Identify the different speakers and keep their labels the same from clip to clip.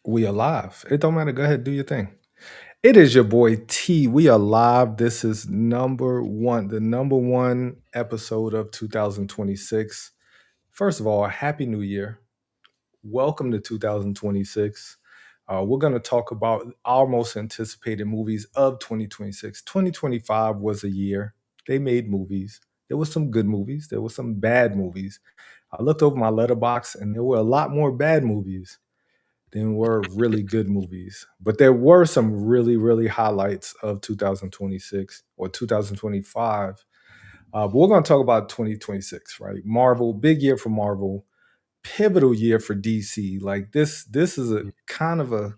Speaker 1: We are live. It don't matter. Go ahead, do your thing. It is your boy T. We are live. This is the number one episode of 2026. First of all, Happy New Year. Welcome to 2026. We're going to talk about our most anticipated movies of 2026. 2025 was a year. They made movies. There were some good movies. There were some bad movies. I looked over my letterbox and there were a lot more bad movies than were really good movies. But there were some really, really highlights of 2026 or 2025. But we're going to talk about 2026, right? Marvel, big year for Marvel, pivotal year for DC. Like this is a kind of a,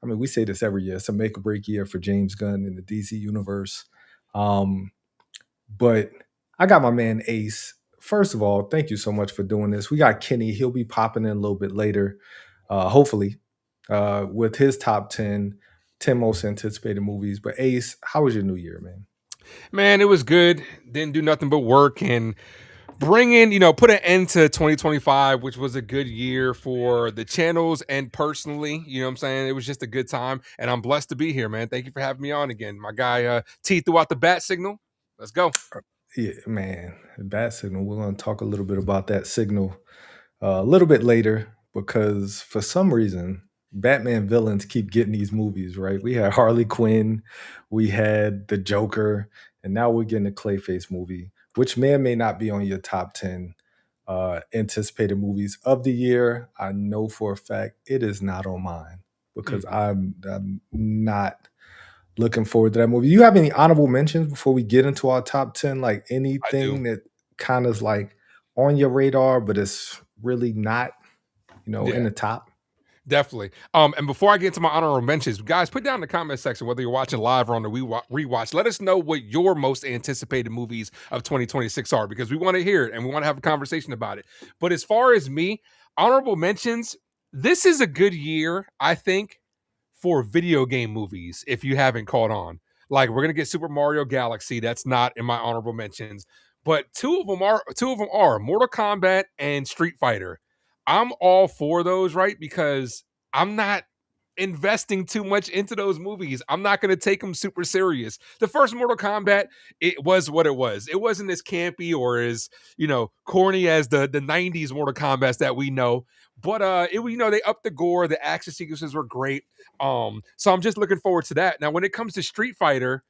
Speaker 1: I mean, we say this every year. It's a make or break year for James Gunn in the DC universe. Um, but I got my man Ace. First of all, thank you so much for doing this. We got Kenny. He'll be popping in a little bit later, hopefully, with his top 10 most anticipated movies. But Ace, how was your new year, man?
Speaker 2: Man, it was good. Didn't do nothing but work and put an end to 2025, which was a good year for the channels and personally. You know what I'm saying? It was just a good time, and I'm blessed to be here, man. Thank you for having me on again. My guy T threw out the bat signal. Let's go.
Speaker 1: Yeah, man, Bat Signal. We're going to talk a little bit about that signal a little bit later because for some reason, Batman villains keep getting these movies, right? We had Harley Quinn, we had the Joker, and now we're getting a Clayface movie, which may or may not be on your top 10 anticipated movies of the year. I know for a fact it is not on mine because
Speaker 2: Mhm.
Speaker 1: I'm not looking forward to that movie. You have any honorable mentions before we get into our top 10? Like
Speaker 2: I do.
Speaker 1: anything that kind of is like on your radar, but it's really not, in
Speaker 2: Yeah.
Speaker 1: the top?
Speaker 2: Definitely. And before I get into my honorable mentions, guys, put down in the comment section whether you're watching live or on the rewatch. Let us know what your most anticipated movies of 2026 are because we want to hear it and we want to have a conversation about it. But as far as me, honorable mentions, this is a good year, I think, for video game movies. If you haven't caught on, like we're gonna get Super Mario Galaxy. That's not in my honorable mentions, but two of them are Mortal Kombat and Street Fighter. I'm all for those, right? Because I'm not investing too much into those movies. I'm not going to take them super serious. The first Mortal Kombat, it was what it was. It wasn't as campy or as, corny as the 90s Mortal Kombat that we know. But they upped the gore, the action sequences were great. So I'm just looking forward to that. Now when it comes to Street Fighter,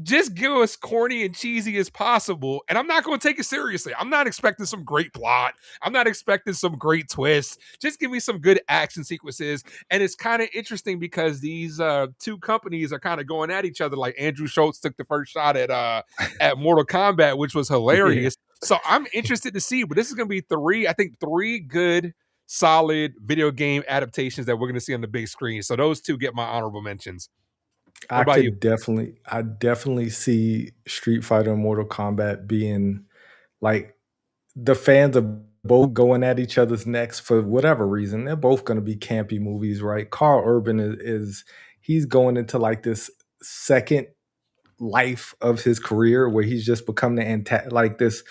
Speaker 2: just give us corny and cheesy as possible. And I'm not going to take it seriously. I'm not expecting some great plot. I'm not expecting some great twist. Just give me some good action sequences. And it's kind of interesting because these two companies are kind of going at each other. Like Andrew Schultz took the first shot at Mortal Kombat, which was
Speaker 1: Yeah.
Speaker 2: hilarious. So I'm interested to see, but this is going to be three good, solid video game adaptations that we're going to see on the big screen. So those two get my honorable mentions. What about you?
Speaker 1: I definitely see Street Fighter and Mortal Kombat being like the fans of both going at each other's necks for whatever reason. They're both going to be campy movies, right? Carl Urban is he's going into like this second life of his career where he's just become like this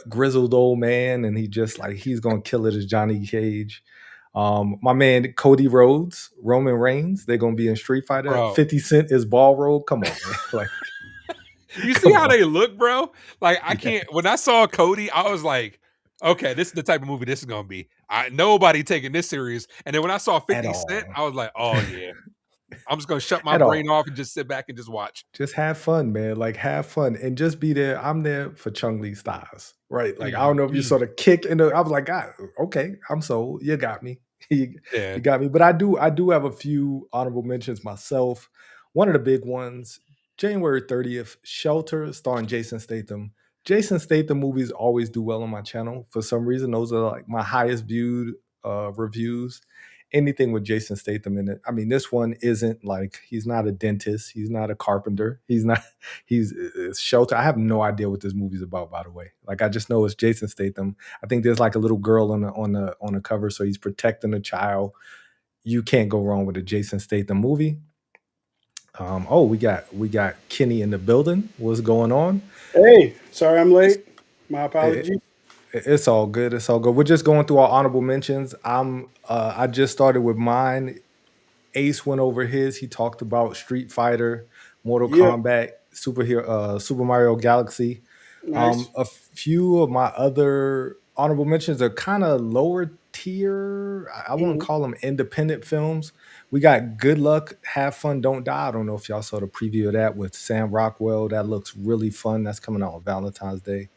Speaker 1: grizzled old man, and he just like he's gonna kill it as Johnny Cage. My man Cody Rhodes, Roman Reigns, they're gonna be in Street Fighter.
Speaker 2: Bro,
Speaker 1: 50 Cent is Ball Road. Come on, man. Like,
Speaker 2: you see
Speaker 1: come
Speaker 2: how
Speaker 1: on.
Speaker 2: they look, bro? Like I
Speaker 1: Yeah,
Speaker 2: can't. When I saw Cody, I was like, okay, this is the type of movie this is gonna be. Nobody taking this serious. And then when I saw
Speaker 1: at
Speaker 2: 50 Cent,
Speaker 1: all.
Speaker 2: I was like, oh yeah, I'm just gonna shut my
Speaker 1: At
Speaker 2: brain
Speaker 1: all.
Speaker 2: off and just sit back and just watch.
Speaker 1: Just have fun, man. Like have fun and just be there. I'm there for Chung Lee Styles, right? Like I don't know if you
Speaker 2: Mhm.
Speaker 1: saw the kick in the. I was like, God, okay, I'm sold. You got me. you,
Speaker 2: Yeah,
Speaker 1: you got me. But I do have a few honorable mentions myself. One of the big ones, January 30th, Shelter, starring Jason Statham. Jason Statham movies always do well on my channel. For some reason, those are like my highest viewed reviews. Anything with Jason Statham in it. I mean, this one isn't like he's not a dentist, he's not a carpenter, he's not he's it's Shelter. I have no idea what this movie's about, by the way. Like I just know it's Jason Statham. I think there's like a little girl on the cover, so he's protecting a child. You can't go wrong with a Jason Statham movie. Oh, we got Kenny in the building. What's going on?
Speaker 3: Hey, sorry I'm
Speaker 1: It's-
Speaker 3: late. My
Speaker 1: eh,
Speaker 3: apologies.
Speaker 1: It's all good. It's all good. We're just going through our honorable mentions. I just started with mine. Ace went over his. He talked about Street Fighter, Mortal
Speaker 3: Yeah,
Speaker 1: Kombat, Super Mario Galaxy.
Speaker 3: nice.
Speaker 1: A few of my other honorable mentions are kind of lower tier. I wouldn't
Speaker 3: Hmm.
Speaker 1: call them independent films. We got Good Luck, Have Fun, Don't Die. I don't know if y'all saw the preview of that with Sam Rockwell. That looks really fun. That's coming out on Valentine's Day.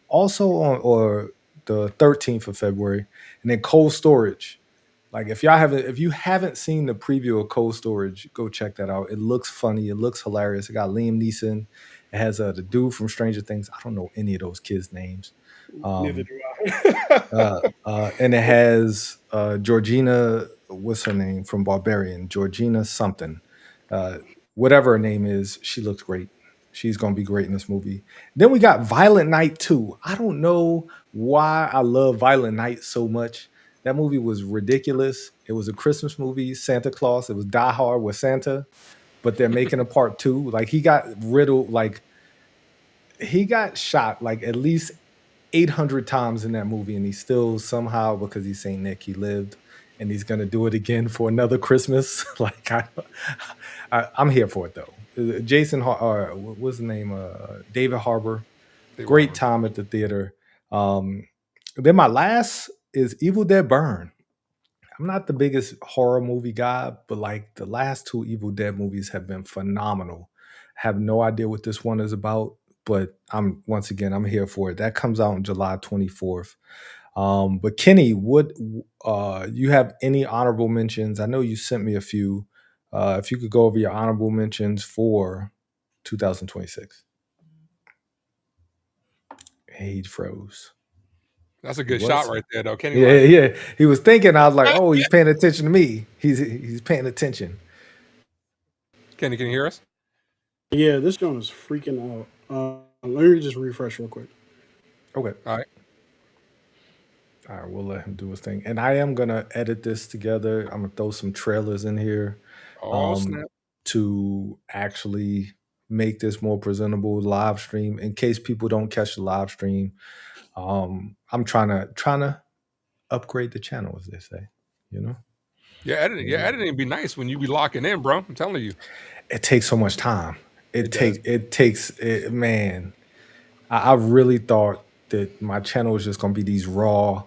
Speaker 1: Also on or the 13th of February. And then Cold Storage. Like if you haven't seen the preview of Cold Storage, go check that out. It looks funny. It looks hilarious. It got Liam Neeson. It has the dude from Stranger Things. I don't know any of those kids' names.
Speaker 3: Neither
Speaker 1: Um,
Speaker 3: do I.
Speaker 1: and it has Georgina. What's her name from Barbarian? Georgina something. Uh, Whatever her name is, she looks great. She's gonna be great in this movie. Then we got Violent Night 2. I don't know why I love Violent Night so much. That movie was ridiculous. It was a Christmas movie, Santa Claus. It was Die Hard with Santa, but they're making a part two. Like he got riddled, like he got shot like at least 800 times in that movie, and he still somehow, because he's Saint Nick, he lived, and he's gonna do it again for another Christmas. Like I'm here for it though. What's the name? David Harbour.
Speaker 2: They were
Speaker 1: Great
Speaker 2: hard.
Speaker 1: time at the theater. Um, then my last is Evil Dead Burn. I'm not the biggest horror movie guy, but like the last two Evil Dead movies have been phenomenal. Have no idea what this one is about, but I'm here for it. That comes out on July 24th. But Kenny, what you have any honorable mentions? I know you sent me a few. If you could go over your honorable mentions for 2026. Hey, he froze.
Speaker 2: That's a
Speaker 1: He
Speaker 2: good shot
Speaker 1: was.
Speaker 2: right there, though. Kenny
Speaker 1: Yeah,
Speaker 2: like,
Speaker 1: yeah. He was thinking. I was like, oh, he's paying attention to me. He's paying attention.
Speaker 2: Kenny, can you hear us?
Speaker 3: Yeah, this joint is freaking out. Let me just refresh real quick.
Speaker 1: Okay.
Speaker 2: All right.
Speaker 1: All right, we'll let him do his thing. And I am gonna edit this together. I'm gonna throw some trailers in here
Speaker 2: Oh
Speaker 1: um
Speaker 2: snap!
Speaker 1: to actually make this more presentable live stream in case people don't catch the live stream. I'm trying to upgrade the channel, as they say, you know.
Speaker 2: Your
Speaker 1: Yeah.
Speaker 2: editing be nice when you be locking in, bro. I'm telling you,
Speaker 1: It takes so much time.
Speaker 2: it does.
Speaker 1: Man. I really thought that my channel was just gonna be these raw,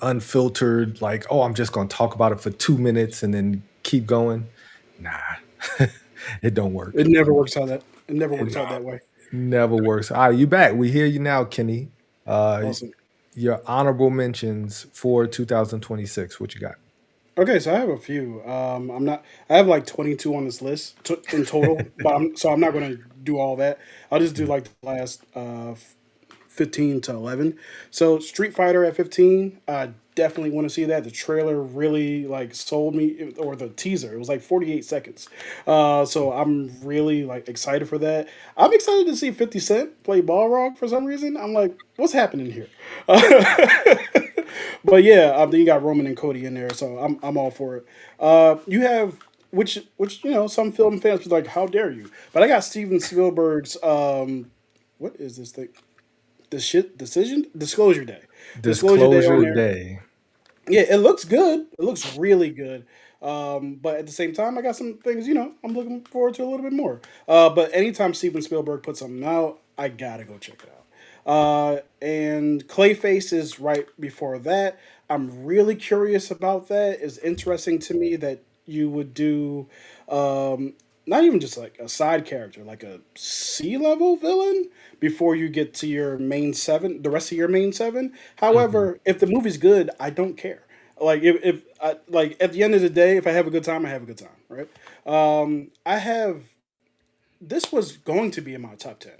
Speaker 1: unfiltered, like, oh, I'm just gonna talk about it for 2 minutes and then keep going. Nah, it don't work.
Speaker 3: It never works out that. It never
Speaker 1: It
Speaker 3: works out that way.
Speaker 1: never works. All right, you back. We hear you now, Kenny. Uh,
Speaker 3: Awesome.
Speaker 1: your honorable mentions for 2026. What you got?
Speaker 3: Okay, so I have a few. I'm not. I have like 22 on this list in total, but I'm not going to do all that. I'll just do like the last 15 to 11. So Street Fighter at 15, I definitely want to see that. The trailer really like sold me, or the teaser. It was like 48 seconds. So I'm really like excited for that. I'm excited to see 50 Cent play Balrog for some reason. I'm like, what's happening here? But yeah, then you got Roman and Cody in there, so I'm all for it. You have which some film fans be like, how dare you? But I got Steven Spielberg's what is this thing? The shit decision Disclosure Day. Disclosure Day on
Speaker 1: Disclosure
Speaker 3: there.
Speaker 1: Day.
Speaker 3: Yeah, it looks good. It looks really good. But at the same time, I got some things, I'm looking forward to a little bit more. But anytime Steven Spielberg puts something out, I gotta go check it out. And Clayface is right before that. I'm really curious about that. It's interesting to me that you would do not even just like a side character, like a C level villain before you get to your main seven, the rest of your main seven.
Speaker 1: Mhm.
Speaker 3: However, if the movie's good, I don't care. Like if I, like at the end of the day, if I have a good time, I have a good time, right? I have this was going to be in my top 10,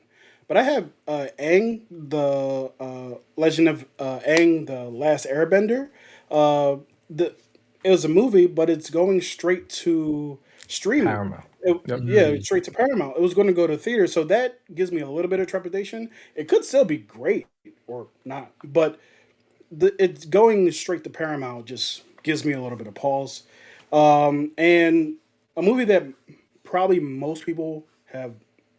Speaker 3: but I have Aang, the Legend of Aang, the Last Airbender. The It was a movie, but it's going straight to streaming.
Speaker 1: Paramount. Yep.
Speaker 3: Yeah, straight to Paramount. It was going to go to theater, so that gives me a little bit of trepidation. It could still be great or not, but it's going straight to Paramount just gives me a little bit of pause. And a movie that probably most people have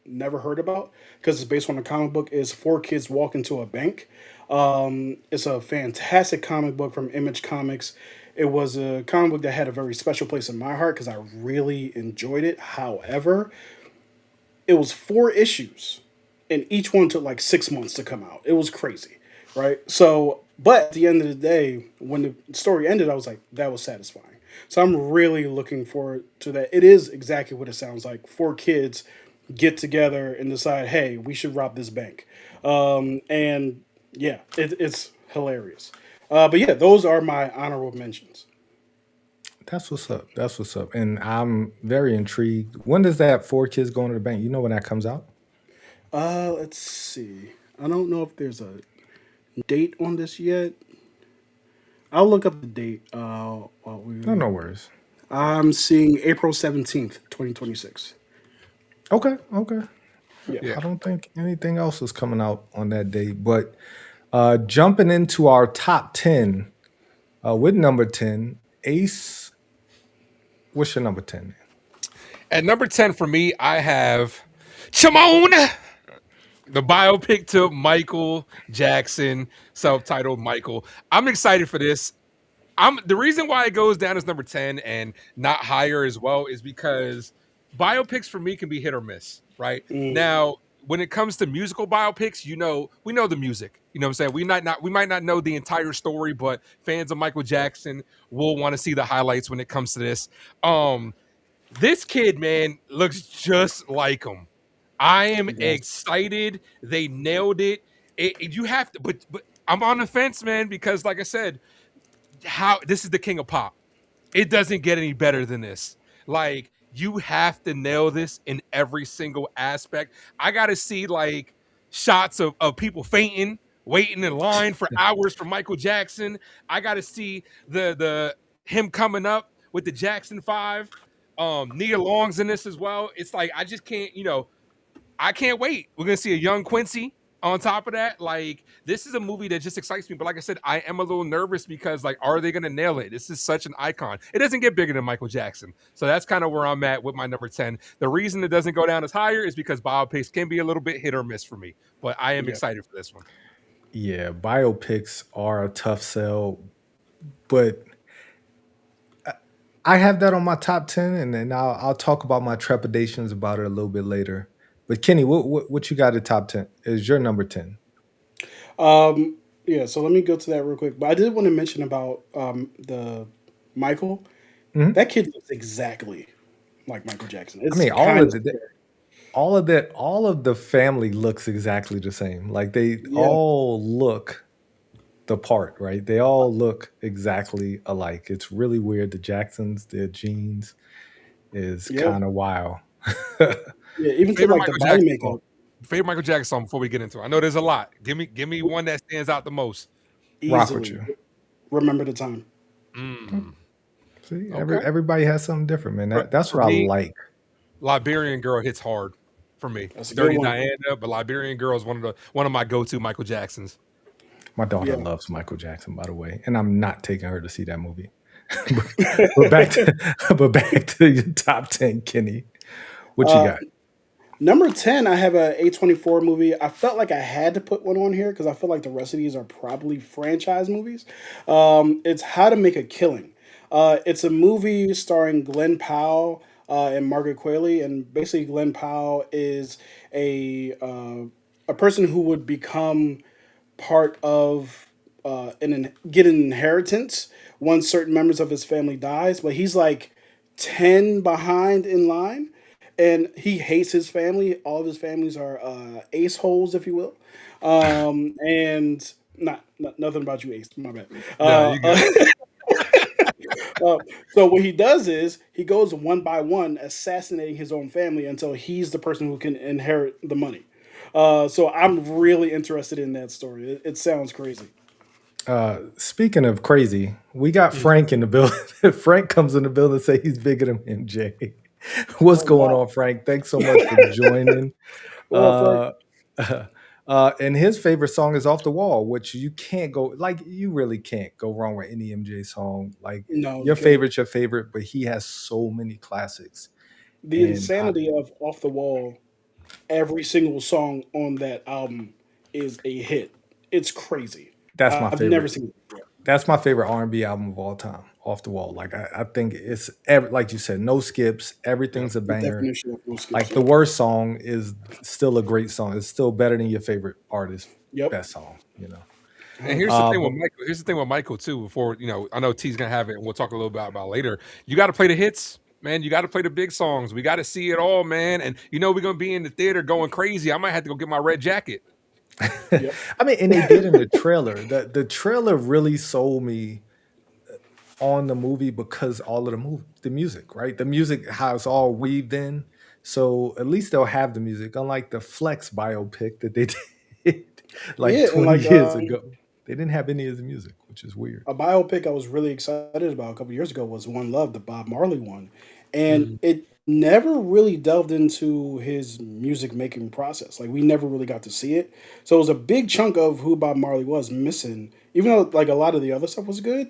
Speaker 3: never heard about because it's based on a comic book is Four Kids Walk Into a Bank. It's a fantastic comic book from Image Comics. It was a comic book that had a very special place in my heart because I really enjoyed it. However, it was 4 issues, and each one took like 6 months to come out. It was crazy, right? So, but at the end of the day, when the story ended, I was like, that was satisfying. So I'm really looking forward to that. It is exactly what it sounds like. 4 kids get together and decide, hey, we should rob this bank, and yeah, it's hilarious. But yeah, those are my honorable mentions.
Speaker 1: That's what's up. That's what's up. And I'm very intrigued. When does that Four Kids Going to the Bank? You know when that comes out?
Speaker 3: Let's see. I don't know if there's a date on this yet. I'll look up the date. While
Speaker 1: No,
Speaker 3: we,
Speaker 1: no worries.
Speaker 3: I'm seeing April 17th, 2026.
Speaker 1: Okay, okay.
Speaker 3: Yeah.
Speaker 2: Yeah.
Speaker 1: I don't think anything else is coming out on that date. But jumping into our top 10, with number 10, Ace, what's your number 10?
Speaker 2: At number 10 for me, I have Chimone, the biopic to Michael Jackson, self-titled Michael. I'm excited for this. I'm the reason why it goes down as number 10 and not higher as well is because biopics for me can be hit or miss, right?
Speaker 3: Mm,
Speaker 2: Now, when it comes to musical biopics, we know the music. You know what I'm saying? We might not know the entire story, but fans of Michael Jackson will want to see the highlights when it comes to this. Um, this kid, man, looks just like him. I am
Speaker 3: it does.
Speaker 2: excited. They nailed it. You have to, but I'm on the fence, man, because like I said, how this is the king of pop. It doesn't get any better than this. Like you have to nail this in every single aspect. I got to see like shots of people fainting, waiting in line for hours for Michael Jackson. I got to see the him coming up with the Jackson 5. Nia Long's in this as well. It's like I just can't, I can't wait. We're gonna see a young Quincy on top of that. Like, this is a movie that just excites me. But like I said, I am a little nervous because, like, are they gonna nail it? This is such an icon. It doesn't get bigger than Michael Jackson. So that's kind of where I'm at with my number 10. The reason it doesn't go down as higher is because biopics can be a little bit hit or miss for me. But I am
Speaker 3: Yeah.
Speaker 2: excited for this one.
Speaker 1: Yeah, biopics are a tough sell, but I have that on my top 10, and then I'll talk about my trepidations about it a little bit later. But Kenny, what you got at top 10? Is your number 10?
Speaker 3: Um, yeah. So let me go to that real quick. But I did want to mention about the Michael.
Speaker 1: Mhm.
Speaker 3: That kid looks exactly like Michael Jackson.
Speaker 1: I
Speaker 3: It's
Speaker 1: mean,
Speaker 3: kind of
Speaker 1: all of the family looks exactly the same. Like they
Speaker 3: yeah,
Speaker 1: all look the part, right? They all look exactly alike. It's really weird. The Jacksons, their genes is
Speaker 3: yeah,
Speaker 1: kind of wild.
Speaker 3: yeah. Even to
Speaker 2: Favorite
Speaker 3: like the
Speaker 2: Michael
Speaker 3: body
Speaker 2: Jackson song.
Speaker 3: makeup.
Speaker 2: Favorite Michael Jackson song before we get into it. I know there's a lot. Give me one that stands out the most.
Speaker 1: Rock with
Speaker 3: Easily
Speaker 1: you.
Speaker 3: remember the time.
Speaker 2: Mm,
Speaker 1: See,
Speaker 2: okay.
Speaker 1: everybody has something different, man. That's
Speaker 2: For
Speaker 1: what I
Speaker 2: me,
Speaker 1: like.
Speaker 2: Liberian Girl hits hard for me.
Speaker 3: That's a good
Speaker 2: Dirty
Speaker 3: one.
Speaker 2: Diana, but Liberian Girl is one of my go-to Michael Jacksons.
Speaker 1: My daughter
Speaker 3: Yeah.
Speaker 1: loves Michael Jackson, by the way, and I'm not taking her to see that movie. but, but back to but back to your top 10, Kenny. What you
Speaker 3: Uh,
Speaker 1: got?
Speaker 3: Number 10, I have a A24 movie. I felt like I had to put one on here because I feel like the rest of these are probably franchise movies. It's How to Make a Killing. It's a movie starring Glenn Powell and Margaret Qualley, and basically Glenn Powell is a person who would become part of get an inheritance once certain members of his family dies, but he's like 10 behind in line, and he hates his family. All of his families are ace holes, if you will. And not nothing about you, Ace. My bad.
Speaker 2: No,
Speaker 3: Uh,
Speaker 2: you
Speaker 3: uh,
Speaker 2: good.
Speaker 3: uh, so what he does is he goes one by one, assassinating his own family until he's the person who can inherit the money. So I'm really interested in that story. It sounds crazy.
Speaker 1: Speaking of crazy, we got
Speaker 2: Mhm.
Speaker 1: Frank in the building. Frank comes in the building and say he's bigger than MJ. What's
Speaker 3: Oh
Speaker 1: going
Speaker 3: wow!
Speaker 1: on, Frank? Thanks so much for joining.
Speaker 3: What up, Frank?
Speaker 1: Uh, and his favorite song is "Off the Wall," which you can't go like you really can't go wrong with any MJ song. Like
Speaker 3: No, you can't.
Speaker 1: your favorite, but he has so many classics.
Speaker 3: The
Speaker 1: And
Speaker 3: insanity of Off the Wall. Every single song on that album is a hit. it's crazy.
Speaker 1: That's my
Speaker 3: I've never
Speaker 1: favorite.
Speaker 3: seen it before.
Speaker 1: That's my favorite R&B album of all time, off the wall. Like I think it's like you said, no skips.
Speaker 2: Yep.
Speaker 1: Everything's a
Speaker 3: The
Speaker 1: banger.
Speaker 3: definition of no skips.
Speaker 1: Like the
Speaker 3: Yep.
Speaker 1: worst song is still a great song. It's still better than your favorite artist's
Speaker 3: Yep.
Speaker 1: best song.
Speaker 2: And here's the thing with
Speaker 1: But
Speaker 2: Michael. Here's the thing with Michael too. Before I know T's gonna have it, and we'll talk a little bit about later. You got to play the hits, man. You got to play the big songs. We got to see it all, man. And we're gonna be in the theater going crazy. I might have to go get my red jacket.
Speaker 3: Yep.
Speaker 1: I mean, and they did in the trailer. The trailer really sold me on the movie because all of the music, right? The music, how it's all weaved in. So at least they'll have the music, unlike the Flex biopic that they did like
Speaker 3: Yeah, and
Speaker 1: 20 years ago. They didn't have any of the music, which is weird.
Speaker 3: a biopic I was really excited about a couple years ago was One Love, the Bob Marley one, and
Speaker 2: Mhm.
Speaker 3: it never really delved into his music making process. Like we never really got to see it, so it was a big chunk of who Bob Marley was missing. Even though like a lot of the other stuff was good,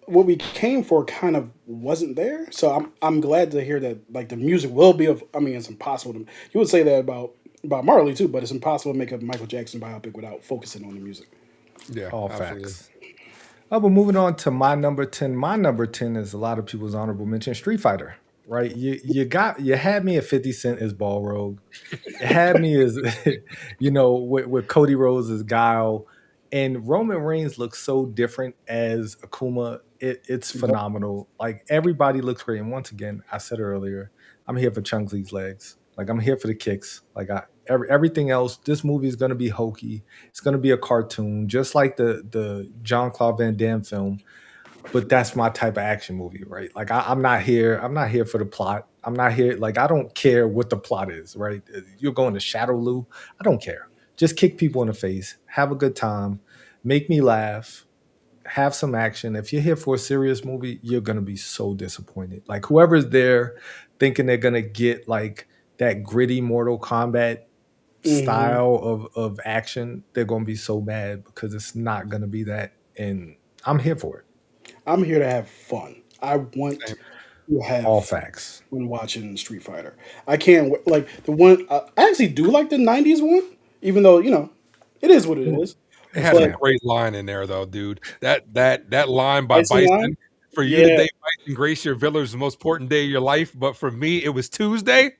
Speaker 3: what we came for kind of wasn't there. So I'm glad to hear that like the music will be of. I mean, it's impossible to. You would say that about Marley too, but it's impossible to make a Michael Jackson biopic without focusing on the music.
Speaker 2: Yeah,
Speaker 1: All
Speaker 2: absolutely.
Speaker 1: facts. Oh, but moving on to my number 10. My number 10 is a lot of people's honorable mention, Street Fighter. Right? You had me at 50 Cent as Ball Rogue. You had me as with Cody Rhodes as Guile. And Roman Reigns looks so different as Akuma. It's
Speaker 3: Yep.
Speaker 1: phenomenal. Like everybody looks great. And once again, I said earlier, I'm here for Chung Lee's legs. Like I'm here for the kicks. Like everything else, this movie is gonna be hokey. It's gonna be a cartoon, just like the Jean Claude Van Damme film. But that's my type of action movie, right? Like I'm not here. I'm not here for the plot. I'm not here. Like I don't care what the plot is, right? You're going to Shadowloo. I don't care. Just kick people in the face. Have a good time. Make me laugh. Have some action. If you're here for a serious movie, you're gonna be so disappointed. Like whoever's there thinking they're gonna get like that gritty Mortal Kombat
Speaker 3: Hmm.
Speaker 1: style of action, they're gonna be so mad because it's not gonna be that. And I'm here for it.
Speaker 3: I'm here to have fun. I want
Speaker 2: Same.
Speaker 3: to have
Speaker 1: All
Speaker 3: fun
Speaker 1: facts.
Speaker 3: when watching Street Fighter. I can't like the one. I actually do like the '90s one, even though it is what it
Speaker 1: Well,
Speaker 3: is.
Speaker 2: It has a
Speaker 3: But
Speaker 1: yeah.
Speaker 2: great line in there, though, dude. That line by
Speaker 3: Bison line,
Speaker 2: Bison, for you
Speaker 3: yeah,
Speaker 2: today, Bison, grace your village is the most important day of your life. But for me, it was Tuesday,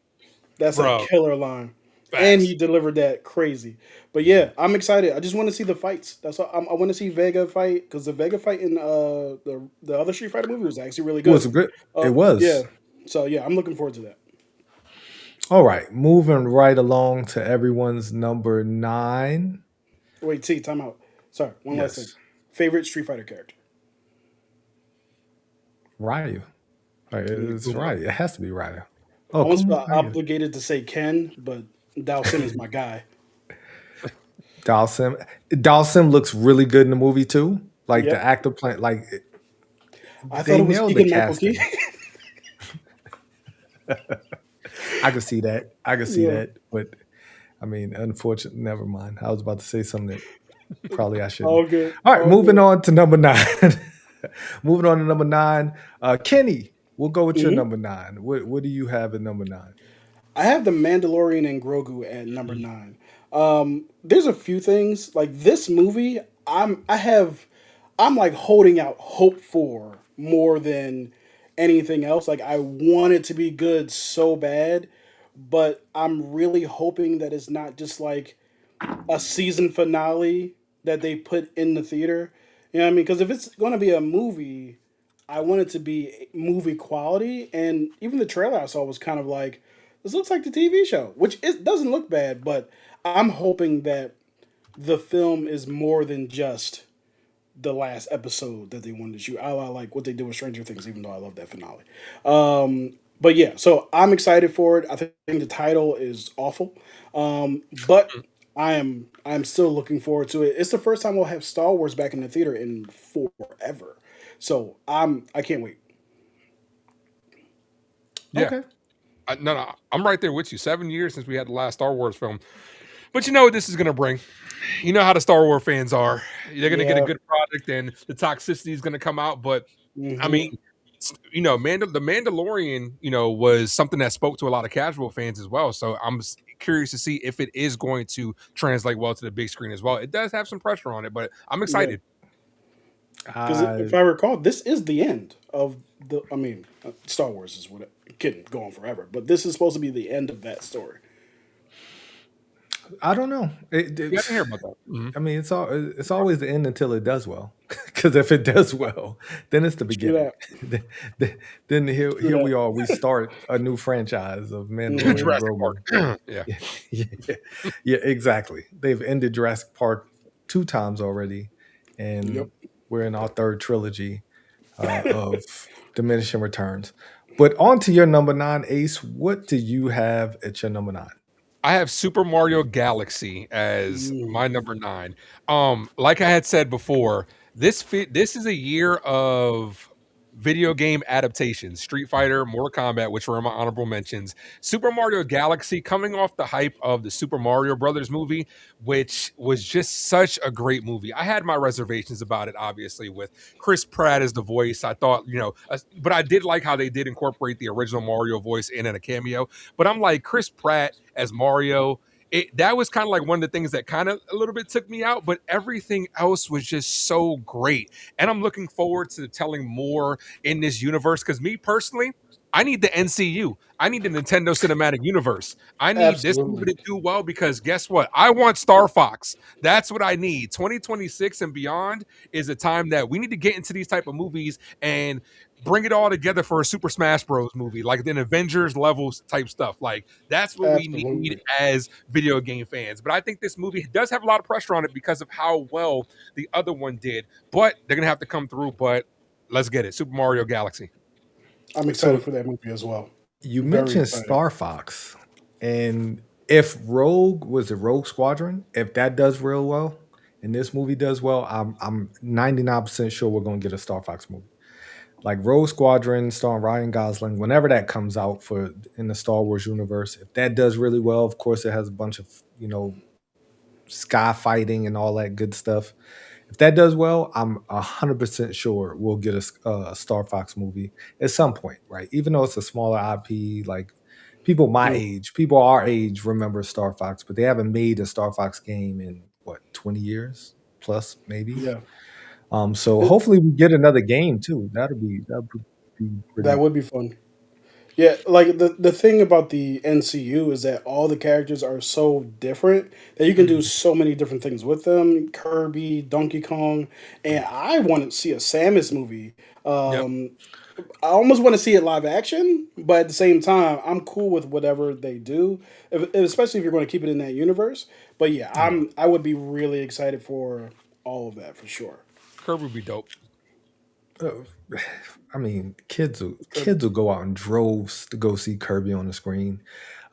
Speaker 3: that's a
Speaker 2: bro.
Speaker 3: killer line, and
Speaker 2: Facts.
Speaker 3: he delivered that crazy. But yeah, I'm excited. I just want to see the fights. That's all. I want to see Vega fight because the Vega fight in the other Street Fighter movie was actually really
Speaker 1: It was
Speaker 3: good.
Speaker 1: a good. It
Speaker 3: Yeah.
Speaker 1: was.
Speaker 3: So yeah, I'm looking forward to that.
Speaker 1: All right. Moving right along to everyone's number 9.
Speaker 3: Wait, T, time out. Sorry, one last thing.
Speaker 1: Yes.
Speaker 3: Favorite Street Fighter character?
Speaker 1: Ryu. Right, it's
Speaker 2: Uma.
Speaker 1: right. It has to be Ryu.
Speaker 3: I
Speaker 1: Oh,
Speaker 3: almost
Speaker 1: Kuma
Speaker 3: felt
Speaker 1: Ryu.
Speaker 3: obligated to say Ken, but Dawson is my guy.
Speaker 1: Dalsim. Dalsim looks really good in the movie too. Like the
Speaker 3: Yep.
Speaker 1: actor playing, like
Speaker 3: I thought
Speaker 1: they
Speaker 3: it was
Speaker 1: nailed the
Speaker 3: Keegan Michael Key.
Speaker 1: casting. I could see that. I could see
Speaker 3: Yeah.
Speaker 1: that. But I mean, unfortunately, never mind. I was about to say something that probably I shouldn't.
Speaker 3: All good.
Speaker 1: All right,
Speaker 3: All
Speaker 1: moving
Speaker 3: good.
Speaker 1: on to number 9. Moving on to number 9. Kenny, we'll go with your
Speaker 3: Hmm.
Speaker 1: number 9. What do you have at number 9?
Speaker 3: I have the Mandalorian and Grogu at number
Speaker 2: Mm.
Speaker 3: 9. There's a few things like this movie. I'm like holding out hope for more than anything else. Like I want it to be good so bad, but I'm really hoping that it's not just like a season finale that they put in the theater. You know what I mean? Because if it's going to be a movie, I want it to be movie quality. And even the trailer I saw was kind of like, this looks like the TV show, which it doesn't look bad, but I'm hoping that the film is more than just the last episode that they wanted to shoot. I like what they did with Stranger Things, even though I love that finale. But yeah, so I'm excited for it. I think the title is awful, but I'm still looking forward to it. It's the first time we'll have Star Wars back in the theater in forever, so I can't wait.
Speaker 2: Yeah.
Speaker 1: Okay.
Speaker 2: No, I'm right there with you. 7 years since we had the last Star Wars film. But you know what this is going to bring? You know how the Star Wars fans are. They're going to get a
Speaker 3: Yeah.
Speaker 2: good product and the toxicity is going to come out. But I
Speaker 3: Hmm.
Speaker 2: mean, The Mandalorian, was something that spoke to a lot of casual fans as well. So I'm curious to see if it is going to translate well to the big screen as well. It does have some pressure on it, but I'm
Speaker 3: Yeah,
Speaker 2: excited.
Speaker 3: because if I recall, this is the end of the. I mean, Star Wars is what it can go on forever, but this is supposed to be the end of that story.
Speaker 1: I don't know.
Speaker 2: Yeah, I didn't hear about that.
Speaker 1: I mean, it's always the end until it does well. Because if it does well, then it's the
Speaker 3: True
Speaker 1: beginning.
Speaker 3: that.
Speaker 1: Then here
Speaker 3: True
Speaker 1: we
Speaker 3: that.
Speaker 1: are. We start a new franchise of Mandalorian
Speaker 2: Jurassic
Speaker 1: Grogu.
Speaker 2: Park. Yeah.
Speaker 1: Yeah, yeah, yeah, exactly. They've ended Jurassic Park 2 times already,
Speaker 3: Yep.
Speaker 1: and we're in our third trilogy of diminishing returns. But on to your number 9, Ace. What do you have at your number 9?
Speaker 2: I have Super Mario Galaxy as my number 9. Like I had said before, this is a year of video game adaptations. Street Fighter, Mortal Kombat, which were in my honorable mentions. Super Mario Galaxy coming off the hype of the Super Mario Brothers movie, which was just such a great movie. I had my reservations about it, obviously, with Chris Pratt as the voice. I thought, but I did like how they did incorporate the original Mario voice in a cameo. But I'm like, Chris Pratt as Mario, that was kind of like one of the things that kind of a little bit took me out, but everything else was just so great. And I'm looking forward to telling more in this universe because me personally, I need the NCU. I need the Nintendo Cinematic Universe. I need this movie
Speaker 3: Absolutely.
Speaker 2: to do well because guess what? I want Star Fox. That's what I need. 2026 and beyond is a time that we need to get into these type of movies and bring it all together for a Super Smash Bros. Movie, like an Avengers levels type stuff. Like that's what we need
Speaker 3: Absolutely.
Speaker 2: as video game fans. But I think this movie does have a lot of pressure on it because of how well the other one did. But they're gonna have to come through. But let's get it. Super Mario Galaxy.
Speaker 3: I'm excited
Speaker 1: So
Speaker 3: for that movie as well.
Speaker 1: you
Speaker 3: Very
Speaker 1: mentioned
Speaker 3: excited.
Speaker 1: Star Fox, and if Rogue was a Rogue Squadron, if that does real well, and this movie does well, I'm 99% sure we're gonna get a Star Fox movie. Like Rogue Squadron starring Ryan Gosling, whenever that comes out for in the Star Wars universe, if that does really well, of course it has a bunch of sky fighting and all that good stuff. If that does well, I'm 100% sure we'll get a Star Fox movie at some point, right? Even though it's a smaller IP, like people my
Speaker 3: Mm,
Speaker 1: age, people our age remember Star Fox, but they haven't made a Star Fox game in what 20 years plus, maybe.
Speaker 3: yeah,
Speaker 1: So
Speaker 3: it,
Speaker 1: hopefully we get another game too. Be
Speaker 3: that
Speaker 1: pretty.
Speaker 3: would be fun. Yeah, like the thing about the NCU is that all the characters are so different that you can do
Speaker 1: Mhm.
Speaker 3: so many different things with them. Kirby, Donkey Kong, and I want to see a Samus movie.
Speaker 2: Yep.
Speaker 3: Um, I almost want to see it live action, but at the same time, I'm cool with whatever they do, especially if you're going to keep it in that universe. But yeah,
Speaker 1: Yeah.
Speaker 3: I would be really excited for all of that for sure.
Speaker 2: Kirby would be dope.
Speaker 1: Uh, I mean,
Speaker 3: Kirby,
Speaker 1: kids will go out in droves to go see Kirby on the screen.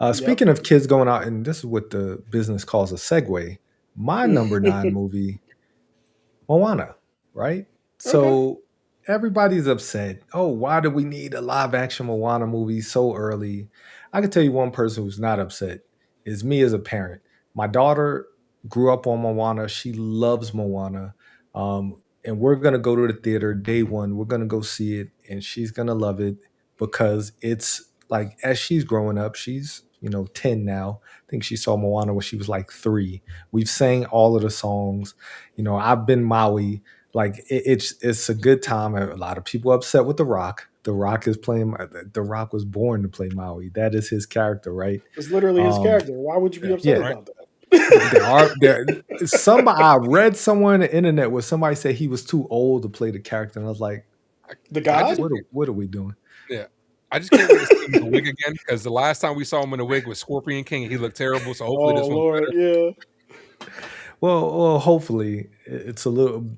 Speaker 3: yep.
Speaker 1: Speaking of kids going out, and this is what the business calls a segue. My number 9 movie, Moana, right?
Speaker 3: Okay.
Speaker 1: So everybody's upset. Oh, why do we need a live action Moana movie so early? I can tell you one person who's not upset is me as a parent. My daughter grew up on Moana. She loves Moana. And we're going to go to the theater day one. We're going to go see it, and she's going to love it because it's like as she's growing up, she's 10 now. I think she saw Moana when she was like 3. We've sang all of the songs. I've been Maui. Like it's a good time. A lot of people upset with The Rock. The Rock is playing. The Rock was born to play Maui. That is his character, right?
Speaker 3: It's literally his
Speaker 1: Um,
Speaker 3: character. Why would you be
Speaker 2: Yeah.
Speaker 3: upset
Speaker 1: yeah,
Speaker 2: Right.
Speaker 3: about
Speaker 1: there are
Speaker 3: that?
Speaker 1: there. Somebody I read somewhere on the internet where somebody said he was too old to play the character, and I was like,
Speaker 2: I,
Speaker 3: The
Speaker 2: I just
Speaker 3: God?
Speaker 1: what are we doing?
Speaker 2: yeah. I just can't wait to see him in the wig again because the last time we saw him in the wig was Scorpion King and he looked terrible. So hopefully
Speaker 3: Oh
Speaker 2: this one's
Speaker 3: Lord,
Speaker 2: better.
Speaker 3: yeah.
Speaker 1: Well, hopefully it's a little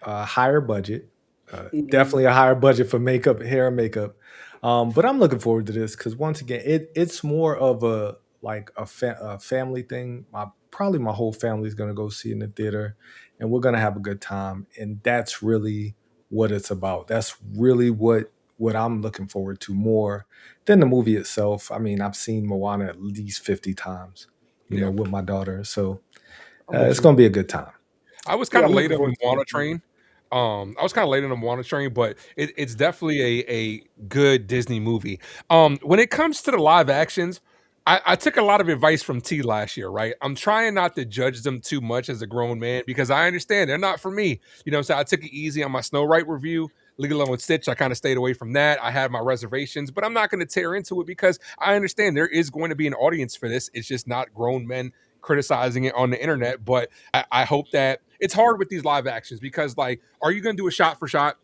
Speaker 1: higher budget.
Speaker 3: Mhm.
Speaker 1: Definitely a higher budget for makeup, hair and makeup. But I'm looking forward to this because once again, it's more of a like a family thing. Probably my whole family is gonna go see it in the theater, and we're gonna have a good time. And that's really what it's about. That's really what I'm looking forward to more than the movie itself. I mean, I've seen Moana at least 50 times,
Speaker 2: Yeah.
Speaker 1: with my daughter, so
Speaker 3: I'm with
Speaker 1: it's
Speaker 3: you.
Speaker 1: gonna be a good time.
Speaker 2: I was
Speaker 3: Yeah,
Speaker 2: kind of
Speaker 3: I'm
Speaker 2: late
Speaker 3: looking
Speaker 2: on the
Speaker 3: forward to
Speaker 2: Moana
Speaker 3: it.
Speaker 2: train. I was kind of late on the Moana train, but it's definitely a good Disney movie. When it comes to the live actions, I took a lot of advice from T last year, right? I'm trying not to judge them too much as a grown man because I understand they're not for me. You know, so I took it easy on my Snow White review. Lilo and Stitch, I kind of stayed away from that. I had my reservations, but I'm not going to tear into it because I understand there is going to be an audience for this. It's just not grown men criticizing it on the internet. But I hope that it's hard with these live actions because, like, are you going to do a shot for shot,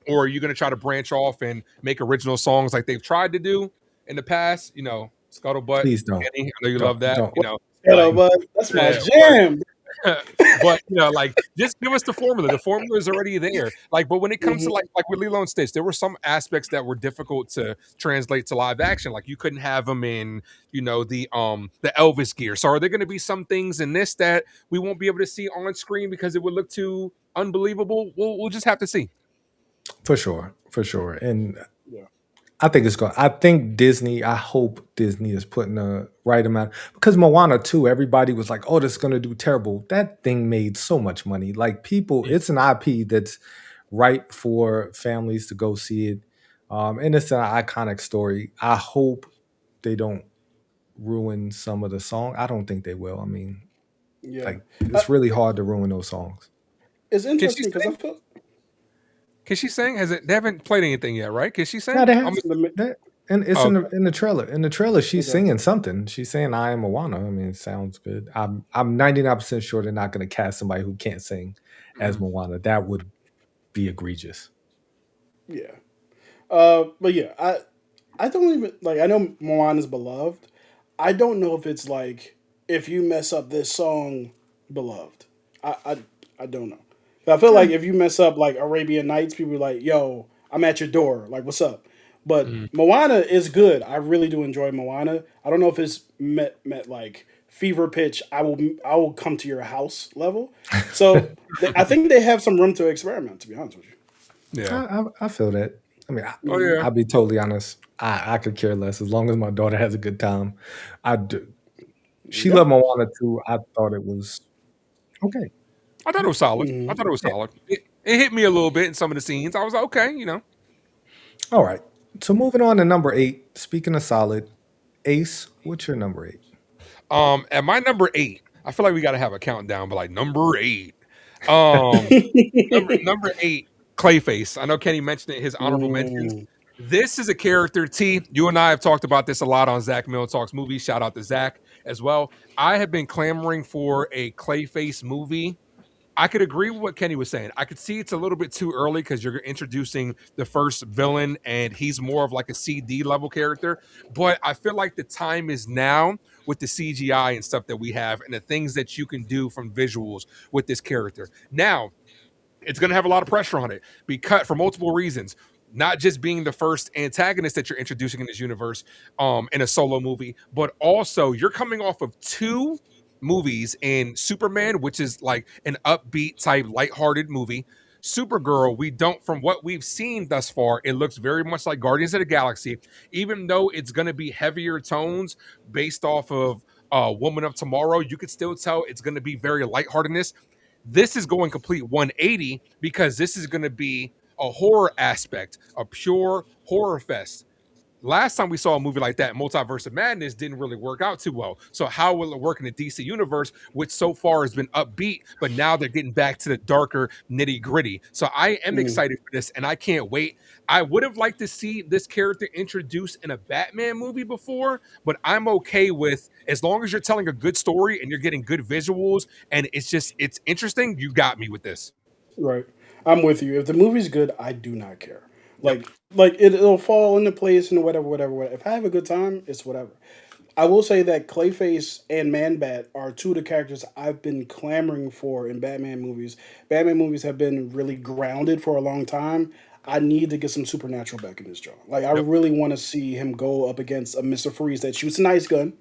Speaker 2: or are you going to try to branch off and make original songs like they've tried to do in the past? You know, Scuttlebutt,
Speaker 1: Please don't.
Speaker 2: Kenny, I know you love that.
Speaker 1: Don't.
Speaker 2: You know,
Speaker 3: Hello,
Speaker 2: like,
Speaker 3: bud. That's my
Speaker 2: yeah,
Speaker 3: jam.
Speaker 2: but you know, like, just give us the formula. The formula is already there. Like, but when it comes to
Speaker 3: Mhm.
Speaker 2: like with Lilo and Stitch, there were some aspects that were difficult to translate to live action. Like, you couldn't have them in, you know, the Elvis gear. So are there going to be some things in this that we won't be able to see on screen because it would look too unbelievable? We'll just have to see.
Speaker 1: For sure. For sure. And
Speaker 3: Yeah.
Speaker 1: I think it's going. I think Disney. I hope Disney is putting the right amount because Moana too. Everybody was like, "Oh, this is going to do terrible." That thing made so much money. Like people,
Speaker 2: Yeah.
Speaker 1: it's an IP that's right for families to go see it, and it's an iconic story. I hope they don't ruin some of the song. I don't think they will. I mean,
Speaker 3: Yeah.
Speaker 1: like
Speaker 3: Uh,
Speaker 1: it's really hard to ruin those songs.
Speaker 3: it's
Speaker 2: Can she
Speaker 3: interesting because I
Speaker 2: sing?
Speaker 3: feel
Speaker 2: Can she sing? Has it? They haven't played anything yet, right? Can she
Speaker 1: Yeah,
Speaker 2: sing?
Speaker 1: they
Speaker 2: I'm.
Speaker 1: have that, and it's
Speaker 2: Oh,
Speaker 1: in the trailer. In the trailer, she's
Speaker 3: okay.
Speaker 1: singing something. She's saying "I am Moana." I mean, it sounds good. I'm 99% sure they're not going to cast somebody who can't sing as
Speaker 2: mhm.
Speaker 1: Moana. That would be egregious.
Speaker 3: Yeah. But yeah, I don't even like. I know Moana is beloved. I don't know if it's like if you mess up this song, beloved. I don't know. I feel
Speaker 1: Yeah,
Speaker 3: like if you mess up like Arabian Nights, people are like, "Yo, I'm at your door. Like, what's up?" But
Speaker 2: Mhm.
Speaker 3: Moana is good. I really do enjoy Moana. I don't know if it's met like fever pitch. I will come to your house level. So I think they have some room to experiment. To be honest with you.
Speaker 2: Yeah.
Speaker 1: I feel that. I mean,
Speaker 2: Oh
Speaker 3: Mhm.
Speaker 2: yeah.
Speaker 1: I'll be totally honest. I could care less as long as my daughter has a good time. I do.
Speaker 3: There you
Speaker 1: She
Speaker 3: go.
Speaker 1: loved Moana too. I thought it was okay.
Speaker 2: I thought it was solid. I
Speaker 3: Mhm.
Speaker 2: thought it was
Speaker 1: Yeah.
Speaker 2: solid. It hit me a little bit in some of the scenes. I was like, okay, you know.
Speaker 1: All right. So moving on to number 8. Speaking of solid, Ace, what's your number 8?
Speaker 2: At my number 8, I feel like we got to have a countdown, but like number 8. Um, number 8, Clayface. I know Kenny mentioned it, his honorable mentions.
Speaker 3: Mm.
Speaker 2: This is a character, T. You and I have talked about this a lot on Zach Mill Talks Movies. Shout out to Zach as well. I have been clamoring for a Clayface movie. I could agree with what Kenny was saying. I could see it's a little bit too early because you're introducing the first villain and he's more of like a CD level character. But I feel like the time is now with the CGI and stuff that we have and the things that you can do from visuals with this character. Now, it's going to have a lot of pressure on it because for multiple reasons, not just being the first antagonist that you're introducing in this universe in a solo movie, but also you're coming off of two movies in Superman, which is like an upbeat type lighthearted movie. Supergirl, we don't, from what we've seen thus far, it looks very much like Guardians of the Galaxy, even though it's going to be heavier tones based off of Woman of Tomorrow. You could still tell it's going to be very lightheartedness. This is going complete 180 because this is going to be a horror aspect, a pure horror fest. Last time we saw a movie like that, Multiverse of Madness, didn't really work out too well. So how will it work in the DC universe, which so far has been upbeat, but now they're getting back to the darker nitty gritty. So I am
Speaker 3: Mm.
Speaker 2: excited for this, and I can't wait. I would have liked to see this character introduced in a Batman movie before, but I'm okay with as long as you're telling a good story and you're getting good visuals, and it's interesting. You got me with this.
Speaker 3: Right. I'm with you. If the movie's good, I do not care.
Speaker 2: Yep.
Speaker 3: Like it'll fall into place and whatever. If I have a good time, it's whatever. I will say that Clayface and Man Bat are two of the characters I've been clamoring for in Batman movies. Batman movies have been really grounded for a long time. I need to get some supernatural back in this joint. Like I
Speaker 2: Yep.
Speaker 3: really want to see him go up against a Mister Freeze that shoots an ice gun.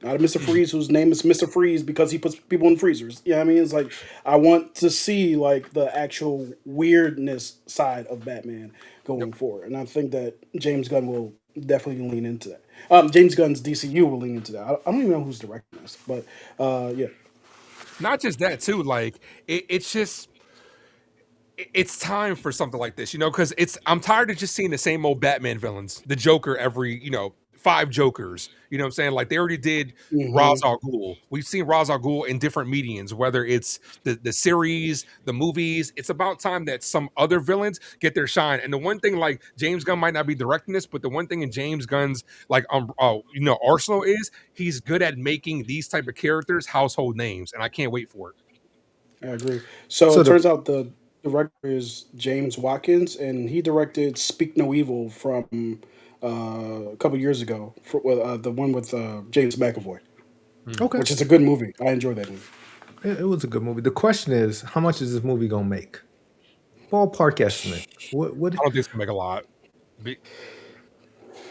Speaker 3: Not a Mr. Freeze whose name is Mr. Freeze because he puts people in freezers. You know what I mean? It's like I want to see like the actual weirdness side of Batman
Speaker 2: Yep.
Speaker 3: going forward. And I think that James Gunn will definitely lean into that. James Gunn's DCU will lean into that. I don't even know who's directing this, but yeah.
Speaker 2: Not just that too. Like it's just it's time for something like this, because I'm tired of just seeing the same old Batman villains, the Joker every, 5 Jokers. You know what I'm saying? Like they already did Ra's
Speaker 3: Hmm.
Speaker 2: al Ghul. We've seen Ra's al Ghul in different mediums, whether it's the series, the movies. It's about time that some other villains get their shine. And the one thing, like James Gunn might not be directing this, but the one thing in James Gunn's like arsenal is he's good at making these type of characters household names, and I can't wait for it.
Speaker 3: I agree. So
Speaker 1: So
Speaker 3: it
Speaker 1: the
Speaker 3: turns out the director is James Watkins, and he directed Speak No Evil from a couple years ago, for, the one with James McAvoy,
Speaker 2: Hmm.
Speaker 1: okay,
Speaker 3: which is a good movie. I enjoy that movie.
Speaker 1: it was a good movie. The question is, how much is this movie gonna make? Ballpark estimate. What?
Speaker 2: I don't think it's gonna make a lot. Be-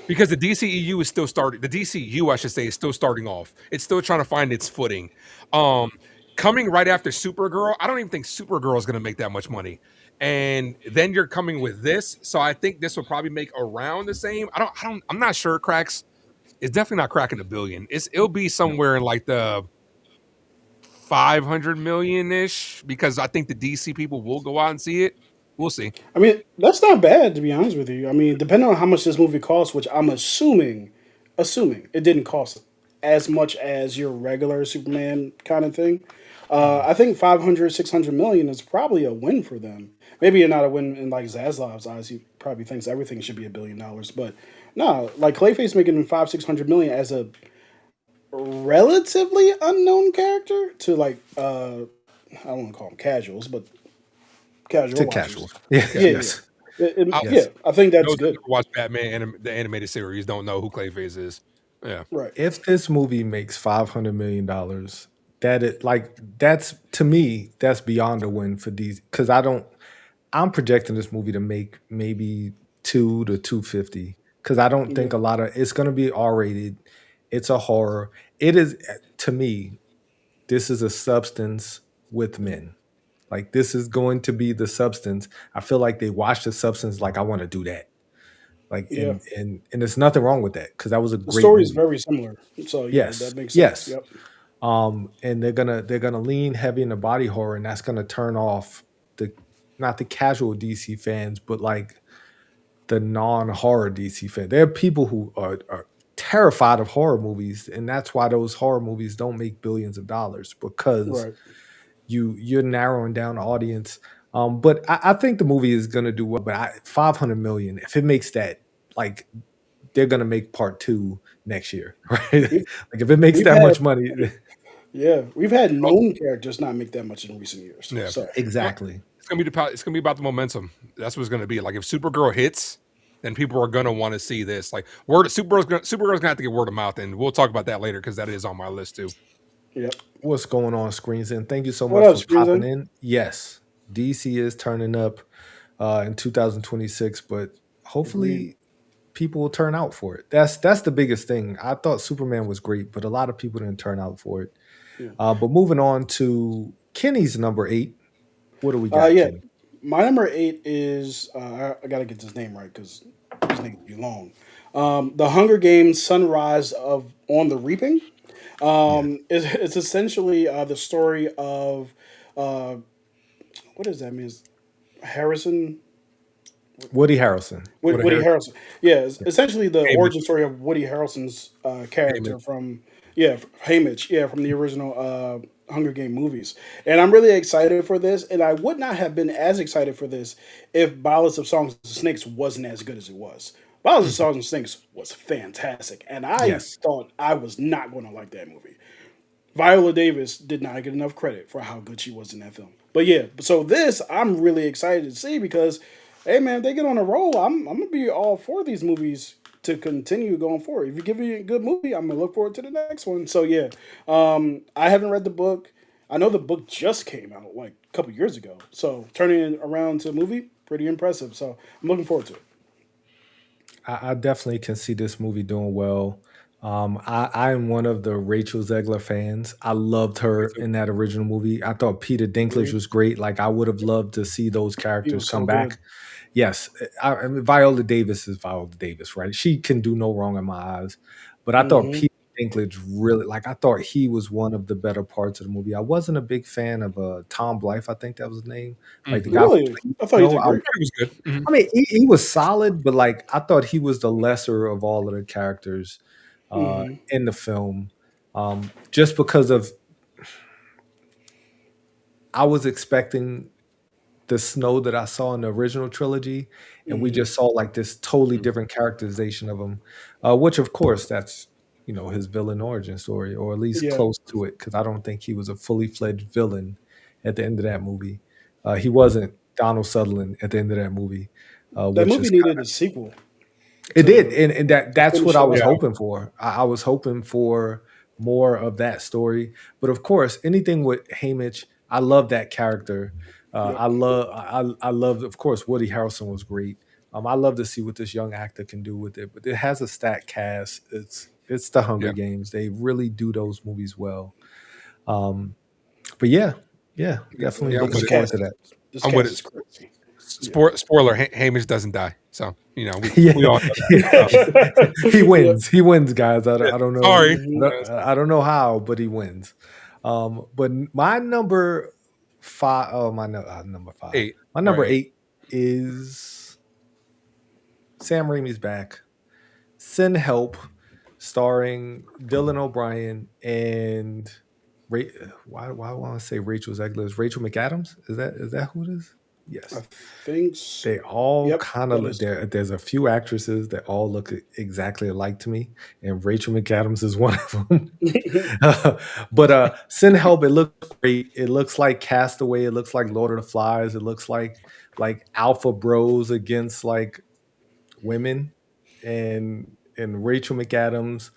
Speaker 2: because the DCEU is still starting. The DCU, I should say, is still starting off. It's still trying to find its footing. Um, Coming right after Supergirl, I don't even think Supergirl is going to make that much money. And then you're coming with this, so I think this will probably make around the same. I'm not sure. It cracks. It's definitely not cracking 1 billion. It'll be
Speaker 1: No.
Speaker 2: somewhere in like the 500 million ish because I think the DC people will go out and see it. We'll see.
Speaker 3: I mean, that's not bad to be honest with you. I mean, depending on how much this movie costs, which I'm assuming it didn't cost as much as your regular Superman kind of thing. I think 500, 600 million is probably a win for them. Maybe not a win in like Zaslav's eyes. He probably thinks everything should be $1 billion, but no, like Clayface making 500, 600 million as a relatively unknown character to like I don't want to call them casuals, but casual
Speaker 1: To
Speaker 3: watchers.
Speaker 1: casual. Yeah.
Speaker 2: Yeah.
Speaker 3: Yeah, yeah.
Speaker 1: Yes.
Speaker 2: I,
Speaker 3: Yeah,
Speaker 1: Yes.
Speaker 3: I think that's
Speaker 2: those that
Speaker 3: good.
Speaker 2: never watched Batman the animated series don't know who Clayface is. Yeah.
Speaker 3: Right.
Speaker 1: If this movie makes $500 million, that's to me that's beyond a win for these because I'm projecting this movie to make maybe 2 to 250 because I don't
Speaker 3: Yeah.
Speaker 1: think a lot of it's going to be R-rated. It's a horror. It is to me. This is a substance with men. Like this is going to be the substance. I feel like they watch the substance like I want to do that. Like
Speaker 3: Yeah.
Speaker 1: and there's nothing wrong with that because that was a
Speaker 3: The
Speaker 1: great
Speaker 3: story is
Speaker 1: movie.
Speaker 3: very similar. So yeah,
Speaker 1: Yes,
Speaker 3: that makes sense.
Speaker 1: yes.
Speaker 3: Yep.
Speaker 1: And they're gonna lean heavy into body horror, and that's gonna turn off the not the casual DC fans, but like the non-horror DC fan. There are people who are terrified of horror movies, and that's why those horror movies don't make billions of dollars because
Speaker 3: Right.
Speaker 1: you're narrowing down the audience. But I think the movie is gonna do well. But 500 million, if it makes that, like they're gonna make part two next year, right?
Speaker 3: We've
Speaker 1: Like if it makes
Speaker 3: we've
Speaker 1: that
Speaker 3: had
Speaker 1: much money,
Speaker 3: yeah, we've had
Speaker 2: Oh,
Speaker 3: known characters not make that much in recent years.
Speaker 2: yeah.
Speaker 3: So
Speaker 1: exactly.
Speaker 2: It's gonna be about the momentum. That's what it's gonna be. Like if Supergirl hits, then people are gonna want to see this. Like Supergirl's gonna have to get word of mouth, and we'll talk about that later because that is on my list too.
Speaker 3: yep.
Speaker 1: What's going on, Screens? And thank you so
Speaker 3: What
Speaker 1: much
Speaker 3: up,
Speaker 1: for
Speaker 3: Screens
Speaker 1: popping
Speaker 3: In?
Speaker 1: in. Yes, DC is turning up in 2026, but
Speaker 3: Agreed.
Speaker 1: hopefully people will turn out for it. That's the biggest thing. I thought Superman was great, but a lot of people didn't turn out for it.
Speaker 3: Yeah.
Speaker 1: But moving on to Kenny's number 8. What do we got,
Speaker 3: Yeah.
Speaker 1: Kenny?
Speaker 3: My number 8 is I gotta get this name right because this name be long. The Hunger Games: Sunrise of on the Reaping.
Speaker 1: Yeah,
Speaker 3: It's essentially the story of uh, what does that mean? Harrison
Speaker 1: Woody Harrelson.
Speaker 2: What a
Speaker 3: Woody
Speaker 2: hair
Speaker 3: Harrelson. Yeah, it's essentially the origin
Speaker 2: Hamish.
Speaker 3: story of Woody Harrelson's
Speaker 2: Hamish.
Speaker 3: character from Haymitch, from the original Hunger Game movies. And I'm really excited for this. And I would not have been as excited for this if Ballads of Songs and Snakes wasn't as good as it was. Ballads of
Speaker 1: Mhm.
Speaker 3: Songs and Snakes was fantastic, and I
Speaker 1: Yes.
Speaker 3: thought I was not going to like that movie. Viola Davis did not get enough credit for how good she was in that film. But yeah, so this I'm really excited to see because, hey man, if they get on a roll, I'm gonna be all for these movies to continue going forward. If you give me a good movie, I'm gonna look forward to the next one. So yeah, I haven't read the book. I know the book just came out like a couple years ago. So turning it around to a movie, pretty impressive. So I'm looking forward to it.
Speaker 1: I definitely can see this movie doing well. I am one of the Rachel Zegler fans. I loved
Speaker 2: Me
Speaker 1: her
Speaker 2: too.
Speaker 1: in that original movie. I thought Peter Dinklage
Speaker 3: Agreed.
Speaker 1: was great. Like I would have loved to see those
Speaker 3: He
Speaker 1: characters
Speaker 3: was
Speaker 1: come
Speaker 3: so good.
Speaker 1: back. Yes, I mean, Viola Davis is Viola Davis, right? She can do no wrong in my eyes. But I thought
Speaker 3: Hmm.
Speaker 1: Peter Dinklage really, like, I thought he was one of the better parts of the movie. I wasn't a big fan of Tom Blythe, I think that was his name, like the guy who
Speaker 3: Really,
Speaker 1: played
Speaker 3: I thought he
Speaker 1: Snow.
Speaker 3: did great.
Speaker 2: It was good. Mhm.
Speaker 1: I mean, he was solid, but like I thought he was the lesser of all of the characters in the film, just because of I was expecting the Snow that I saw in the original trilogy, and we just saw like this totally different characterization of him, which of course that's his villain origin story, or at least
Speaker 3: Yeah,
Speaker 1: close to it, because I don't think he was a fully fledged villain at the end of that movie. He wasn't Donald Sutherland at the end of that movie,
Speaker 3: that
Speaker 1: which
Speaker 3: movie
Speaker 1: is
Speaker 3: needed a sequel
Speaker 1: it did,
Speaker 3: to
Speaker 1: and that's
Speaker 3: finish
Speaker 1: what I
Speaker 3: it
Speaker 1: was
Speaker 3: off.
Speaker 2: Yeah.
Speaker 1: hoping for. I was hoping for more of that story, but of course, anything with Haymitch, I love that character.
Speaker 3: Yep.
Speaker 1: I love, of course, Woody Harrelson was great. I love to see what this young actor can do with it, but it has a stacked cast. It's the Hunger
Speaker 2: Yeah.
Speaker 1: Games. They really do those movies well. Um, but yeah, definitely
Speaker 2: Yeah, I'm
Speaker 1: looking
Speaker 2: with
Speaker 3: This
Speaker 2: it.
Speaker 1: forward to
Speaker 3: cast,
Speaker 1: that.
Speaker 3: this
Speaker 2: I'm with
Speaker 3: cast
Speaker 2: it.
Speaker 3: is crazy. Yeah.
Speaker 2: Spoiler: Hamish doesn't die, so we
Speaker 1: Yeah,
Speaker 2: all know that. So,
Speaker 1: he
Speaker 3: Yep.
Speaker 1: wins. He wins, guys.
Speaker 2: yeah,
Speaker 1: I don't know.
Speaker 2: sorry.
Speaker 3: Mhm.
Speaker 1: I don't know how, but he wins. But my number five. Oh, number five.
Speaker 2: 8.
Speaker 1: My
Speaker 2: Or
Speaker 1: number
Speaker 2: 8.
Speaker 1: 8 is Sam Raimi's back. Send Help, starring Dylan O'Brien and Ra- why do I want to say Rachel Zegler? Is Rachel McAdams? Is that who it is?
Speaker 3: I
Speaker 1: Yes.
Speaker 3: think.
Speaker 1: They all
Speaker 3: Yep,
Speaker 1: kind
Speaker 3: that
Speaker 1: of
Speaker 3: is.
Speaker 1: there's a few actresses that all look exactly alike to me, and Rachel McAdams is one of them. But Send Help, it looks great. It looks like Castaway. It looks like Lord of the Flies. It looks like Alpha Bros against like women, and Rachel McAdams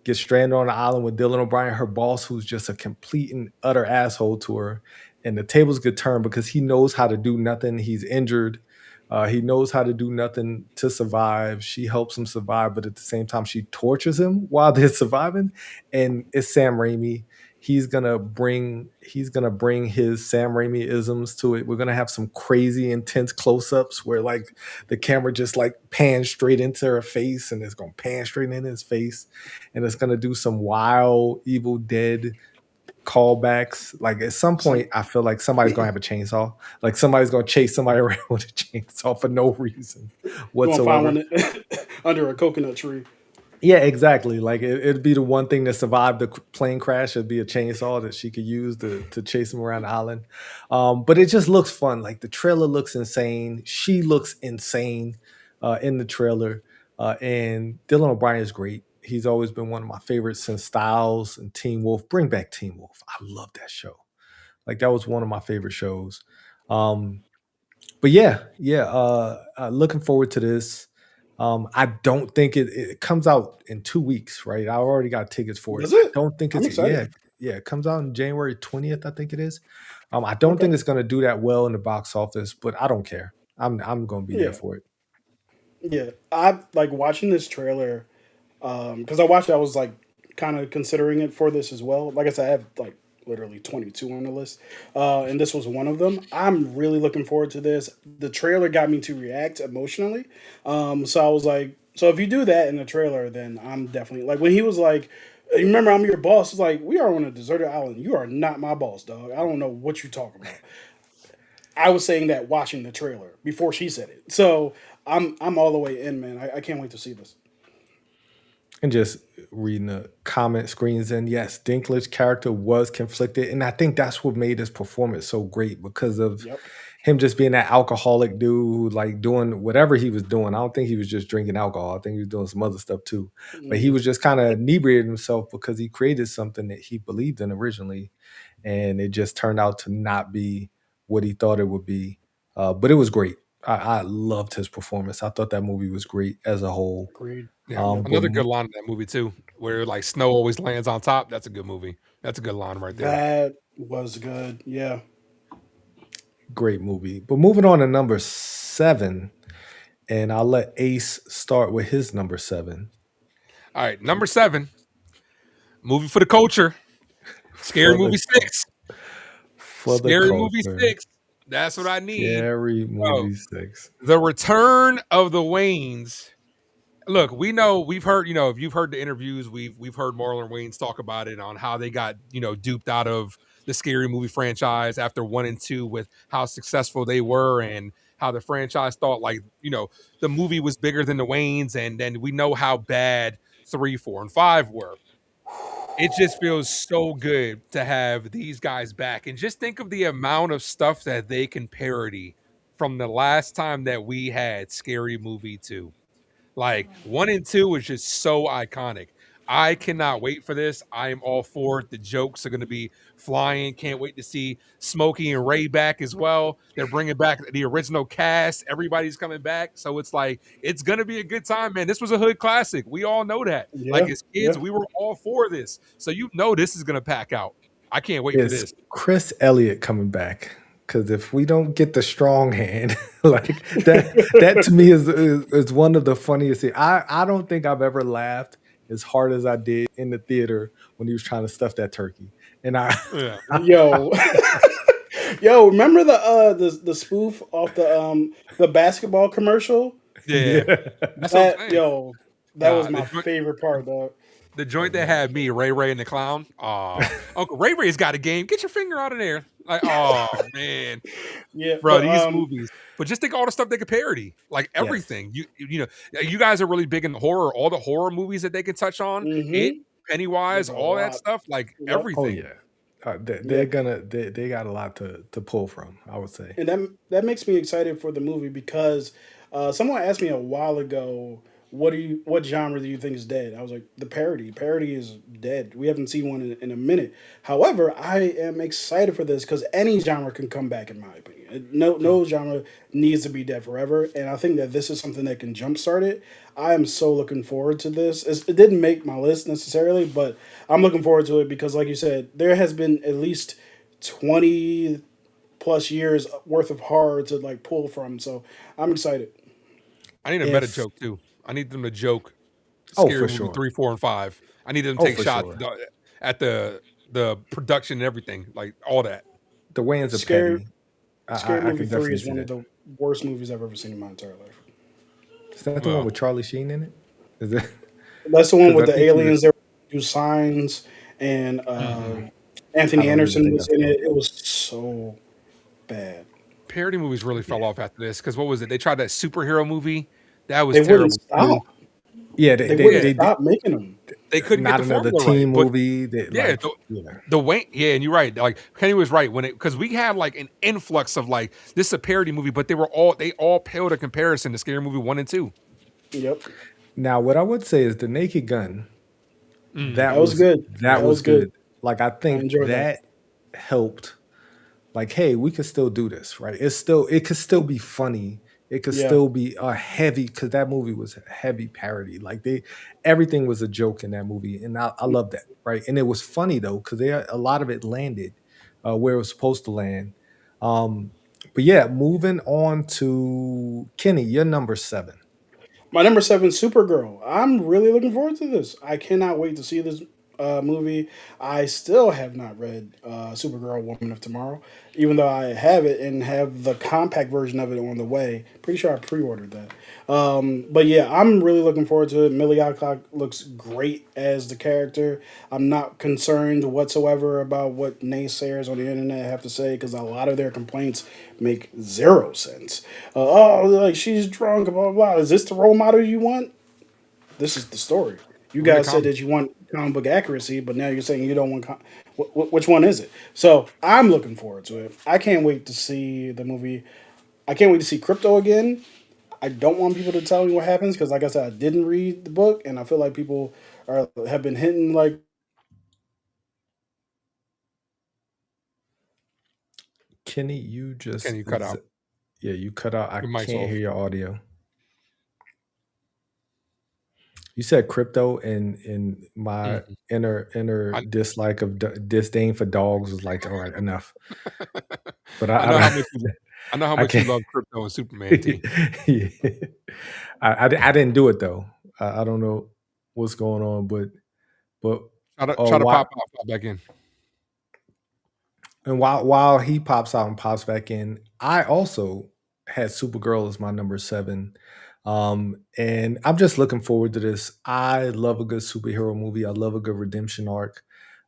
Speaker 1: gets stranded on an island with Dylan O'Brien, her boss, who's just a complete and utter asshole to her. And the tables get turned because he knows how to do nothing. He's injured. He knows how to do nothing to survive. She helps him survive, but at the same time, she tortures him while they're surviving. And it's Sam Raimi. He's gonna bring his Sam Raimi isms to it. We're gonna have some crazy intense close-ups where like the camera just like pans straight into her face, and it's gonna pan straight into his face, and it's gonna do some wild Evil Dead callbacks. Like at some
Speaker 3: Some
Speaker 1: point, I feel like somebody's gonna have a chainsaw. Like somebody's gonna chase somebody around with a chainsaw for no reason
Speaker 3: gonna find
Speaker 1: whatsoever.
Speaker 3: one under a coconut tree.
Speaker 1: Yeah, exactly. Like it'd be the one thing that survived the plane crash. It'd be a chainsaw that she could use to chase him around the island. But it just looks fun. Like the trailer looks insane. She looks insane in the trailer. And Dylan O'Brien is great. He's always been one of my favorites since Styles and Teen Wolf. Bring back Teen Wolf. I love that show. Like that was one of my favorite shows. Um, but yeah, looking forward to this. I don't think it comes out in 2 weeks, right? I already got tickets for it.
Speaker 3: Does
Speaker 1: I
Speaker 3: it?
Speaker 1: don't think
Speaker 3: I'm
Speaker 1: it's yeah,
Speaker 3: excited.
Speaker 1: yeah. It comes out on January 20th, I think it is. I don't
Speaker 3: Okay.
Speaker 1: think it's going to do that well in the box office, but I don't care. I'm going to be there
Speaker 3: Yeah.
Speaker 1: for it.
Speaker 3: Yeah. I like watching this trailer because I watched it. I was like kind of considering it for this as well. Like I said, I have like literally 22 on the list, and this was one of them. I'm really looking forward to this. The trailer got me to react emotionally, so I was like, so if you do that in the trailer, then I'm definitely like when he was like. "Hey, remember, I'm your boss." It's like we are on a deserted island. You are not my boss, dog. I don't know what you talking about. I was saying that watching the trailer before she said it. So I'm all the way in, man. I can't wait to see this.
Speaker 1: And just reading the comment screens, and yes, Dinklage's character was conflicted, and I think that's what made his performance so great because of
Speaker 3: Yep.
Speaker 1: him just being that alcoholic dude, like doing whatever he was doing. I don't think he was just drinking alcohol. I think he was doing some other stuff too. But he
Speaker 3: Hmm.
Speaker 1: was just kind of inebriating himself because he created something that he believed in originally, and it just turned out to not be what he thought it would be. But it was great. I loved his performance. I thought that movie was great as a whole.
Speaker 3: Agreed.
Speaker 2: Yeah,
Speaker 3: Yep.
Speaker 1: But
Speaker 2: another good line in that movie too, where like snow always lands on top. That's a good movie. That's a good line right there.
Speaker 3: That was good. Yeah.
Speaker 1: great movie. But moving on to number 7, and I'll let Ace start with his number 7.
Speaker 2: All right, number 7, movie for the culture. Scary
Speaker 1: For
Speaker 2: Movie
Speaker 1: the
Speaker 2: 6.
Speaker 1: for the
Speaker 2: Scary Movie
Speaker 1: culture.
Speaker 2: 6. That's what I need.
Speaker 1: Scary
Speaker 2: Oh,
Speaker 1: Movie 6.
Speaker 2: The Return of the Waynes. Look, we know we've heard, if you've heard the interviews, we've heard Marlon Wayans talk about it on how they got, duped out of the scary movie franchise after 1 and 2 with how successful they were and how the franchise thought like, the movie was bigger than the Wayans, and then we know how bad 3, 4, and 5 were. It just feels so good to have these guys back. And just think of the amount of stuff that they can parody from the last time that we had Scary Movie 2. Like 1 and 2 was just so iconic. I cannot wait for this. I am all for it. The jokes are going to be flying. Can't wait to see Smokey and Ray back as well. They're bringing back the original cast. Everybody's coming back. So it's like, it's going to be a good time, man. This was a hood classic. We all know that. Like
Speaker 3: Yeah,
Speaker 2: as
Speaker 3: yeah.
Speaker 2: kids, we were all for this. So this is going to pack out. I can't wait for
Speaker 1: Is
Speaker 2: this.
Speaker 1: Chris Elliott coming back? Because if we don't get the strong hand, like that to me is one of the funniest things. I don't think I've ever laughed as hard as I did in the theater when he was trying to stuff that turkey. And
Speaker 2: Yeah.
Speaker 3: Yo, yo, remember the spoof off the basketball commercial?
Speaker 2: Yeah.
Speaker 1: yeah.
Speaker 2: That's what I'm
Speaker 3: That
Speaker 2: saying.
Speaker 3: yo, that was
Speaker 2: Nah,
Speaker 3: my favorite part, dog.
Speaker 2: the
Speaker 1: Oh
Speaker 2: joint that
Speaker 1: man.
Speaker 2: had me, Ray Ray and the Clown. Uncle Ray Ray's got a game. Get your finger out of there. Like, oh man,
Speaker 3: Yeah,
Speaker 2: bro,
Speaker 3: but
Speaker 2: these movies. But just think all the stuff they could parody, like
Speaker 1: Yes.
Speaker 2: everything. You guys are really big in horror. All the horror movies that they can touch on, it,
Speaker 3: mm-hmm.
Speaker 2: Pennywise,
Speaker 3: There's a
Speaker 2: all that
Speaker 3: lot.
Speaker 2: stuff, like
Speaker 3: Yep.
Speaker 1: Oh
Speaker 2: everything.
Speaker 1: yeah. They,
Speaker 3: Yeah.
Speaker 1: they're gonna they got a lot to pull from, I would say.
Speaker 3: And that makes me excited for the movie because someone asked me a while ago, what genre do you think is dead? I was like, the parody. Parody is dead. We haven't seen one in a minute. However, I am excited for this because any genre can come back, in my opinion. No genre needs to be dead forever, and I think that this is something that can jumpstart it. I am so looking forward to this. It didn't make my list necessarily, but I'm looking forward to it because, like you said, there has been at least 20+ years worth of horror to like pull from. So I'm excited.
Speaker 2: I need a meta
Speaker 1: If
Speaker 2: joke too. I need them to joke
Speaker 1: oh
Speaker 2: Scary
Speaker 1: for
Speaker 2: Movie
Speaker 1: sure.
Speaker 2: 3, 4, and 5. I need them to
Speaker 1: Oh
Speaker 2: take
Speaker 1: for
Speaker 2: shots
Speaker 1: sure.
Speaker 2: at the production and everything, like all that.
Speaker 1: The Wayans are
Speaker 3: Scary
Speaker 1: petty.
Speaker 3: Scary
Speaker 1: I
Speaker 3: Movie
Speaker 1: can
Speaker 3: 3
Speaker 1: definitely
Speaker 3: is
Speaker 1: see
Speaker 3: one of
Speaker 1: that.
Speaker 3: the worst movies I've ever seen in my entire life.
Speaker 1: Is that the one
Speaker 2: Well,
Speaker 1: with Charlie Sheen in it? Is it?
Speaker 3: That's the one
Speaker 1: Because I
Speaker 3: with the
Speaker 1: think he was.
Speaker 3: aliens that do signs, and
Speaker 1: I
Speaker 3: Anthony
Speaker 1: don't even
Speaker 3: Anderson
Speaker 1: think
Speaker 3: was
Speaker 1: I
Speaker 3: in
Speaker 1: saw
Speaker 3: it.
Speaker 1: it.
Speaker 3: It was so bad.
Speaker 2: parody movies really
Speaker 1: Yeah.
Speaker 2: fell off after this because what was it? They tried that superhero movie. That was
Speaker 3: They wouldn't
Speaker 2: terrible too.
Speaker 3: stop.
Speaker 1: Yeah,
Speaker 3: They
Speaker 2: Yeah,
Speaker 3: wouldn't stop making them.
Speaker 2: they couldn't get
Speaker 1: not
Speaker 2: the
Speaker 1: another
Speaker 2: formula right.
Speaker 1: teen
Speaker 2: But
Speaker 1: movie. That
Speaker 2: yeah,
Speaker 1: like yeah.
Speaker 2: the Wayne, yeah, and you're right. Like Kenny was right when it because we had like an influx of like this is a parody movie, but they all paled a comparison to Scary Movie 1 and 2.
Speaker 3: Yep,
Speaker 1: Now, what I would say is the Naked Gun.
Speaker 2: Mm.
Speaker 3: that was good.
Speaker 1: That
Speaker 3: That
Speaker 1: was
Speaker 3: was good.
Speaker 1: good. Like I
Speaker 3: I
Speaker 1: think
Speaker 3: enjoyed that.
Speaker 1: that helped. Like, hey, we could still do this, right? It could still be funny. It could
Speaker 3: Yeah,
Speaker 1: still be a heavy because that movie was a heavy parody. Like everything was a joke in that movie, and I love that, right? And it was funny though because a lot of it landed where it was supposed to land. Um, but yeah, moving on to Kenny, you're number 7.
Speaker 3: my number 7, Supergirl. I'm really looking forward to this. I cannot wait to see this movie. I still have not read Supergirl Woman of Tomorrow, even though I have it and have the compact version of it on the way. Pretty sure I pre ordered that. But yeah, I'm really looking forward to it. Millie Alcock looks great as the character. I'm not concerned whatsoever about what naysayers on the internet have to say because a lot of their complaints make zero sense. Oh, like she's drunk, blah, blah, blah. Is this the role model you want? This is the story. You
Speaker 2: Read a
Speaker 3: guys said
Speaker 2: comic.
Speaker 3: that you want comic book accuracy, but now you're saying you don't want. Which one is it? So I'm looking forward to it. I can't wait to see the movie. I can't wait to see Crypto again. I don't want people to tell me what happens because, like I said, I didn't read the book, and I feel like people have been hitting like.
Speaker 1: Kenny, you just
Speaker 2: Can you cut out?
Speaker 1: yeah, you cut out. I
Speaker 2: Your mic's
Speaker 1: can't
Speaker 2: off.
Speaker 1: hear your audio. You said crypto, and my
Speaker 2: Mhm.
Speaker 1: inner
Speaker 2: I,
Speaker 1: dislike of disdain for dogs was like, all right, enough. But
Speaker 2: I
Speaker 1: I
Speaker 2: know how
Speaker 1: don't.
Speaker 2: much I know how
Speaker 1: I
Speaker 2: much you
Speaker 1: can't.
Speaker 2: love Crypto and Superman T.
Speaker 1: Yeah. I didn't do it though. I don't know what's going on, but
Speaker 2: Try to
Speaker 1: why
Speaker 2: pop out, pop back in.
Speaker 1: and while he pops out and pops back in, I also had Supergirl as my number 7. And I'm just looking forward to this. I love a good superhero movie. I love a good redemption arc.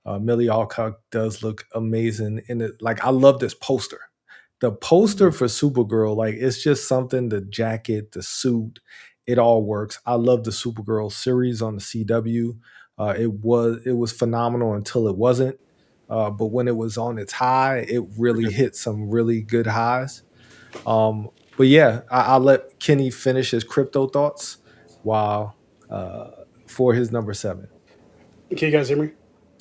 Speaker 1: Millie Alcock does look amazing in it. Like, I love this poster. The poster for Supergirl, like, it's just something. The jacket, the suit, it all works. I love the Supergirl series on the CW. It was phenomenal until it wasn't. But when it was on its high, it really hit some really good highs. But yeah, I'll let Kenny finish his crypto thoughts while uh, for his number 7.
Speaker 3: Can you guys hear me?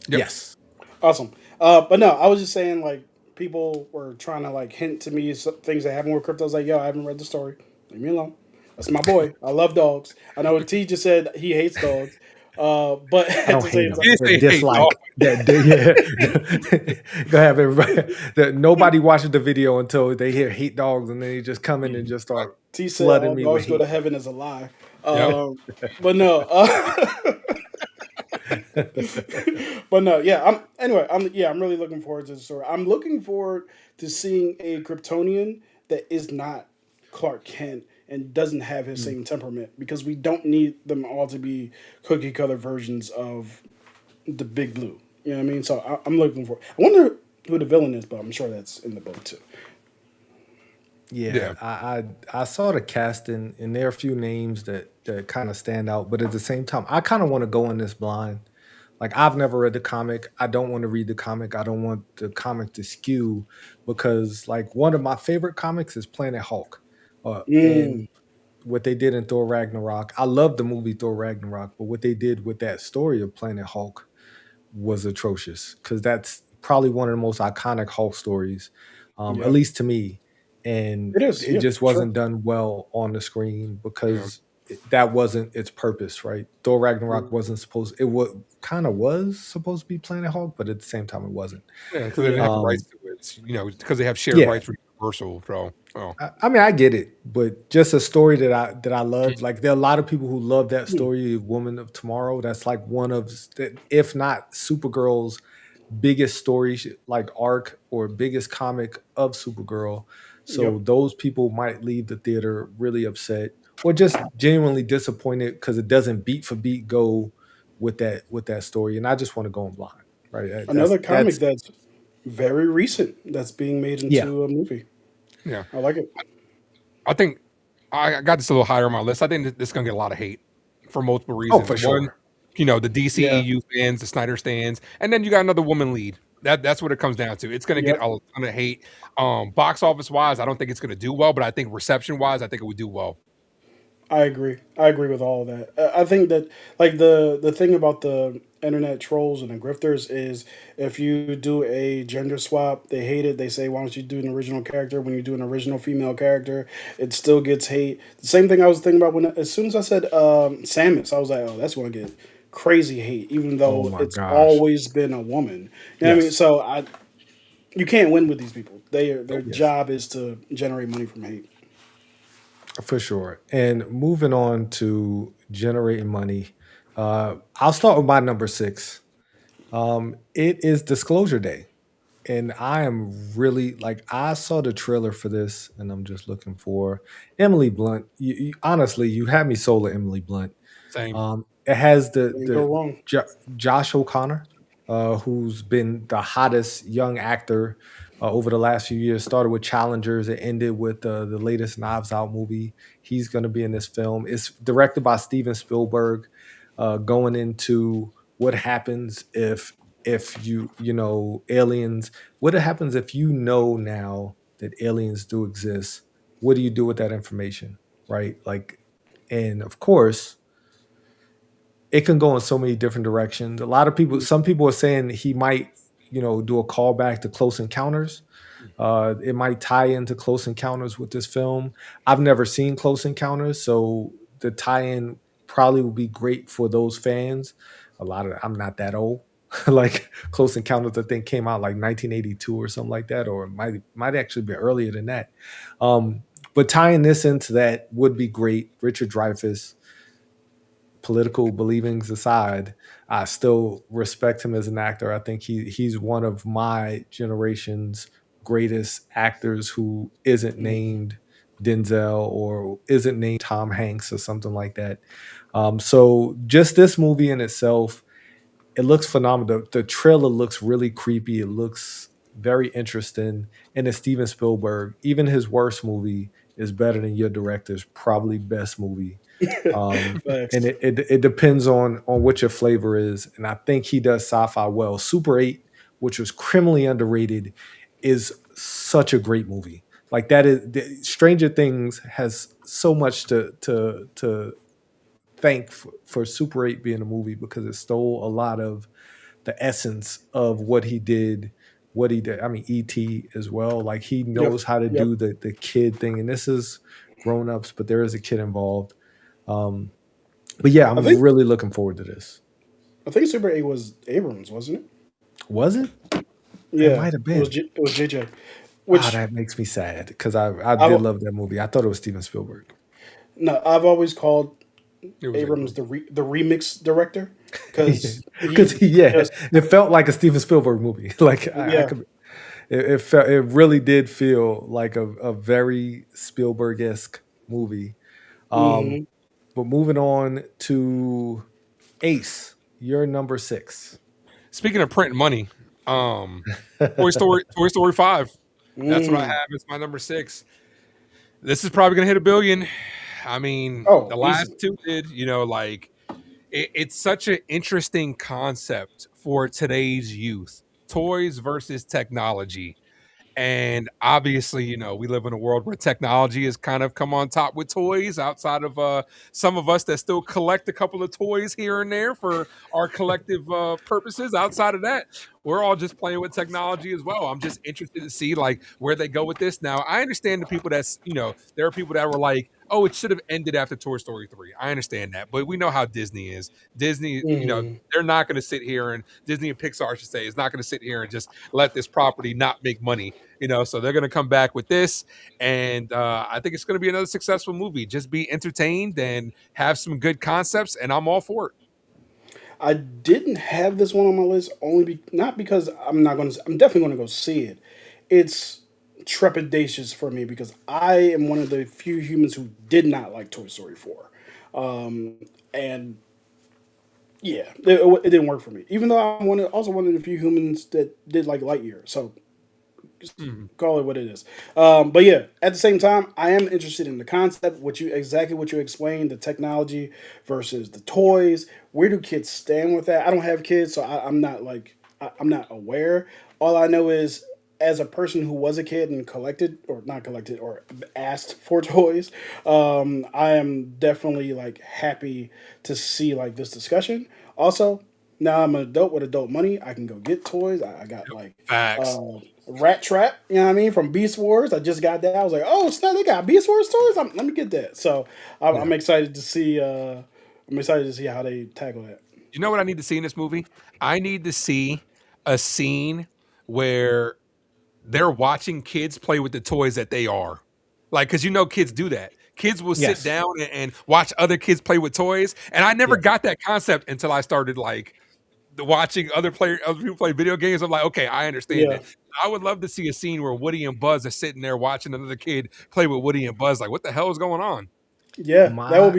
Speaker 2: Yep.
Speaker 1: Yes.
Speaker 3: Awesome. But no, I was just saying, like, people were trying to like hint to me some things that happen with crypto. I was like, yo, I haven't read the story. Leave me alone. That's my boy. I love dogs. I know T just said he hates dogs. But
Speaker 1: I
Speaker 3: at
Speaker 1: don't
Speaker 3: the
Speaker 1: hate
Speaker 3: same
Speaker 1: him.
Speaker 2: He
Speaker 3: time,
Speaker 2: didn't say hate, dog.
Speaker 1: Dislike that. Yeah. Go ahead, everybody. Nobody watches the video until they hear hate dogs, and then they just come in and just start
Speaker 3: T said
Speaker 1: flooding
Speaker 3: all
Speaker 1: me with
Speaker 3: dogs go to
Speaker 1: hate.
Speaker 3: heaven is a lie.
Speaker 2: Yep.
Speaker 3: But no. But no, yeah. I'm really looking forward to the story. I'm looking forward to seeing a Kryptonian that is not Clark Kent and doesn't have his
Speaker 1: Mm,
Speaker 3: same temperament, because we don't need them all to be cookie cutter versions of the Big Blue. You know what I mean? So I'm looking for. I wonder who the villain is, but I'm sure that's in the book too.
Speaker 1: yeah,
Speaker 2: Yeah.
Speaker 1: I saw the casting, and there are a few names that kind of stand out, but at the same time, I kind of want to go in this blind. Like, I've never read the comic. I don't want to read the comic. I don't want the comic to skew, because like one of my favorite comics is Planet Hulk. And
Speaker 3: Mm,
Speaker 1: what they did in Thor Ragnarok, I love the movie Thor Ragnarok, but what they did with that story of Planet Hulk was atrocious, because that's probably one of the most iconic Hulk stories, at
Speaker 3: yep,
Speaker 1: least to me. And
Speaker 3: it is.
Speaker 1: it
Speaker 3: Yeah,
Speaker 1: just
Speaker 3: for sure.
Speaker 1: wasn't done well on the screen,
Speaker 2: Yeah.
Speaker 1: because that wasn't its purpose, right? Thor Ragnarok
Speaker 3: Mm,
Speaker 1: wasn't supposed. It was supposed to be Planet Hulk, but at the same time, it wasn't.
Speaker 2: Yeah, because they didn't
Speaker 3: yeah,
Speaker 2: have the rights
Speaker 1: Um,
Speaker 2: to it. It's, because they have shared
Speaker 1: yeah,
Speaker 2: rights with Universal. So, oh,
Speaker 1: I mean, I get it, but just a story that I love. Like, there are a lot of people who love that
Speaker 3: mm,
Speaker 1: story, Woman of Tomorrow. That's like one of, if not Supergirl's biggest story, like arc, or biggest comic of Supergirl.
Speaker 3: yep.
Speaker 1: So those people might leave the theater really upset, or just genuinely disappointed, because it doesn't beat for beat go with that story. And I just want to go in blind, right? That's
Speaker 3: Another comic
Speaker 1: that's
Speaker 3: that's very recent that's being made
Speaker 1: yeah.
Speaker 3: into a movie.
Speaker 2: yeah.
Speaker 3: I like it.
Speaker 2: I think I got this a little higher on my list. I think that this is going to get a lot of hate for multiple
Speaker 1: Oh,
Speaker 2: reasons.
Speaker 1: for
Speaker 2: One,
Speaker 1: sure.
Speaker 2: the
Speaker 3: Yeah.
Speaker 2: DCEU fans, the Snyder stands, and then you got another woman lead. That's what it comes down to. It's going to get a
Speaker 3: Yep.
Speaker 2: ton of hate. Box office wise, I don't think it's going to do well, but I think reception wise, I think it would do well.
Speaker 3: I agree. I agree with all of that. I think that, like, the thing about the internet trolls and the grifters is, if you do a gender swap, they hate it. They say, why don't you do an original character? When you do an original female character, it still gets hate. The same thing I was thinking about when, as soon as I said Samus, I was like, oh, that's going to get crazy hate, even
Speaker 1: Oh
Speaker 3: though
Speaker 1: my
Speaker 3: it's
Speaker 1: gosh.
Speaker 3: always been a woman. You know what I mean?
Speaker 1: Yes.
Speaker 3: So you can't win with these people. Their
Speaker 2: Nope.
Speaker 1: Yes.
Speaker 3: job is to generate money from hate.
Speaker 1: For sure. And moving on to generating money, I'll start with my number 6. It is Disclosure Day, and I am really, like, I saw the trailer for this, and I'm just looking for Emily Blunt. Honestly, you had me sold at Emily Blunt.
Speaker 2: Same.
Speaker 1: It has
Speaker 3: Can't go wrong.
Speaker 1: Josh O'Connor, who's been the hottest young actor over the last few years. Started with Challengers, it ended with the latest Knives Out movie. He's going to be in this film. It's directed by Steven Spielberg, going into what happens if aliens. What happens if you know now that aliens do exist? What do you do with that information, right? Like, and of course, it can go in so many different directions. A lot of people, some people are saying he might, do a callback to Close Encounters. It might tie into Close Encounters with this film. I've never seen Close Encounters, so the tie-in probably would be great for those fans. I'm not that old. Like, Close Encounters, I think, came out like 1982 or something like that, or it might actually be earlier than that. Um, but tying this into that would be great. Richard Dreyfuss, political believings aside, I still respect him as an actor. I think he's one of my generation's greatest actors who isn't named Denzel or isn't named Tom Hanks or something like that. So just this movie in itself, it looks phenomenal. The trailer looks really creepy. It looks very interesting. And it's Steven Spielberg. Even his worst movie is better than your director's probably best movie. And
Speaker 3: Facts.
Speaker 1: it depends on what your flavor is. And I think he does sci-fi well. Super 8, which was criminally underrated, is such a great movie. Like that is Stranger Things has so much to thank for Super 8 being a movie because it stole a lot of the essence of what he did. What he did. I mean, ET as well. Like he
Speaker 3: Yep.
Speaker 1: knows how to
Speaker 3: Yep.
Speaker 1: do the kid thing, and this is grown ups, but there is a kid involved. Um, but yeah,
Speaker 3: I
Speaker 1: I'm
Speaker 3: think
Speaker 1: really looking forward to this.
Speaker 3: I think Super 8 was Abrams, wasn't it?
Speaker 1: Was it? It
Speaker 3: Yeah,
Speaker 1: might have been.
Speaker 3: It was JJ.
Speaker 1: Ah,
Speaker 3: Which
Speaker 1: that makes me sad because I
Speaker 3: I
Speaker 1: did love that movie. I thought it was Steven Spielberg.
Speaker 3: no, I've always called
Speaker 2: It was
Speaker 3: Abrams
Speaker 2: Abrams.
Speaker 3: the remix director because
Speaker 1: Because
Speaker 3: he
Speaker 1: yeah,
Speaker 3: just
Speaker 1: it felt like a Steven Spielberg movie. Like I
Speaker 3: yeah.
Speaker 1: could, it felt, it really did feel like a very Spielberg esque movie. Um,
Speaker 3: Hmm.
Speaker 1: but moving on to Ace, you're number 6.
Speaker 2: Speaking of printing money, um, Toy Story 5. That's what I
Speaker 3: Mm.
Speaker 2: have. It's my number 6. This is probably gonna hit a billion. I mean,
Speaker 3: Oh,
Speaker 2: the last
Speaker 3: easily.
Speaker 2: two did. Like it's such an interesting concept for today's youth. Toys versus technology. And obviously, we live in a world where technology has kind of come on top with toys outside of some of us that still collect a couple of toys here and there for our collective purposes. Outside of that, we're all just playing with technology as well. I'm just interested to see like where they go with this. Now, I understand the people there are people that were like, oh, it should have ended after Toy Story 3. I understand that. But we know how Disney is. Disney,
Speaker 3: Hmm.
Speaker 2: they're not going to sit here and Disney and Pixar, I should say, is not going to sit here and just let this property not make money. So they're going to come back with this, and I think it's going to be another successful movie. Just be entertained and have some good concepts, and I'm all for it.
Speaker 3: I didn't have this one on my list not because I'm definitely going to go see it. It's trepidatious for me because I am one of the few humans who did not like Toy Story 4. And yeah, it didn't work for me. Even though also one of the few humans that did like Lightyear. So
Speaker 2: Mhm.
Speaker 3: call it what it is. But yeah, at the same time, I am interested in the concept, exactly what you explained, the technology versus the toys. Where do kids stand with that? I don't have kids, so I'm not I'm not aware. All I know is as a person who was a kid and collected or not collected or asked for toys, I am definitely like happy to see like this discussion. Also, now I'm an adult with adult money. I can go get toys. I got like
Speaker 2: Facts.
Speaker 3: uh, Rat Trap, you know what I mean, from Beast Wars. I just got that. I was like, oh snap, they got Beast Wars toys. Let me get that. So I'm
Speaker 1: Yeah.
Speaker 3: excited to see. I'm excited to see how they tackle that.
Speaker 2: You know what I need to see in this movie? I need to see a scene where they're watching kids play with the toys that they are. Like, because kids do that. Kids will sit
Speaker 1: Yes.
Speaker 2: down and watch other kids play with toys. And I never
Speaker 1: Yeah.
Speaker 2: got that concept until I started like watching other people play video games. I'm like, okay, I understand
Speaker 3: Yeah,
Speaker 2: it. I would love to see a scene where Woody and Buzz are sitting there watching another kid play with Woody and Buzz. Like, what the hell is going on?
Speaker 3: yeah,
Speaker 1: My
Speaker 3: that would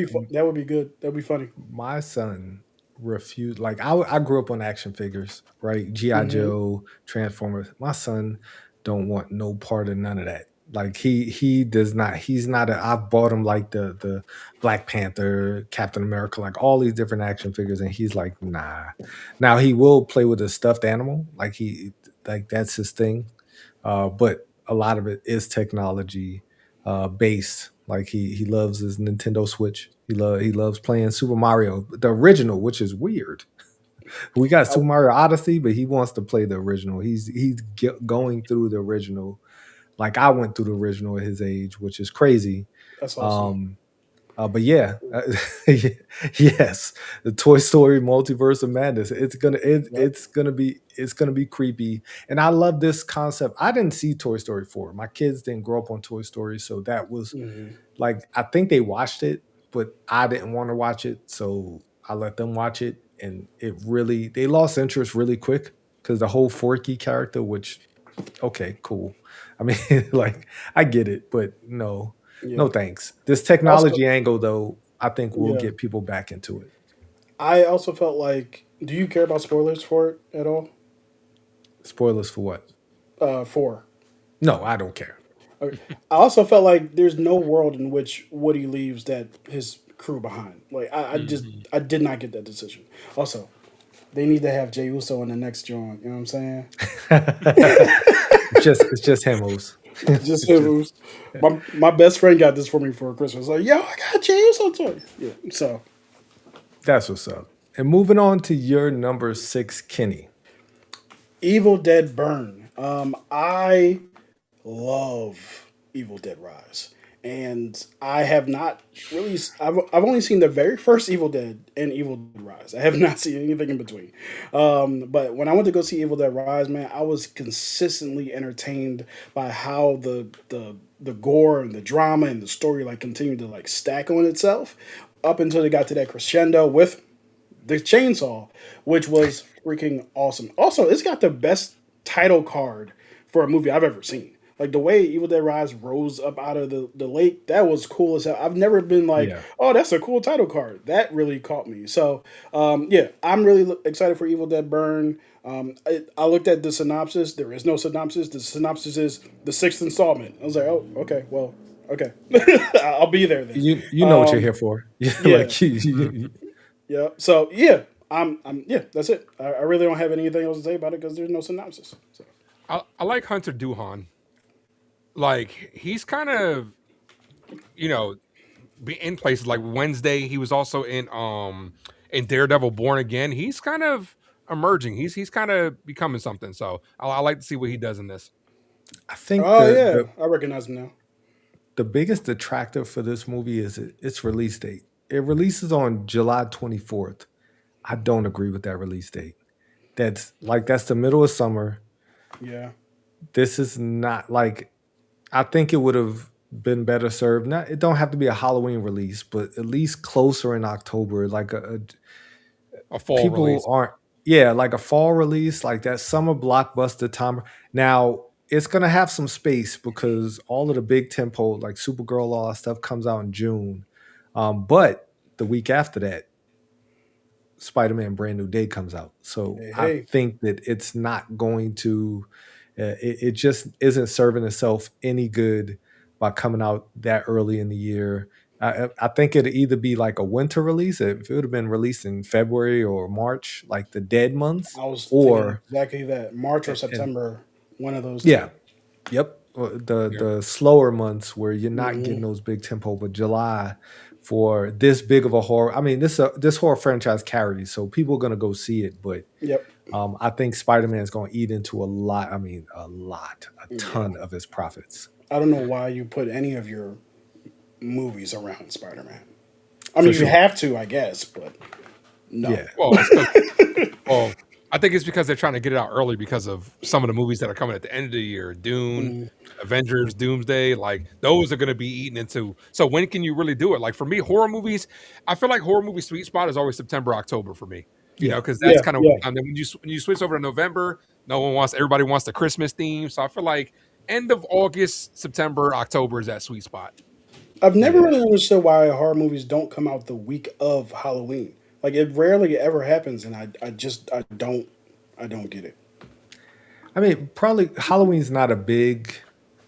Speaker 3: be good. That would be funny.
Speaker 1: my son refused. Like I grew up on action figures, right? GI
Speaker 3: Hmm.
Speaker 1: Joe, Transformers. My son don't want no part of none of that. Like he does not. He's not. I've bought him like the Black Panther, Captain America, like all these different action figures, and he's like, nah. Now he will play with a stuffed animal, like that's his thing. But a lot of it is technology based. Like he loves his Nintendo Switch. He loves playing Super Mario, the original, which is weird. We got
Speaker 3: I,
Speaker 1: Super Mario Odyssey, but he wants to play the original. Going through the original, like I went through the original at his age, which is crazy.
Speaker 3: that's awesome.
Speaker 1: Um, but yeah, yes, the Toy Story Multiverse of Madness.
Speaker 3: Yep.
Speaker 1: It's gonna be creepy, and I love this concept. I didn't see Toy Story 4. My kids didn't grow up on Toy Story, so that was
Speaker 3: Hmm.
Speaker 1: like I think they watched it, but I didn't want to watch it, so I let them watch it, and they lost interest really quick because the whole Forky character, which okay, cool. I mean, like I get it, but no. No
Speaker 3: Yeah.
Speaker 1: thanks. This
Speaker 3: Also,
Speaker 1: technology angle, though, I think will
Speaker 3: yeah.
Speaker 1: get people back into it.
Speaker 3: I also felt like, do you care about spoilers for it at all?
Speaker 1: Spoilers for what?
Speaker 3: Four.
Speaker 1: No, I don't care.
Speaker 3: Okay. I also felt like there's no world in which Woody leaves that his crew behind. Like
Speaker 2: Mhm.
Speaker 3: I did not get that decision. Also, they need to have Jey Uso in the next joint. You know what I'm saying?
Speaker 1: It's just Hemos.
Speaker 3: Just
Speaker 1: It's
Speaker 3: him.
Speaker 1: just
Speaker 3: My best friend got this for me for Christmas. Like, yo, I got Jey Uso toy. Yeah. So
Speaker 1: that's what's up. And moving on to your number 6, Kenny.
Speaker 3: Evil Dead Burn. I love Evil Dead Rise, and I have not really. I've only seen the very first Evil Dead and Evil Dead Rise. I have not seen anything in between. But when I went to go see Evil Dead Rise, man, I was consistently entertained by how the gore and the drama and the story like continued to like stack on itself up until they got to that crescendo with the chainsaw, which was freaking awesome. Also, it's got the best title card for a movie I've ever seen. Like the way Evil Dead Rise rose up out of the lake, that was cool as hell. I've never been like,
Speaker 1: Yeah.
Speaker 3: oh, that's a cool title card. That really caught me. So, yeah, I'm really excited for Evil Dead Burn. I looked at the synopsis. There is no synopsis. The synopsis is the sixth installment. I was like, oh, okay, well, okay, I'll be there then.
Speaker 1: You know what you're here for.
Speaker 3: Yeah,
Speaker 1: Like
Speaker 3: yeah. So yeah, yeah. That's it. I really don't have anything else to say about it because there's no synopsis. So
Speaker 2: I like Hunter Duhan. Like he's kind of, you know, be in places like Wednesday. He was also in Daredevil Born Again. He's kind of emerging. He's kind of becoming something. So I like to see what he does in this.
Speaker 1: I think
Speaker 3: oh
Speaker 1: the
Speaker 3: yeah,
Speaker 1: the
Speaker 3: I recognize him now.
Speaker 1: the biggest detractor for this movie is its release date. It releases on July 24th. I don't agree with that release date. That's the middle of summer.
Speaker 3: Yeah,
Speaker 1: This is not like I think it would have been better served. Not it don't have to be a Halloween release, but at least closer in October. Like
Speaker 2: A fall
Speaker 1: people
Speaker 2: release.
Speaker 1: aren't like a fall release, like that summer blockbuster time. Now it's gonna have some space because all of the big tempo, like Supergirl, all that stuff comes out in June. But the week after that, Spider-Man Brand New Day comes out. So
Speaker 3: hey,
Speaker 1: I
Speaker 3: hey,
Speaker 1: think that it's not going to it just isn't serving itself any good by coming out that early in the year. I think it'd either be like a winter release if it would have been released in February or March, like the dead months,
Speaker 3: I was thinking
Speaker 1: or
Speaker 3: exactly that. March or
Speaker 1: and
Speaker 3: September, one of those two.
Speaker 1: yeah, yep, the
Speaker 2: Yeah.
Speaker 1: the slower months where you're not getting
Speaker 3: Hmm.
Speaker 1: those big tempo, but July for this big of a horror. I mean, this horror franchise carries, so people are gonna go see it, but
Speaker 3: Yep.
Speaker 1: I think Spider Man is going to eat into a lot. I mean, a
Speaker 3: Yeah.
Speaker 1: ton of his profits
Speaker 3: I don't know why you put any of your movies around Spider Man. I
Speaker 1: for
Speaker 3: mean, you
Speaker 1: sure.
Speaker 3: have to, I guess, but no.
Speaker 1: Yeah,
Speaker 2: Well, it's 'cause- well, I think it's because they're trying to get it out early because of some of the movies that are coming at the end of the year. Dune,
Speaker 3: Mm,
Speaker 2: Avengers, Doomsday, like those are going to be eaten into. So when can you really do it? Like for me, horror movies, I feel like horror movie sweet spot is always September, October for me. You know,
Speaker 1: yeah,
Speaker 2: because that's
Speaker 3: yeah,
Speaker 2: kind of
Speaker 3: yeah.
Speaker 2: and then when you switch over to November, everybody wants the Christmas theme. So I feel like end of August, September, October is that sweet spot.
Speaker 3: I've never
Speaker 1: yeah.
Speaker 3: really understood why horror movies don't come out the week of Halloween. Like it rarely ever happens, and I don't get it.
Speaker 1: I mean, probably Halloween's not a big.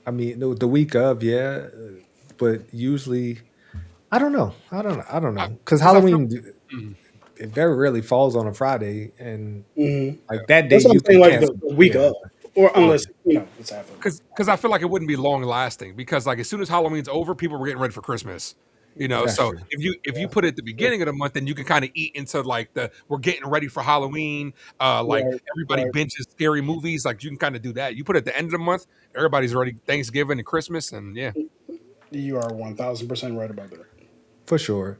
Speaker 1: I mean, the week of, yeah, but usually, I don't know. I don't know because
Speaker 2: Because I feel.
Speaker 1: Halloween
Speaker 2: mm.
Speaker 1: it very rarely falls on a Friday, and
Speaker 3: Hmm.
Speaker 1: like that day
Speaker 3: That's what I'm
Speaker 1: you
Speaker 3: saying.
Speaker 1: can
Speaker 3: Like
Speaker 1: cancel.
Speaker 3: the week
Speaker 1: Yeah,
Speaker 3: of, or
Speaker 2: Well,
Speaker 3: unless it's happening.
Speaker 2: because I feel like it wouldn't be long lasting because like as soon as Halloween's over, people were getting ready for Christmas. You know,
Speaker 1: that's
Speaker 2: so
Speaker 1: true.
Speaker 2: if you
Speaker 3: Yeah.
Speaker 2: put it at the beginning of the month, then you can kind of eat into like the we're getting ready for Halloween. Like
Speaker 3: Right.
Speaker 2: everybody
Speaker 3: Right.
Speaker 2: binges scary movies. Like you can kind of do that. You put it at the end of the month, everybody's already Thanksgiving and Christmas, and yeah.
Speaker 3: You are 1,000% right about that.
Speaker 1: For sure.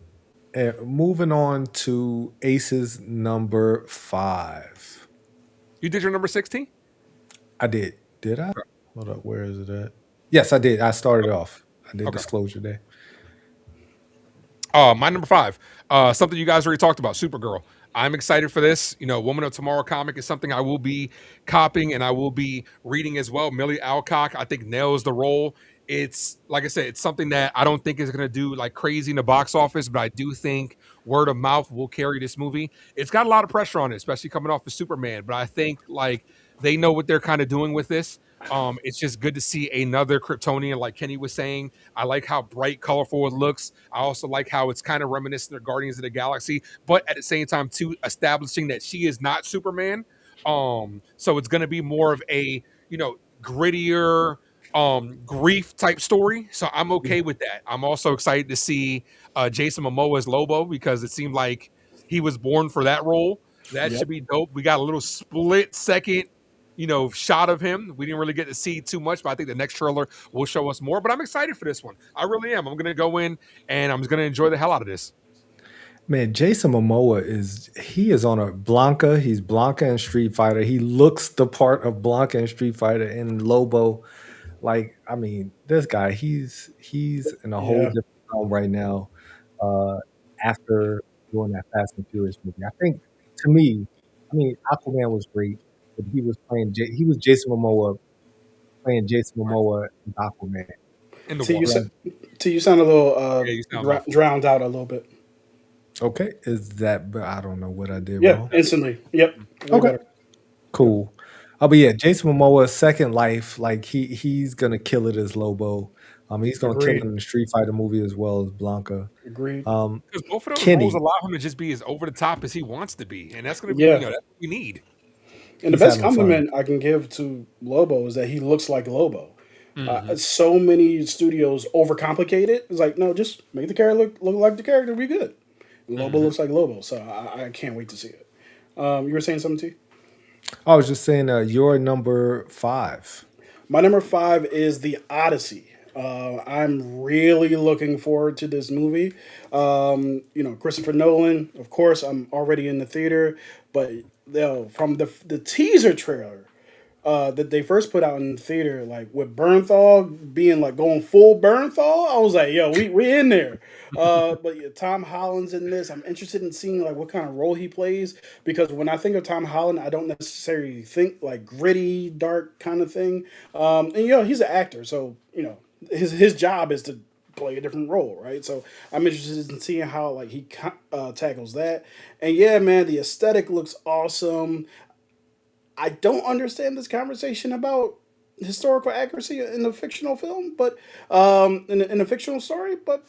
Speaker 1: And moving on to Ace's number 5.
Speaker 2: You did your number 16?
Speaker 1: I did. Did I? Hold up. Where is it at? Yes, I did. I started off. I did
Speaker 2: Okay.
Speaker 1: disclosure there.
Speaker 2: My number 5, something you guys already talked about, Supergirl. I'm excited for this. You know, Woman of Tomorrow comic is something I will be copying and I will be reading as well. Millie Alcock, I think, nails the role. It's like I said, it's something that I don't think is going to do like crazy in the box office, but I do think word of mouth will carry this movie. It's got a lot of pressure on it, especially coming off of Superman. But I think like they know what they're kind of doing with this. It's just good to see another Kryptonian, like Kenny was saying. I like how bright, colorful it looks. I also like how it's kind of reminiscent of Guardians of the Galaxy, but at the same time, too, establishing that she is not Superman. So it's going to be more of a grittier grief type story. So I'm okay with that. I'm also excited to see Jason Momoa as Lobo because it seemed like he was born for that role. That
Speaker 3: Yep.
Speaker 2: should be dope. We got a little split second, shot of him. We didn't really get to see too much, but I think the next trailer will show us more. But I'm excited for this one. I really am. I'm gonna go in and I'm just gonna enjoy the hell out of this.
Speaker 1: Man, Jason Momoa is on a Blanca. He's Blanca in Street Fighter. He looks the part of Blanca in Street Fighter and Lobo. Like, I mean, this guy, he's in a whole
Speaker 3: Yeah.
Speaker 1: different realm right now. Uh, After doing that Fast and Furious movie, I think to me, I mean, Aquaman was great, but he was Jason Momoa playing Jason Momoa as Aquaman.
Speaker 2: In the
Speaker 3: T, you,
Speaker 2: water.
Speaker 3: sa-
Speaker 1: Whereas,
Speaker 3: T, you sound a little
Speaker 2: Yeah, you sound muffled.
Speaker 3: drowned out a little bit.
Speaker 1: okay, is that? But I don't know what I did
Speaker 3: Yeah,
Speaker 1: wrong.
Speaker 3: instantly. Yep, way
Speaker 1: Okay,
Speaker 3: better. Yep.
Speaker 1: cool. Oh, but yeah, Jason Momoa's Second Life, like he's gonna kill it as Lobo. He's gonna kill it
Speaker 3: Agreed.
Speaker 1: in the Street Fighter movie as well as Blanca.
Speaker 3: Agreed.
Speaker 1: Um,
Speaker 2: Because both of those roles
Speaker 1: Kenny,
Speaker 2: allow him to just be as over the top as he wants to be, and that's gonna be,
Speaker 3: Yeah.
Speaker 2: that's what we need.
Speaker 3: And the
Speaker 1: he's
Speaker 3: best
Speaker 1: having fun.
Speaker 3: compliment I can give to Lobo is that he looks like Lobo.
Speaker 2: Hmm.
Speaker 3: So many studios overcomplicate it. It's like, no, just make the character look like the character. We good. And Lobo
Speaker 2: Hmm.
Speaker 3: looks like Lobo, so I can't wait to see it. You were saying something, T?
Speaker 1: I was just saying, you're number 5.
Speaker 3: My number 5 is The Odyssey. I'm really looking forward to this movie. Christopher Nolan, of course, I'm already in the theater, but from the teaser trailer that they first put out in the theater, like with Bernthal being like going full Bernthal, I was like, yo, we in there. But yeah, Tom Holland's in this. I'm interested in seeing like what kind of role he plays because when I think of Tom Holland, I don't necessarily think like gritty, dark kind of thing. And he's an actor, so his job is to play a different role, right? So I'm interested in seeing how like he tackles that. And yeah, man, the aesthetic looks awesome. I don't understand this conversation about historical accuracy in the fictional film, but in a fictional story, but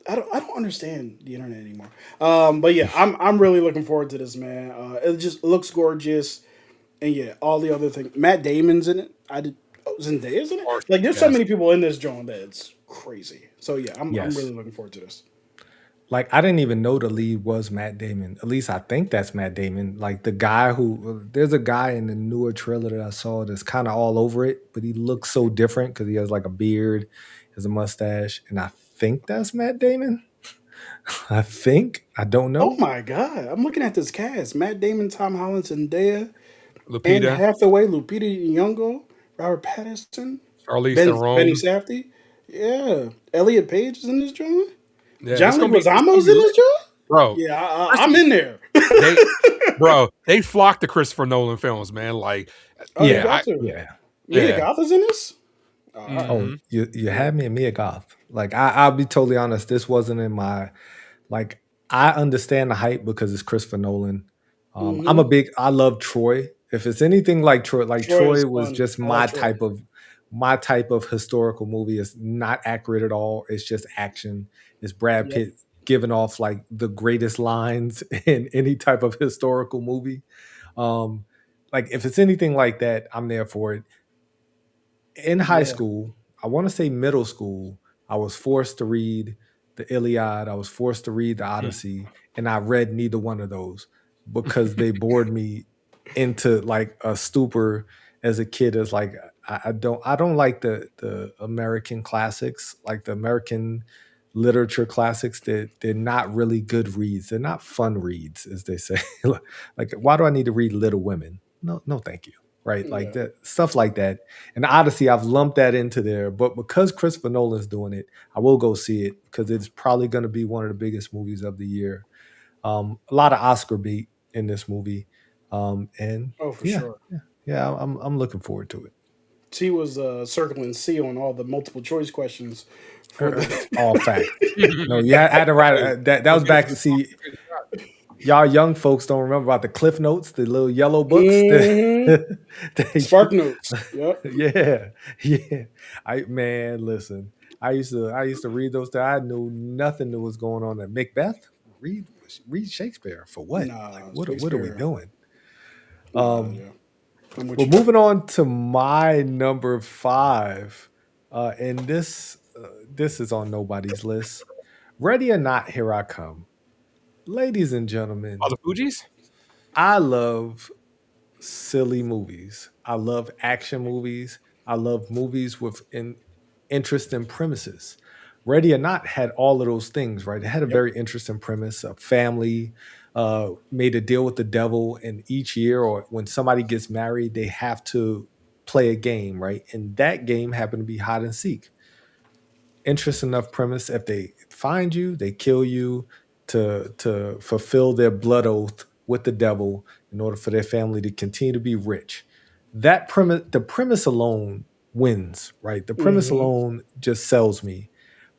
Speaker 3: I don't understand the internet anymore. But yeah, I'm really looking forward to this, man. It just looks gorgeous, and yeah, all the other things. Matt Damon's in it. Zendaya's in
Speaker 2: Of
Speaker 3: it.
Speaker 2: course,
Speaker 3: Like, there's so
Speaker 2: yes.
Speaker 3: many people in this joint that it's crazy. So yeah, I'm
Speaker 1: Yes.
Speaker 3: really looking forward to this.
Speaker 1: Like I didn't even know the lead was Matt Damon. At least I think that's Matt Damon. Like the guy who there's a guy in the newer trailer that I saw that's kind of all over it, but he looks so different because he has like a beard, has a mustache, and I think that's Matt Damon. I think I don't
Speaker 3: Oh
Speaker 1: know.
Speaker 3: my god, I'm looking at this cast: Matt Damon, Tom Holland, Zendaya, Anne
Speaker 2: Lupita,
Speaker 3: Hathaway, Lupita Nyong'o, Robert Pattinson,
Speaker 2: Charlize
Speaker 3: Benny
Speaker 2: Theron.
Speaker 3: Safdie. Yeah, Elliot Page is in this joint.
Speaker 2: Yeah,
Speaker 3: John
Speaker 2: it's gonna
Speaker 3: Leguizamo's
Speaker 2: be
Speaker 3: in this
Speaker 2: lit,
Speaker 3: joint.
Speaker 2: bro.
Speaker 3: Yeah,
Speaker 2: Chris,
Speaker 3: I'm in there.
Speaker 2: they, they flock to Christopher Nolan films, man. Like,
Speaker 3: Oh, you
Speaker 2: yeah,
Speaker 1: Yeah,
Speaker 3: got to.
Speaker 1: yeah.
Speaker 3: Mia
Speaker 2: yeah.
Speaker 3: Goth is in this. All right.
Speaker 1: Oh,
Speaker 2: Hmm.
Speaker 1: you
Speaker 3: Yeah.
Speaker 1: had me at Mia Goth. Like I'll be totally honest, this wasn't in my like. I understand the hype because it's Christopher Nolan.
Speaker 3: Mm-hmm.
Speaker 1: I love Troy. If it's anything like
Speaker 3: Troy is
Speaker 1: Troy was
Speaker 3: fun.
Speaker 1: just
Speaker 3: I like Troy.
Speaker 1: my type of historical movie. It's not accurate at all. It's just action. It's Brad
Speaker 3: Yep.
Speaker 1: Pitt giving off like the greatest lines in any type of historical movie. Um, like if it's anything like that, I'm there for it. In high
Speaker 3: Yeah.
Speaker 1: school, I want to say middle school, I was forced to read the Iliad, I was forced to read the Odyssey, and I read neither one of those because they bored me into like a stupor as a kid. As like I don't like the American classics, like the American literature classics that they're not really good reads. They're not fun reads, as they say. Like, why do I need to read Little Women? No, no, thank you. Right, like
Speaker 3: Yeah.
Speaker 1: that stuff like that. And Odyssey, I've lumped that into there, but because Christopher Nolan's doing it, I will go see it because it's probably going to be one of the biggest movies of the year. A lot of Oscar beat in this movie, and
Speaker 3: Oh, for
Speaker 1: yeah,
Speaker 3: sure.
Speaker 1: yeah, yeah. I'm looking forward to it.
Speaker 3: T was circling C on all the multiple choice questions for
Speaker 1: It's
Speaker 3: the.
Speaker 1: all fact. No, yeah, I had to write
Speaker 2: Hey,
Speaker 1: that.
Speaker 2: we'll
Speaker 1: Was
Speaker 2: get
Speaker 1: back
Speaker 2: it.
Speaker 1: to see y'all young folks don't remember about the Cliff Notes, the little yellow books.
Speaker 3: Hmm.
Speaker 1: They-
Speaker 3: Spark notes. Yep.
Speaker 1: yeah, yeah. Man, listen. I used to read those. I knew nothing that was going on at Macbeth. Read read Shakespeare for what? Like
Speaker 3: Nah,
Speaker 1: what are we
Speaker 3: Shakespeare.
Speaker 1: doing?
Speaker 3: Nah,
Speaker 1: Um,
Speaker 3: yeah. I'm with
Speaker 1: well,
Speaker 3: you.
Speaker 1: moving on to my number five, and this is on nobody's list. Ready or not, here I come, ladies and
Speaker 2: Oh,
Speaker 1: gentlemen.
Speaker 2: the Fugees?
Speaker 1: I love silly movies. I love action movies. I love movies with interesting premises. Ready or Not had all of those things, right? It had a
Speaker 3: Yep.
Speaker 1: very interesting premise. A family made a deal with the devil, and each year, or when somebody gets married, they have to play a game, right? And that game happened to be hide and seek. Interest enough premise. If they find you, they kill you to fulfill their blood oath with the devil in order for their family to continue to be rich. That premise, the premise alone wins, right? The premise
Speaker 3: Hmm.
Speaker 1: alone just sells me.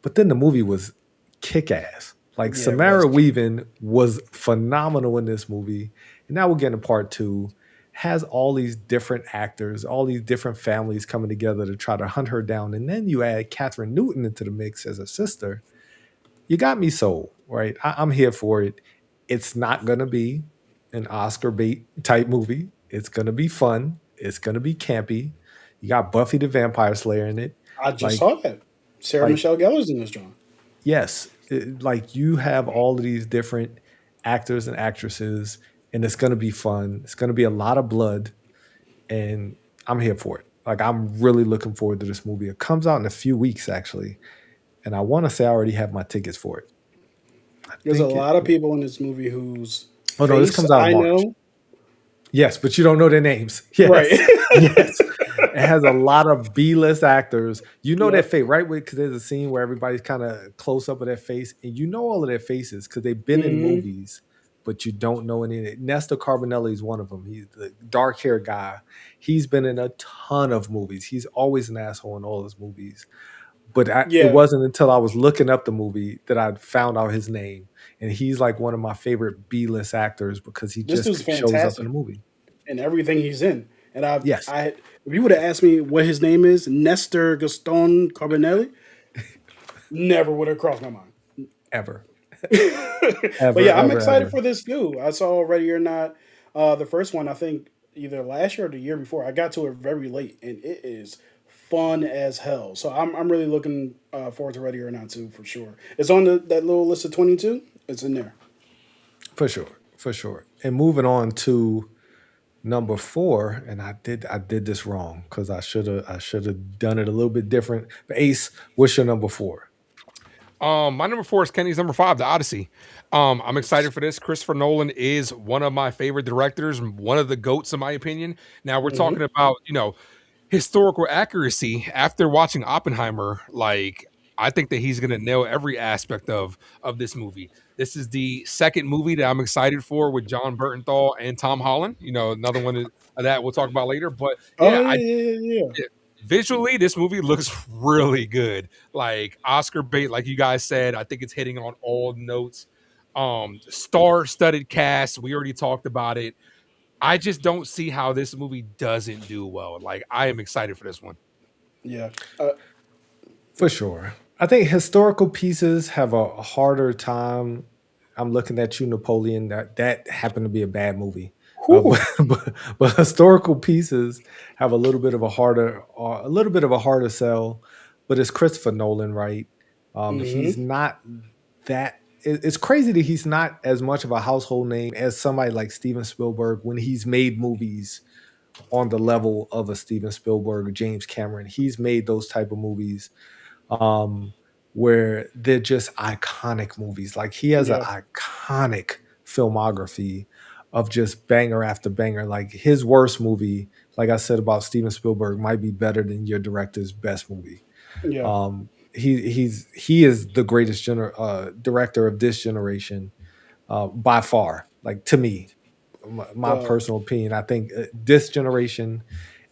Speaker 1: But then the movie was kick ass. Like
Speaker 3: Yeah, it was.
Speaker 1: Samara Weaving was phenomenal in this movie. And now we're getting to part two. Has all these different actors, all these different families coming together to try to hunt her down. And then you add Catherine Newton into the mix as a sister. You got me sold, right? I'm here for it. It's not going to be an Oscar bait type movie. It's going to be fun. It's going to be campy. You got Buffy the Vampire Slayer in it.
Speaker 3: I just
Speaker 1: Like,
Speaker 3: saw that. Sarah
Speaker 1: like
Speaker 3: Michelle Gellar's in this joint.
Speaker 1: yes, like you have all of these different actors and actresses, and it's going to be fun. It's going to be a lot of blood, and I'm here for it. Like I'm really looking forward to this movie. It comes out in a few weeks actually, and I want to say I already have my tickets for it. I
Speaker 3: There's a
Speaker 1: think it.
Speaker 3: lot of people in this movie whose
Speaker 1: Oh no, this
Speaker 3: face
Speaker 1: comes out in
Speaker 3: I
Speaker 1: March.
Speaker 3: know.
Speaker 1: Yes, but you don't know their names.
Speaker 3: Right.
Speaker 1: Yes, yes. It has a lot of B-list actors. You know their
Speaker 3: Yep.
Speaker 1: face, right? Because there's a scene where everybody's kind of close up of their face, and you know all of their faces because they've been in
Speaker 3: Hmm.
Speaker 1: movies, but you don't know any. Nestor Carbonelli is one of them. He's the dark haired guy. He's been in a ton of movies. He's always an asshole in all his movies. But it
Speaker 3: Yeah.
Speaker 1: wasn't until I was looking up the movie that I found out his name, and he's like one of my favorite B-list actors because he
Speaker 3: This dude's
Speaker 1: just shows up in the
Speaker 3: fantastic
Speaker 1: movie.
Speaker 3: in everything he's in. And
Speaker 1: Yes,
Speaker 3: if you would have asked me what his name is, Nestor Gaston Carbonelli, never would have crossed my mind.
Speaker 1: ever,
Speaker 3: But
Speaker 1: ever,
Speaker 3: yeah, I'm
Speaker 1: ever,
Speaker 3: excited
Speaker 1: ever.
Speaker 3: for this too. I saw Ready or Not, the first one. I think either last year or the year before. I got to it very late, and it is fun as hell. So I'm really looking forward to Ready or Not too for sure. It's on that little list of 22. It's in there.
Speaker 1: For sure, for sure. And moving on to number four, and I did this wrong because I should have done it a little bit different. But Ace, what's your number four?
Speaker 2: My number four is Kenny's number five, The Odyssey. I'm excited for this. Christopher Nolan is one of my favorite directors, one of the goats, in my opinion. Now we're
Speaker 3: Hmm.
Speaker 2: talking about, historical accuracy. After watching Oppenheimer, like I think that he's gonna nail every aspect of this movie. This is the second movie that I'm excited for with John Bernthal and Tom Holland. Another one of that we'll talk about later. But
Speaker 3: Oh
Speaker 2: yeah,
Speaker 3: yeah, yeah, yeah, yeah.
Speaker 2: yeah, visually, this movie looks really good. Like Oscar bait, like you guys said, I think it's hitting on all notes. Star-studded cast. We already talked about it. I just don't see how this movie doesn't do well. Like I am excited for this one.
Speaker 3: Yeah. Uh,
Speaker 1: For sure. I think historical pieces have a harder time. I'm looking at you, Napoleon. That happened to be a bad movie,
Speaker 3: whew.
Speaker 1: but historical pieces have a little bit of a harder sell. But it's Christopher Nolan, right? He's
Speaker 3: Hmm.
Speaker 1: not that. It's crazy that he's not as much of a household name as somebody like Steven Spielberg when he's made movies on the level of a Steven Spielberg or James Cameron. He's made those type of movies um, where they're just iconic movies. Like he has an
Speaker 3: Yeah.
Speaker 1: iconic filmography of just banger after banger. Like his worst movie, like I said about Steven Spielberg, might be better than your director's best movie.
Speaker 3: Yeah.
Speaker 1: He is the greatest director of this generation by far. Like to me, my
Speaker 3: The
Speaker 1: personal opinion, I think this generation,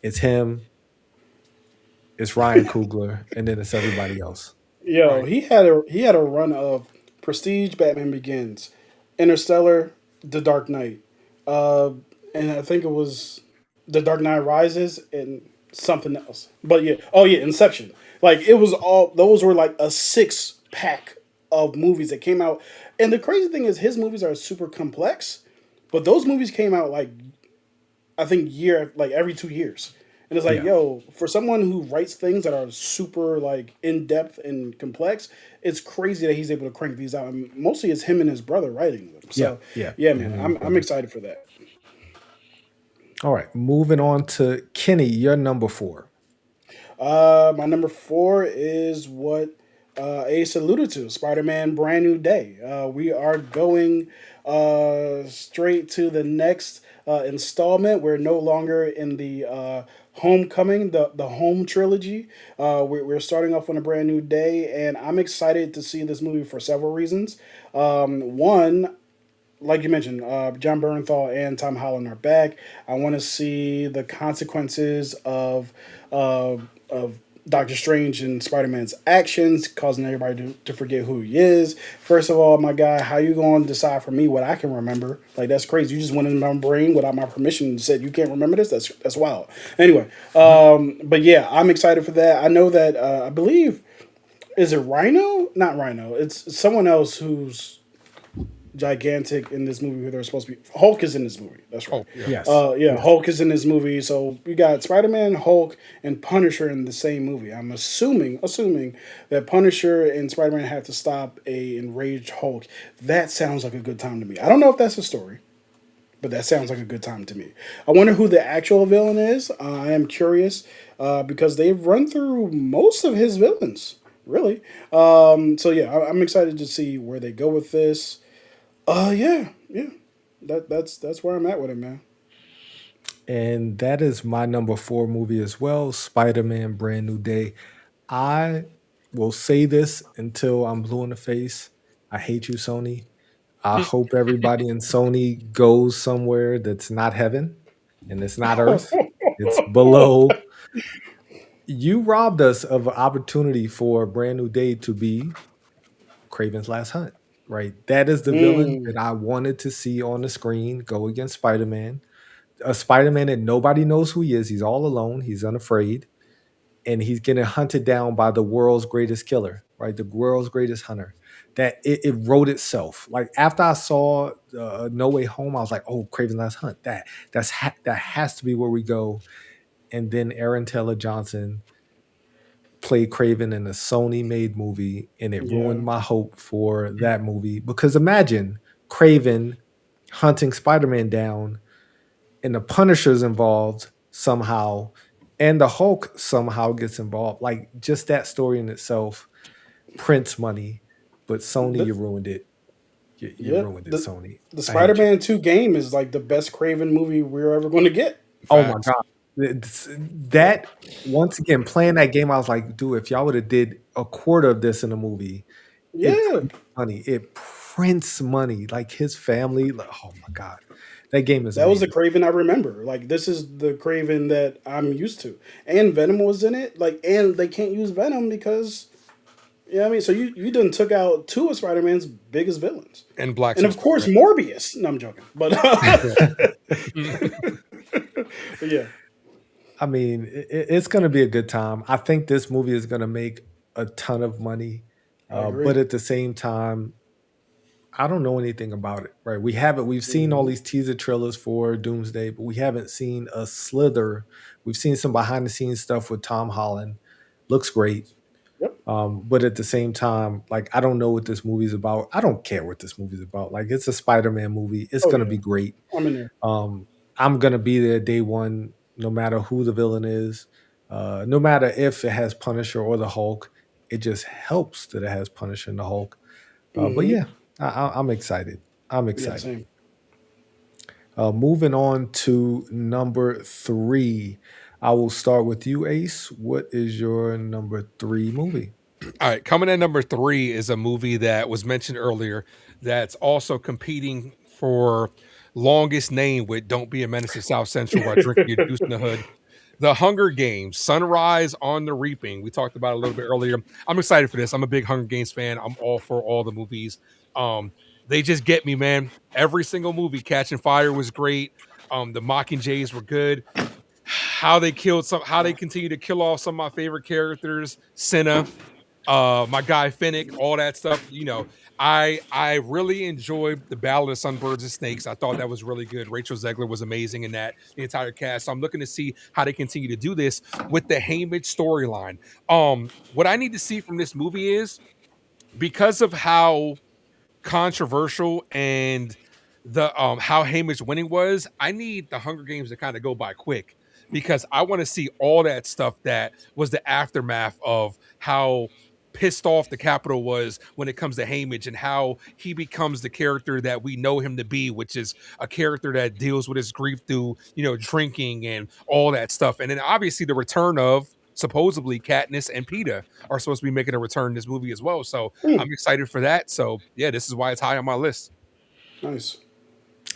Speaker 1: it's him. it's Ryan Coogler, and then it's everybody else.
Speaker 3: Yo,
Speaker 2: Right.
Speaker 3: he had a run of Prestige, Batman Begins, Interstellar, The Dark Knight, uh, and I think it was The Dark Knight Rises and something else. But yeah, oh yeah, Inception. Like it was all those were like a 6 pack of movies that came out. And the crazy thing is, his movies are super complex, but those movies came out like I think like every 2 years. And it's like,
Speaker 1: Yeah,
Speaker 3: yo, for someone who writes things that are super like in depth and complex, it's crazy that he's able to crank these out. And mostly it's him and his brother writing them.
Speaker 1: yeah,
Speaker 3: So
Speaker 1: yeah.
Speaker 3: yeah,
Speaker 1: Him
Speaker 3: man,
Speaker 1: and his
Speaker 3: I'm
Speaker 1: brother.
Speaker 3: excited for that.
Speaker 1: All right, moving on to Kenny. Your number 4.
Speaker 3: My number 4 is what Ace alluded to, Spider-Man: Brand New Day. We are going straight to the next installment. We're no longer in the Homecoming, the Home trilogy. We're starting off on a brand new day, and I'm excited to see this movie for several reasons. One, like you mentioned, John Bernthal and Tom Holland are back. I want to see the consequences of Doctor Strange and Spider Man's actions, causing everybody to forget who he is. First of all, my guy, how you going to decide for me what I can remember? Like that's crazy. You just went in my brain without my permission and said you can't remember this. That's wild. Anyway, but yeah, I'm excited for that. I know that I believe is it Rhino? Not Rhino. It's someone else who's gigantic in this movie who they're supposed to be. Hulk is in this movie. That's right.
Speaker 2: Oh, yeah.
Speaker 1: Yes,
Speaker 3: Yeah,
Speaker 1: yes.
Speaker 3: Hulk is in this movie. So we got Spider Man, Hulk, and Punisher in the same movie. I'm assuming that Punisher and Spider Man have to stop a enraged Hulk. That sounds like a good time to me. I don't know if that's a story, but that sounds like a good time to me. I wonder who the actual villain is. I am curious because they've run through most of his villains, really. So yeah, I'm excited to see where they go with this. Yeah, yeah. That's where I'm at with it, man.
Speaker 1: And that is my number 4 movie as well, Spider-Man: Brand New Day. I will say this until I'm blue in the face. I hate you, Sony. I hope everybody in Sony goes somewhere that's not heaven and it's not earth. It's below. You robbed us of an opportunity for a brand new day to be Craven's Last Hunt, right? That is the villain that
Speaker 3: Mm,
Speaker 1: I wanted to see on the screen go against Spider Man. A Spider Man that nobody knows who he is. He's all alone. He's unafraid. And he's getting hunted down by the world's greatest killer, right? The world's greatest hunter. That it wrote itself. Like after I saw No Way Home, I was like, "Oh, Craven's Last Hunt. That has to be where we go." And then Aaron Taylor Johnson played Craven in a Sony made movie, and it
Speaker 3: yeah.
Speaker 1: ruined my hope for that movie. Because imagine Craven hunting Spider Man down, and the Punisher's involved somehow, and the Hulk somehow gets involved. Like just that story in itself prints money, but Sony,
Speaker 3: The,
Speaker 1: you ruined it. You
Speaker 3: yep.
Speaker 1: ruined it,
Speaker 3: The
Speaker 1: Sony.
Speaker 3: the
Speaker 1: I hate you.
Speaker 3: Spider-Man 2 game is like the best Craven movie we're ever going to get.
Speaker 1: Oh my
Speaker 2: Facts.
Speaker 1: god. That once again playing that game, I was like, dude, if y'all would have did a quarter of this in a movie, it
Speaker 3: Yeah.
Speaker 1: prints money. It prints money. Like his family. Like, oh my god, that game is
Speaker 3: That was the
Speaker 1: amazing.
Speaker 3: Craven I remember. Like this is the Craven that I'm used to. And Venom was in it. Like and they can't use Venom because yeah, I mean, so you done took out two of Spider-Man's biggest villains.
Speaker 2: And Black
Speaker 3: And of
Speaker 2: Suit
Speaker 3: course
Speaker 2: Spider-Man.
Speaker 3: Morbius. No, I'm joking. But but yeah.
Speaker 1: I mean, it's going to be a good time. I think this movie is going to make a ton of money,
Speaker 3: I
Speaker 1: but
Speaker 3: agree.
Speaker 1: at the same time, I don't know anything about it. Right? We haven't. We've seen all
Speaker 3: Hmm.
Speaker 1: these teaser trailers for Doomsday, but we haven't seen a slither. We've seen some behind the scenes stuff with Tom Holland. Looks great.
Speaker 3: Yep.
Speaker 1: But at the same time, like I don't know what this movie's about. I don't care what this movie's about. Like it's a Spider-Man movie. It's
Speaker 3: Oh
Speaker 1: gonna
Speaker 3: yeah.
Speaker 1: be great.
Speaker 3: I'm in there.
Speaker 1: I'm gonna be there day one, no matter who the villain is, no matter if it has Punisher or the Hulk. It just helps that it has Punisher and the Hulk. But
Speaker 3: Hmm.
Speaker 1: yeah, I'm excited. I'm
Speaker 3: Yeah,
Speaker 1: excited.
Speaker 3: same.
Speaker 1: Moving on to number 3. I will start with you, Ace. What is your number 3 movie?
Speaker 2: All right, coming in number 3 is a movie that was mentioned earlier that's also competing for longest name with "Don't Be a Menace to South Central" while drinking your juice in the hood. The Hunger Games, Sunrise on the Reaping. We talked about it a little bit earlier. I'm excited for this. I'm a big Hunger Games fan. I'm all for all the movies. They just get me, man. Every single movie, Catching Fire was great. The Mockingjays were good. How they continue to kill off some of my favorite characters, Senna, my guy Finnick, all that stuff. I really enjoyed the Ballad of Sunbirds and Snakes. I thought that was really good. Rachel Zegler was amazing in that, the entire cast. So I'm looking to see how they continue to do this with the Haymitch storyline. What I need to see from this movie is, because of how controversial and the how Haymitch winning was, I need the Hunger Games to kind of go by quick, because I want to see all that stuff that was the aftermath of how pissed off the Capitol was when it comes to Haymitch, and how he becomes the character that we know him to be, which is a character that deals with his grief through, drinking and all that stuff. And then obviously the return of supposedly Katniss and Peeta are supposed to be making a return in this movie as well. So
Speaker 3: Hmm,
Speaker 2: I'm excited for that. So yeah, this is why it's high on my list.
Speaker 3: nice.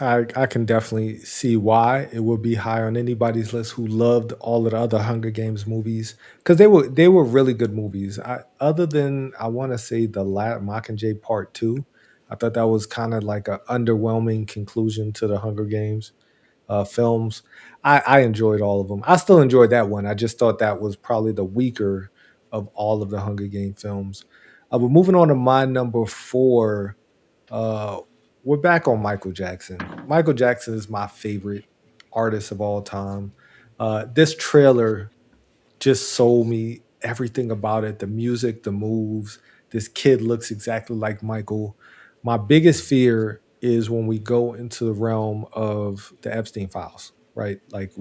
Speaker 1: I can definitely see why it would be high on anybody's list who loved all of the other Hunger Games movies, because they were really good movies. Other than, I want to say, the Mockingjay Part Two, I thought that was kind of like an underwhelming conclusion to the Hunger Games films. I enjoyed all of them. I still enjoyed that one. I just thought that was probably the weaker of all of the Hunger Game films. But moving on to my number four, uh, we're back on Michael Jackson. Michael Jackson is my favorite artist of all time. This trailer just sold me everything about it. The music, the moves. This kid looks exactly like Michael. My biggest fear is when we go into the realm of the Epstein files, right? Like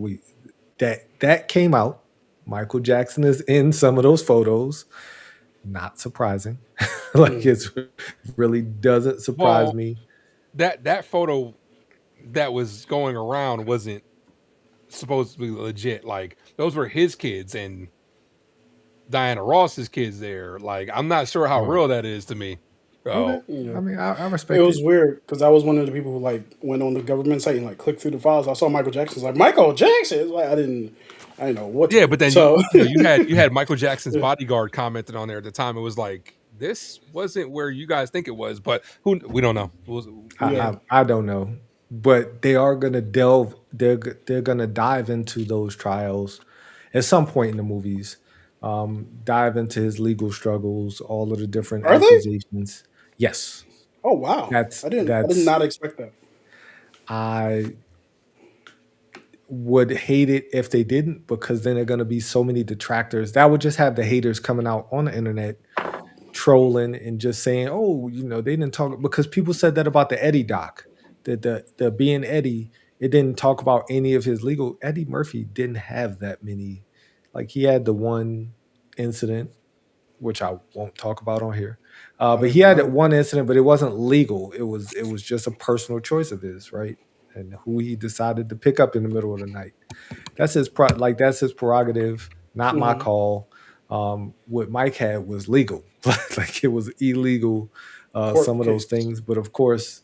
Speaker 1: that came out. Michael Jackson is in some of those photos. Not surprising. Like,
Speaker 3: Hmm.
Speaker 1: it's really doesn't surprise
Speaker 2: Well,
Speaker 1: me.
Speaker 2: that photo that was going around wasn't supposed to be legit. Like, those were his kids and Diana Ross's kids there. Like, I'm not sure how
Speaker 1: Oh,
Speaker 2: real that is to me.
Speaker 3: Okay,
Speaker 2: So
Speaker 3: yeah.
Speaker 1: I mean, I
Speaker 3: It
Speaker 1: respect
Speaker 3: was
Speaker 1: it.
Speaker 3: weird because I was one of the people who like went on the government site and like clicked through the files. I saw Michael Jackson's like Michael Jackson. It's like I didn't know what to
Speaker 2: yeah,
Speaker 3: do.
Speaker 2: but then
Speaker 3: So
Speaker 2: you had Michael Jackson's
Speaker 3: yeah.
Speaker 2: bodyguard commented on there at the time. It was like, this wasn't where you guys think it was, but who we don't know.
Speaker 1: I,
Speaker 2: Yeah.
Speaker 3: Yeah.
Speaker 1: I I don't know, but they are gonna delve. They're gonna dive into those trials at some point in the movies. Dive into his legal struggles, all of the different
Speaker 3: Are they?
Speaker 1: accusations. Yes,
Speaker 3: Oh wow.
Speaker 1: that's
Speaker 3: I did
Speaker 1: that's.
Speaker 3: not expect that.
Speaker 1: I would hate it if they didn't, because then there are going to be so many detractors that would just have the haters coming out on the internet trolling and just saying, "Oh, they didn't talk," because people said that about the Eddie doc, that the being Eddie, it didn't talk about any of his legal. Eddie Murphy didn't have that many, like he had the one incident, which I won't talk about on here.
Speaker 3: I
Speaker 1: But he
Speaker 3: didn't
Speaker 1: had that
Speaker 3: know.
Speaker 1: one incident, but it wasn't legal. It was just a personal choice of his, right? And who he decided to pick up in the middle of the night. That's his prerogative, not my
Speaker 3: Hmm.
Speaker 1: call. What Mike had was legal, like it was illegal. Some
Speaker 3: Court
Speaker 1: of those
Speaker 3: case.
Speaker 1: things, but of course,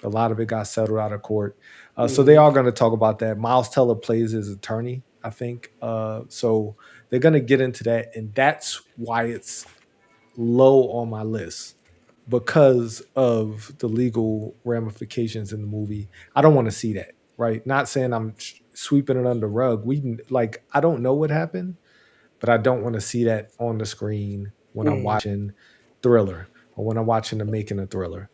Speaker 1: a lot of it got settled out of court. So they
Speaker 3: Hmm.
Speaker 1: are going to talk about that. Miles Teller plays his attorney, I think. So they're going to get into that, and that's why it's low on my list, because of the legal ramifications in the movie. I don't want to see that, right? Not saying I'm sweeping it under the rug. Like, I don't know what happened, but I don't want to see that on the screen when I'm
Speaker 3: Hmm.
Speaker 1: watching Thriller or when I'm watching the making of Thriller.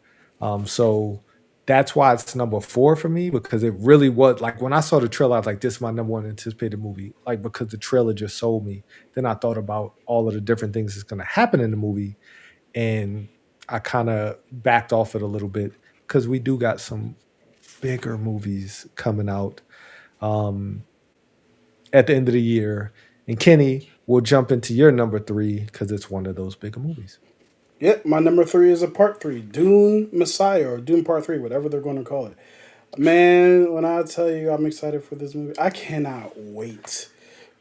Speaker 1: So that's why it's number four for me, because it really was like, when I saw the trailer, I was like, this is my number one anticipated movie, like, because the trailer just sold me. Then I thought about all of the different things that's going to happen in the movie, and I kind of backed off it a little bit, because we do got some bigger movies coming out um, at the end of the year. And Kenny, will jump into your number three because it's one of those bigger movies.
Speaker 3: Yep, my number three is a part three, Dune Messiah or Dune Part Three, whatever they're going to call it. Man, when I tell you I'm excited for this movie, I cannot wait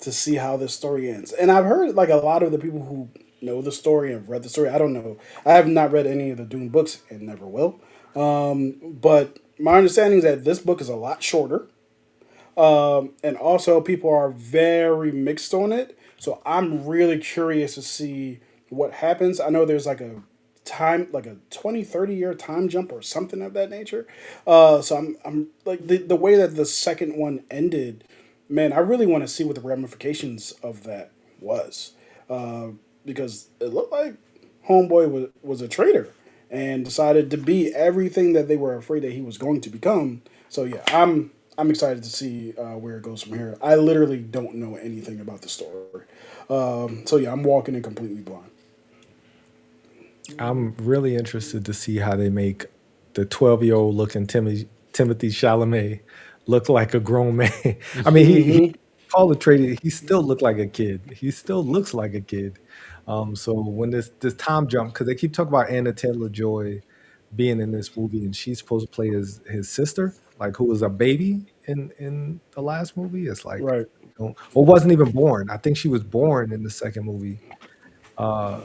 Speaker 3: to see how this story ends. And I've heard like a lot of the people who know the story and have read the story. I don't know. I have not read any of the Dune books and never will. But my understanding is that this book is a lot shorter. And also people are very mixed on it. So I'm really curious to see what happens. I know there's like a time, like a 20, 30 year time jump or something of that nature. So I'm like the way that the second one ended, man, I really want to see what the ramifications of that was. Uh, because it looked like Homeboy was a traitor and decided to be everything that they were afraid that he was going to become. So yeah, I'm excited to see where it goes from here. I literally don't know anything about the story, so yeah, I'm walking in completely blind.
Speaker 1: I'm really interested to see how they make the 12-year-old looking Timothy Chalamet look like a grown man. I mean, he
Speaker 3: Hmm.
Speaker 1: called the trade. He still looked like a kid. He still looks like a kid. So when this time jump, because they keep talking about Anna Taylor Joy being in this movie, and she's supposed to play his sister, like who was a baby in the last movie. It's like,
Speaker 3: Right.
Speaker 1: well, wasn't even born. I think she was born in the second movie. Uh,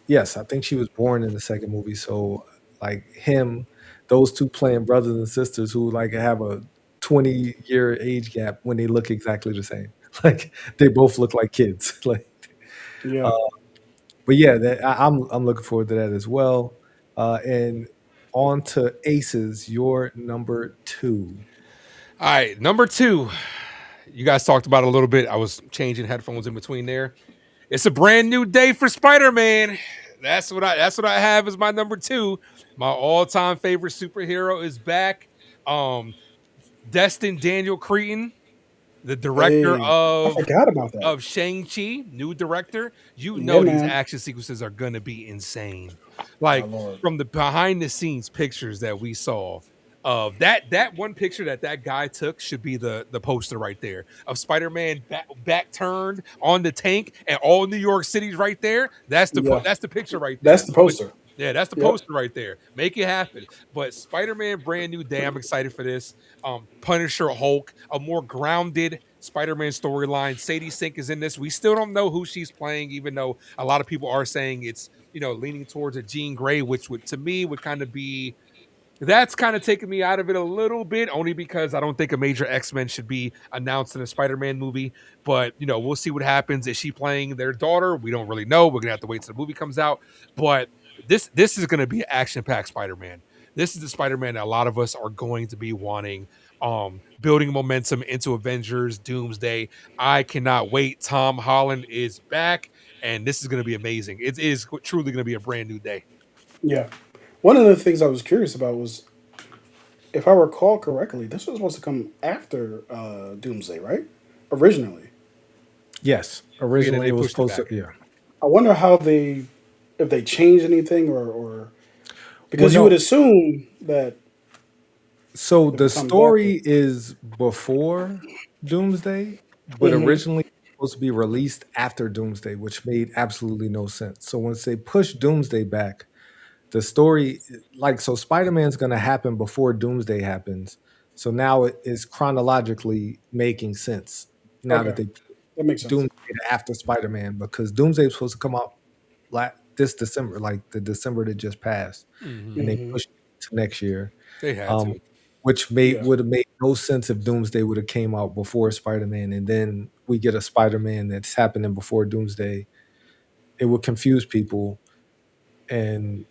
Speaker 1: Yes, I think she was born in the second movie. So like him, those two playing brothers and sisters who like have a 20-year age gap when they look exactly the same. Like they both look like kids. Like uh,
Speaker 3: Yeah.
Speaker 1: but yeah, I'm looking forward to that as well. And on to Aces, your number two.
Speaker 2: All right, number two. You guys talked about it a little bit. I was changing headphones in between there. It's a brand new day for Spider-Man. That's what I have as my number two. My all-time favorite superhero is back. Um, Destin Daniel Cretton, the director
Speaker 3: Hey, I
Speaker 2: of
Speaker 3: forgot about that.
Speaker 2: Shang-Chi, new director. You
Speaker 3: Yeah,
Speaker 2: know these
Speaker 3: man.
Speaker 2: action sequences are gonna be insane.
Speaker 3: My
Speaker 2: Like
Speaker 3: lord.
Speaker 2: from the behind the scenes pictures that we saw of that one picture that guy took should be the poster right there of Spider-Man back turned on the tank and all New York City's right there.
Speaker 3: Yeah,
Speaker 2: That's the picture right
Speaker 3: that's
Speaker 2: there.
Speaker 3: the
Speaker 2: But
Speaker 3: poster.
Speaker 2: yeah, that's the
Speaker 3: Yep.
Speaker 2: poster right there. Make it happen. But Spider-Man, brand new day. I'm excited for this. Punisher, Hulk, a more grounded Spider-Man storyline. Sadie Sink is in this. We still don't know who she's playing, even though a lot of people are saying it's leaning towards a Jean Grey, which would to me would kind of be that's kind of taking me out of it a little bit, only because I don't think a major X-Men should be announced in a Spider-Man movie. But we'll see what happens. Is she playing their daughter? We don't really know. We're gonna have to wait till the movie comes out. But this is gonna be an action-packed Spider-Man. This is the Spider-Man that a lot of us are going to be wanting. Building momentum into Avengers, Doomsday. I cannot wait. Tom Holland is back, and this is going to be amazing. It is truly going to be a brand new day.
Speaker 3: Yeah. One of the things I was curious about was, if I recall correctly, this was supposed to come after Doomsday, right? Originally.
Speaker 1: Yes,
Speaker 2: Yeah, then
Speaker 1: originally
Speaker 2: they
Speaker 1: it was
Speaker 2: pushed it
Speaker 1: supposed to.
Speaker 2: back.
Speaker 1: Yeah.
Speaker 3: I wonder how if they changed anything, or
Speaker 1: Well,
Speaker 3: because you would
Speaker 1: no.
Speaker 3: assume that
Speaker 1: So
Speaker 3: if
Speaker 1: the
Speaker 3: it comes after.
Speaker 1: story is before Doomsday, but
Speaker 3: Hmm.
Speaker 1: originally it was supposed to be released after Doomsday, which made absolutely no sense. So once they pushed Doomsday back, the story, like, so Spider-Man's going to happen before Doomsday happens. So now it is chronologically making sense now that
Speaker 3: Okay,
Speaker 1: they put
Speaker 3: that makes sense.
Speaker 1: Doomsday after Spider-Man, because Doomsday was supposed to come out this December, like the December that just passed, and they
Speaker 3: Hmm.
Speaker 1: pushed it to next year.
Speaker 2: They had
Speaker 1: Um,
Speaker 2: to.
Speaker 1: which made
Speaker 3: Yeah.
Speaker 1: would have made no sense if Doomsday would have came out before Spider-Man, and then we get a Spider-Man that's happening before Doomsday. It would confuse people, and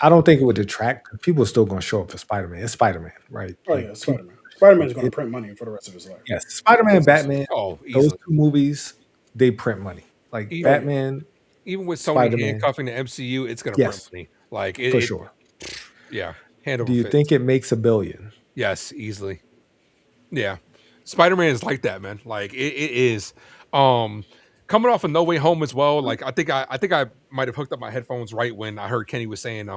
Speaker 1: I don't think it would detract. People are still going to show up for Spider-Man. It's Spider-Man, right?
Speaker 3: Oh
Speaker 1: Like
Speaker 3: yeah,
Speaker 1: people,
Speaker 3: Spider Man. Spider
Speaker 1: like
Speaker 3: Man's going to
Speaker 1: it.
Speaker 3: print money for the rest of his life.
Speaker 1: Yes, Spider-Man, and
Speaker 3: That's insane.
Speaker 1: Batman.
Speaker 2: Oh,
Speaker 1: Those
Speaker 2: easily.
Speaker 1: two movies, they print money. Like
Speaker 2: E-
Speaker 3: Oh yeah.
Speaker 1: Batman,
Speaker 2: Even with Sony
Speaker 1: Spider-Man.
Speaker 2: handcuffing the MCU, it's going to print
Speaker 1: Yes,
Speaker 2: money. Like
Speaker 1: for
Speaker 2: it,
Speaker 1: sure.
Speaker 2: yeah, hand
Speaker 1: Do
Speaker 2: over
Speaker 1: you think
Speaker 2: fist.
Speaker 1: it makes a billion?
Speaker 2: Yes, easily. Yeah. Spider-Man is like that, man. Like it is. Um Coming off of No Way Home as well. Like I think I might have hooked up my headphones right when I heard Kenny was saying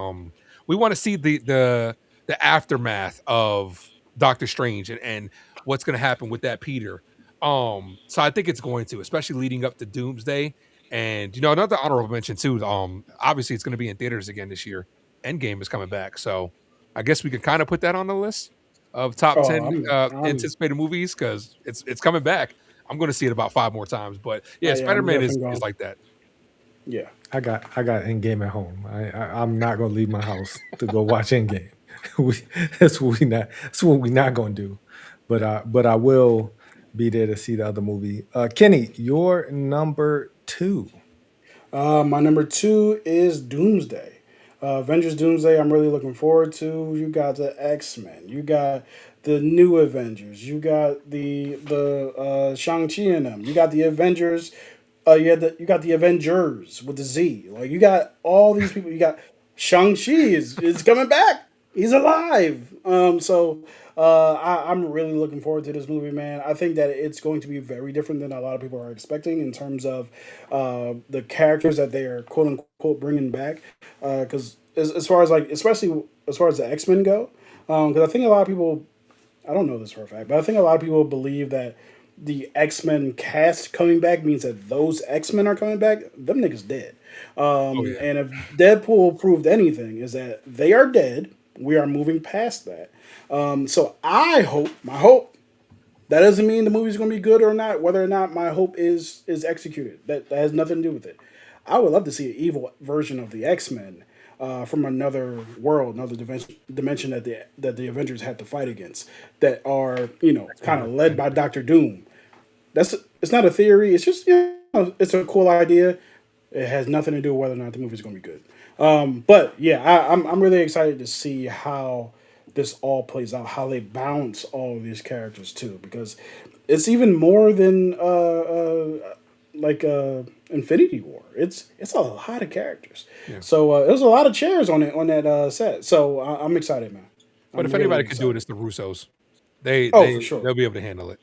Speaker 2: we want to see the aftermath of Doctor Strange and what's gonna happen with that Peter. So I think it's going to, especially leading up to Doomsday. And another honorable mention too. Obviously it's gonna be in theaters again this year. Endgame is coming back. So I guess we could kind of put that on the list of top
Speaker 3: Oh,
Speaker 2: 10
Speaker 3: I'm
Speaker 2: anticipated movies because it's coming back. I'm going to see it about 5 more times. But yeah,
Speaker 3: yeah, I'm
Speaker 2: Spider-Man is
Speaker 3: definitely
Speaker 2: is
Speaker 3: going.
Speaker 2: like that.
Speaker 3: Yeah.
Speaker 1: I got Endgame at home. I'm not gonna leave my house to go watch Endgame. we, that's what we not. That's what we not gonna do. but I will be there to see the other movie. Kenny, your number two.
Speaker 3: My number two is Doomsday. Avengers Doomsday, I'm really looking forward to. You got the X-Men. You got the new Avengers. You got the Shang-Chi in them. You got the Avengers. You got the Avengers with the Z. Like you got all these people. You got Shang-Chi is coming back. He's alive. I'm really looking forward to this movie, man. I think that it's going to be very different than a lot of people are expecting in terms of the characters that they are quote unquote bringing back. Because as far as like, especially as far as the X Men go, because I think a lot of people, I don't know this for a fact, but I think a lot of people believe that the X Men cast coming back means that those X Men are coming back. Them niggas dead.
Speaker 2: Oh yeah.
Speaker 3: And if Deadpool proved anything, is that they are dead. We are moving past that. So I hope, my hope, that doesn't mean the movie's going to be good or not. Whether or not my hope is executed, that has nothing to do with it. I would love to see an evil version of the X Men from another world, another dimension that the Avengers had to fight against. That are kind of led by Doctor Doom. It's not a theory. It's just it's a cool idea. It has nothing to do with whether or not the movie's going to be good. But yeah, I'm really excited to see how this all plays out, how they balance all of these characters too, because it's even more than Infinity War. It's a lot of characters.
Speaker 2: Yeah.
Speaker 3: So there's a lot of chairs on that set. So I'm excited, man.
Speaker 2: But
Speaker 3: I'm
Speaker 2: if
Speaker 3: really
Speaker 2: anybody could do it,
Speaker 3: excited.
Speaker 2: it's the Russos.
Speaker 3: Oh, for sure.
Speaker 2: They'll be able to handle it.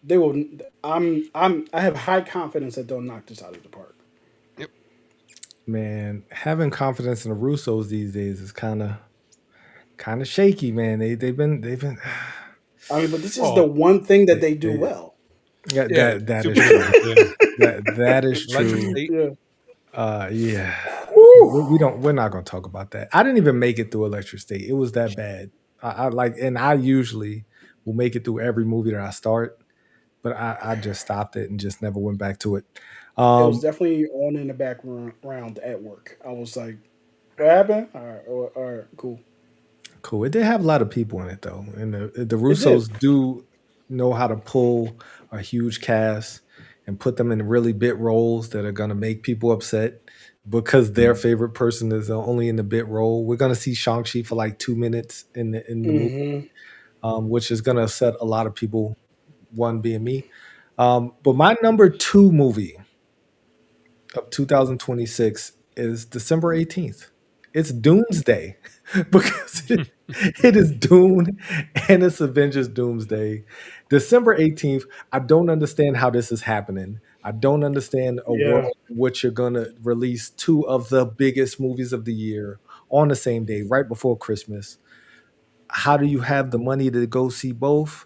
Speaker 3: They will. I have high confidence that they'll knock this out of the park.
Speaker 2: Yep.
Speaker 1: Man, having confidence in the Russos these days is kind of shaky, man. They've been
Speaker 3: I mean, but this is the
Speaker 2: Oh,
Speaker 3: one thing that
Speaker 1: they,
Speaker 3: they do
Speaker 1: they,
Speaker 3: well.
Speaker 1: yeah,
Speaker 2: yeah.
Speaker 1: that is
Speaker 2: Super
Speaker 1: true.
Speaker 2: yeah.
Speaker 1: That is
Speaker 2: Electric
Speaker 1: true.
Speaker 2: State.
Speaker 3: Yeah.
Speaker 1: Yeah.
Speaker 3: Whew.
Speaker 1: We're not gonna talk about that. I didn't even make it through Electric State. It was that bad. I like, and I usually will make it through every movie that I start, but I just stopped it and just never went back to it.
Speaker 3: It was
Speaker 1: Um,
Speaker 3: definitely on in the background at work. I was like, "What happened? All right, cool."
Speaker 1: cool. It did have a lot of people in it though, and the
Speaker 3: It did.
Speaker 1: Russos do know how to pull a huge cast and put them in really bit roles that are gonna make people upset because their favorite person is only in the bit role. We're gonna see Shang-Chi for like 2 minutes in the movie,
Speaker 3: Hmm.
Speaker 1: which is gonna upset a lot of people. One being me. But my number two movie of 2026 is December 18th. It's Doomsday because it is Dune and it's Avengers Doomsday. December 18th, I don't understand how this is happening. I don't understand a world
Speaker 3: Yeah,
Speaker 1: in which you're going to release two of the biggest movies of the year on the same day, right before Christmas. How do you have the money to go see both?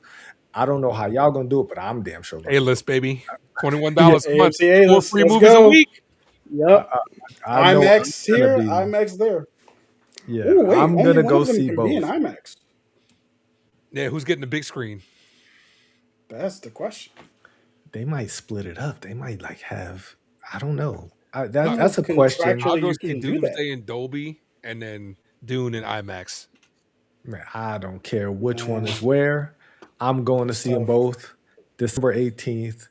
Speaker 1: I don't know how y'all going to do it, but I'm damn sure going to do
Speaker 2: A-list, baby. $21
Speaker 1: it.
Speaker 2: a month.
Speaker 3: AMC A
Speaker 2: 4
Speaker 3: list.
Speaker 2: free
Speaker 3: Let's
Speaker 2: movies a
Speaker 3: go.
Speaker 2: week.
Speaker 3: Yep.
Speaker 1: I know I'm
Speaker 3: IMAX
Speaker 1: going to
Speaker 3: here,
Speaker 1: be,
Speaker 3: IMAX there.
Speaker 1: yeah,
Speaker 3: Oh wait,
Speaker 1: I'm going
Speaker 3: only
Speaker 1: to
Speaker 3: one
Speaker 1: go
Speaker 3: of them
Speaker 1: see
Speaker 3: can be in
Speaker 1: both.
Speaker 3: IMAX.
Speaker 2: Yeah, who's getting the big screen?
Speaker 3: That's the question.
Speaker 1: They might split it up. They might like have, I don't know.
Speaker 3: I don't know
Speaker 1: That's
Speaker 3: if
Speaker 1: a question.
Speaker 2: I'll
Speaker 3: contractually
Speaker 2: go
Speaker 3: you
Speaker 2: see
Speaker 3: can do that.
Speaker 2: Doomsday in Dolby and then Dune in IMAX.
Speaker 1: Man, I don't care which one
Speaker 3: Man,
Speaker 1: is where. I'm going to
Speaker 3: it's
Speaker 1: see them
Speaker 3: tough.
Speaker 1: both. December 18th,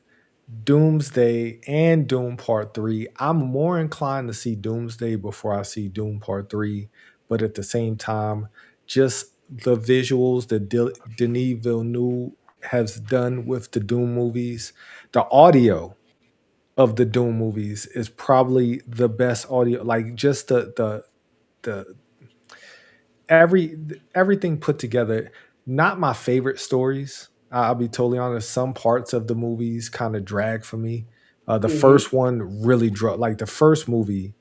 Speaker 1: Doomsday and Doom Part 3. I'm more inclined to see Doomsday before I see Doom Part 3, but at the same time, just the visuals that Denis Villeneuve has done with the Doom movies, the audio of the Doom movies is probably the best audio. Like just the everything put together. Not my favorite stories. I'll be totally honest. Some parts of the movies kind of drag for me. The
Speaker 3: Hmm.
Speaker 1: first one really drug. Like the first movie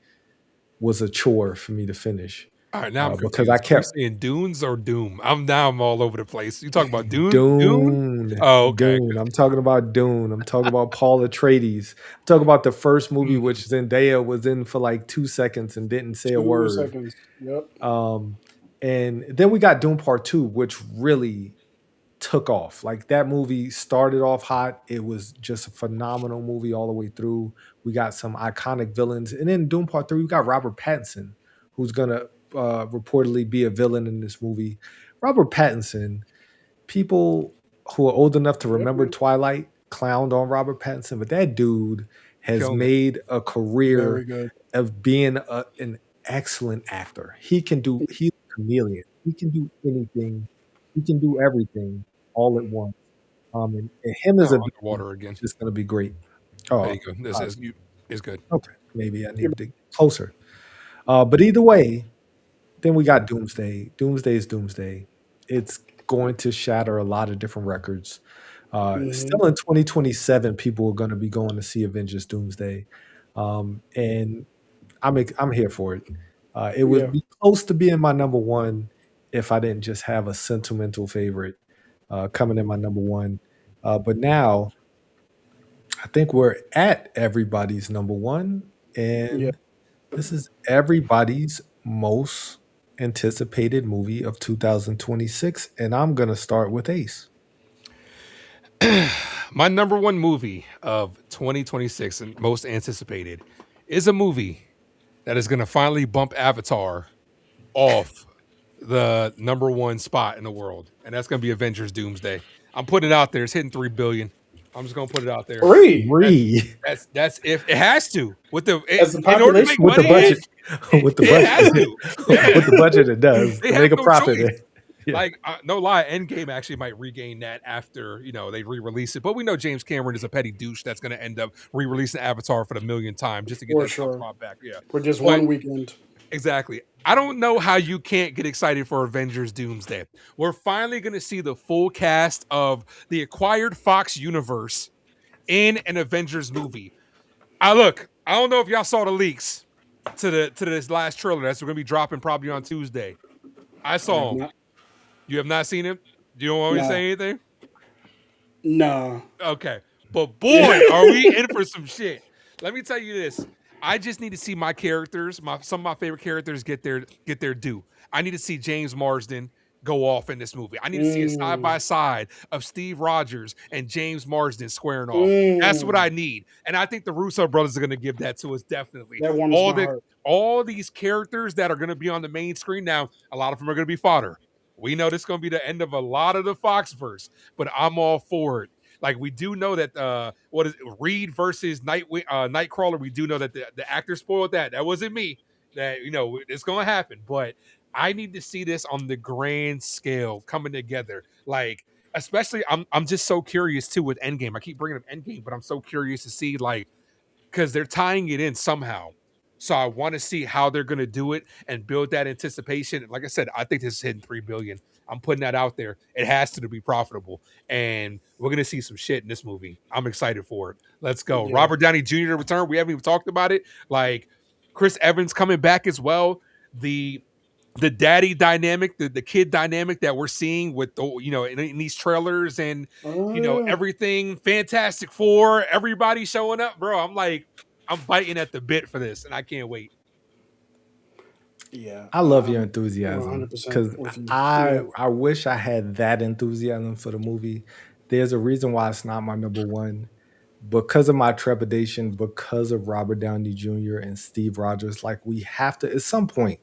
Speaker 1: was a chore for me to finish
Speaker 2: All right, now I'm
Speaker 1: because I
Speaker 2: confused. Are we
Speaker 1: kept
Speaker 2: saying Dunes or Doom? I'm all over the place. You talking about Dune? Dune?
Speaker 1: Dune,
Speaker 2: Oh, okay.
Speaker 1: Dune. I'm talking about Dune. I'm talking about Paul Atreides. I'm talking about the first movie,
Speaker 2: Mhm.
Speaker 1: which Zendaya was in for like 2 seconds and didn't say a
Speaker 3: 2
Speaker 1: word.
Speaker 3: seconds. Yep.
Speaker 1: Um, and then we got Doom Part Two, which really took off. Like that movie started off hot. It was just a phenomenal movie all the way through. We got some iconic villains, and then Doom Part Three, we got Robert Pattinson, who's gonna reportedly be a villain in this movie. Robert Pattinson, people who are old enough to remember
Speaker 3: Yeah.
Speaker 1: Twilight clowned on Robert Pattinson, but that dude has
Speaker 2: Killing it.
Speaker 1: made a career
Speaker 3: Very good.
Speaker 1: of being an excellent actor. He's a chameleon. He can do anything. He can do everything all at once. And him as
Speaker 2: Oh,
Speaker 1: a villain
Speaker 2: underwater again.
Speaker 1: is just going to be great.
Speaker 2: There
Speaker 1: Oh,
Speaker 2: you go. This is good.
Speaker 1: okay. Maybe I need to get closer. But either way, then we got Doomsday. Doomsday is Doomsday. It's going to shatter a lot of different records.
Speaker 3: Hmm.
Speaker 1: Still in 2027, people are going to be going to see Avengers Doomsday, and I'm here for it. It would
Speaker 3: Yeah.
Speaker 1: be close to being my number one if I didn't just have a sentimental favorite coming in my number one. But now I think we're at everybody's number one,
Speaker 3: Yeah.
Speaker 1: and this is everybody's most anticipated movie of 2026, and I'm gonna start with Ace.
Speaker 2: My number one movie of 2026 and most anticipated is a movie that is going to finally bump Avatar off the number one spot in the world, and that's going to be Avengers Doomsday. I'm putting it out there. It's hitting 3 billion. I'm just going to put it out there.
Speaker 3: Three.
Speaker 2: That's
Speaker 1: Three
Speaker 2: that's if it has to with
Speaker 3: As the
Speaker 2: in order to make
Speaker 3: population
Speaker 1: with the
Speaker 2: money,
Speaker 3: grows.
Speaker 1: budget, with the
Speaker 2: it has
Speaker 1: budget,
Speaker 2: to. Yeah,
Speaker 1: with the budget it does
Speaker 2: they
Speaker 1: to
Speaker 2: have
Speaker 1: make a
Speaker 2: no
Speaker 1: profit.
Speaker 2: choice.
Speaker 1: Yeah,
Speaker 2: Like no lie, Endgame actually might regain that after they re-release it. But we know James Cameron is a petty douche that's going to end up re-releasing Avatar for the millionth time just to get
Speaker 3: For
Speaker 2: that sunk
Speaker 3: sure.
Speaker 2: spot back. Yeah,
Speaker 3: For just
Speaker 2: but
Speaker 3: one weekend.
Speaker 2: exactly. I don't know how you can't get excited for Avengers Doomsday. We're finally going to see the full cast of the acquired Fox universe in an Avengers movie. I don't know if y'all saw the leaks to this last trailer that's going to be dropping probably on Tuesday. I
Speaker 3: I have
Speaker 2: saw him.
Speaker 3: not.
Speaker 2: You have not seen him? Do you want me to
Speaker 3: No.
Speaker 2: say anything?
Speaker 3: No.
Speaker 2: Okay. But boy, are we in for some shit. Let me tell you this. I just need to see my characters, some of my favorite characters get their due. I need to see James Marsden go off in this movie. I need to see a side by
Speaker 3: Mm.
Speaker 2: side of Steve Rogers and James Marsden squaring off. That's what
Speaker 3: Mm.
Speaker 2: I need. And I think the Russo brothers are going to give that to us definitely.
Speaker 3: That warms my heart.
Speaker 2: All these characters that are going to be on the main screen now, a lot of them are going to be fodder. We know this is going to be the end of a lot of the Foxverse, but I'm all for it. Like we do know that what is it, Reed versus Nightcrawler. We do know that the actor spoiled that. That wasn't me. That it's gonna happen. But I need to see this on the grand scale coming together. Like especially, I'm just so curious too with Endgame. I keep bringing up Endgame, but I'm so curious to see like because they're tying it in somehow. So I want to see how they're going to do it and build that anticipation. Like I said, I think this is hitting 3 billion. I'm putting that out there. It has to be profitable, and we're going to see some shit in this movie. I'm excited for it. Let's go.
Speaker 3: Yeah.
Speaker 2: Robert Downey Jr. to return. We haven't even talked about it. Like Chris Evans coming back as well. The daddy dynamic, the kid dynamic that we're seeing with in these trailers and
Speaker 3: Oh,
Speaker 2: everything. Fantastic Four, everybody showing up, bro. I'm biting at the bit for this, and I can't wait.
Speaker 3: yeah.
Speaker 1: I love your
Speaker 3: I'm
Speaker 1: enthusiasm
Speaker 3: 100%
Speaker 1: because
Speaker 3: with you.
Speaker 1: I
Speaker 3: Yeah.
Speaker 1: I wish I had that enthusiasm for the movie. There's a reason why it's not my number one because of my trepidation, because of Robert Downey Jr. and Steve Rogers. Like we have to at some point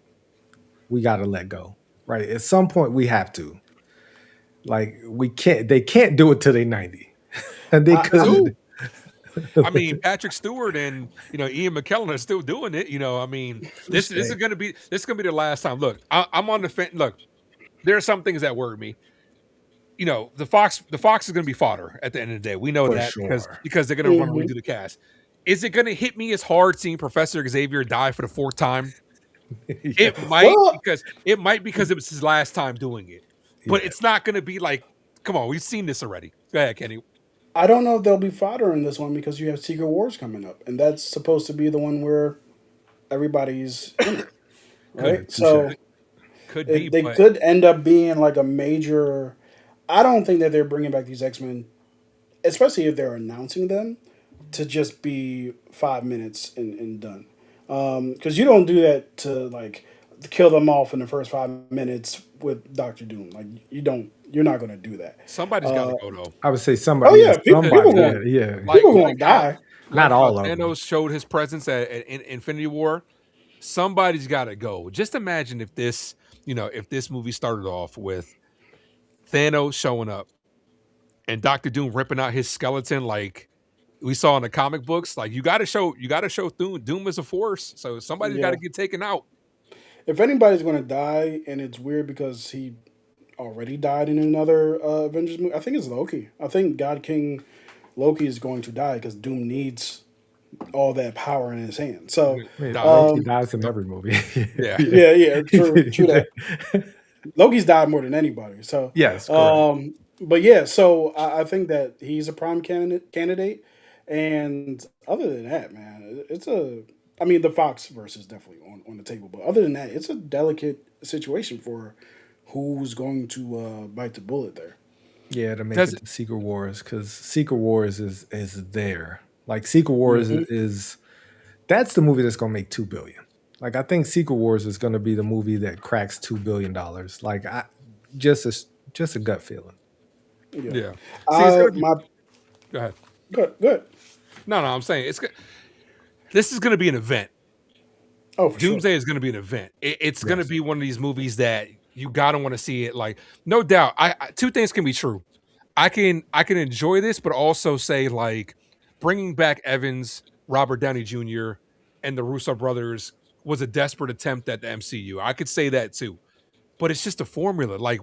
Speaker 1: we got to let go, right? At some point we have to. Like we can't. They can't do it till they 90, and they
Speaker 3: I, I'm
Speaker 2: Dude,
Speaker 1: couldn't.
Speaker 2: I mean, Patrick Stewart and Ian McKellen are still doing it. I mean, this is
Speaker 1: Hey,
Speaker 2: gonna be the last time. Look, I'm on the fence. Look, there are some things that worry me. The Fox is gonna be fodder at the end of the day. We know
Speaker 1: for
Speaker 2: that because
Speaker 1: sure.
Speaker 2: because they're gonna want to
Speaker 3: Mhm.
Speaker 2: redo the cast. Is it gonna hit me as hard seeing Professor Xavier die for the fourth time?
Speaker 1: Yeah,
Speaker 2: It might
Speaker 3: Well,
Speaker 2: because it was his last time doing it, but
Speaker 1: yeah.
Speaker 2: it's not gonna be like, come on, we've seen this already. Go ahead, Kenny.
Speaker 3: I don't know if there'll be fodder in this one because you have Secret Wars coming up, and that's supposed to be the one where everybody's in it,
Speaker 2: Could
Speaker 1: Yeah,
Speaker 3: right?
Speaker 1: touche.
Speaker 3: So
Speaker 2: could be,
Speaker 3: they
Speaker 2: but
Speaker 3: could end up being like a major. I don't think that they're bringing back these X-Men, especially if they're announcing them, to just be 5 minutes and done. Because you don't do that to like kill them off in the first 5 minutes with Doctor Doom. Like you don't. You're not going to do that.
Speaker 2: somebody's got to go though.
Speaker 1: I would say
Speaker 3: Oh
Speaker 1: somebody. Yeah,
Speaker 3: yeah, people
Speaker 1: somebody.
Speaker 2: Because
Speaker 1: Yeah,
Speaker 3: going
Speaker 1: yeah.
Speaker 2: like
Speaker 3: people going
Speaker 2: like
Speaker 3: to
Speaker 2: how
Speaker 3: die.
Speaker 1: Not
Speaker 2: like how
Speaker 1: all of them.
Speaker 2: Thanos showed his presence in Infinity War, somebody's got to go. Just imagine if this movie started off with Thanos showing up and Doctor Doom ripping out his skeleton like we saw in the comic books. Like you got to show Doom as a force. So somebody's got
Speaker 3: Yeah.
Speaker 2: to get taken out.
Speaker 3: If anybody's going to die, and it's weird because he already died in another Avengers movie, I think it's Loki. I think God King Loki is going to die because Doom needs all that power in his hand. So,
Speaker 1: I mean,
Speaker 2: Die.
Speaker 1: Loki dies in every movie.
Speaker 2: Yeah.
Speaker 3: yeah, true that. Loki's died more than anybody. So,
Speaker 1: Yes, correct.
Speaker 3: but yeah, so I think that he's a prime candidate. And other than that, man, it's a. I mean, the Fox verse is definitely on the table. But other than that, it's a delicate situation for who's going to bite the bullet there.
Speaker 1: Yeah, to make
Speaker 2: Does
Speaker 1: it
Speaker 2: it?
Speaker 1: to Secret Wars, because Secret Wars is there. Like Secret Wars
Speaker 3: Hmm.
Speaker 1: is that's the movie that's gonna make 2 billion. Like I think Secret Wars is gonna be the movie that cracks $2 billion. Like I just a gut feeling.
Speaker 3: Yeah.
Speaker 2: Yeah. See, it's gonna be.
Speaker 3: My
Speaker 2: Go ahead.
Speaker 3: good.
Speaker 2: No, I'm saying this is gonna be an event.
Speaker 3: Oh, for sure.
Speaker 2: Doomsday is going to be an event. It's going to
Speaker 1: Yes.
Speaker 2: be one of these movies that you gotta want to see it. Like, no doubt, two things can be true. I can enjoy this, but also say like bringing back Evans, Robert Downey Jr., and the Russo brothers was a desperate attempt at the MCU. I could say that too, but it's just a formula. Like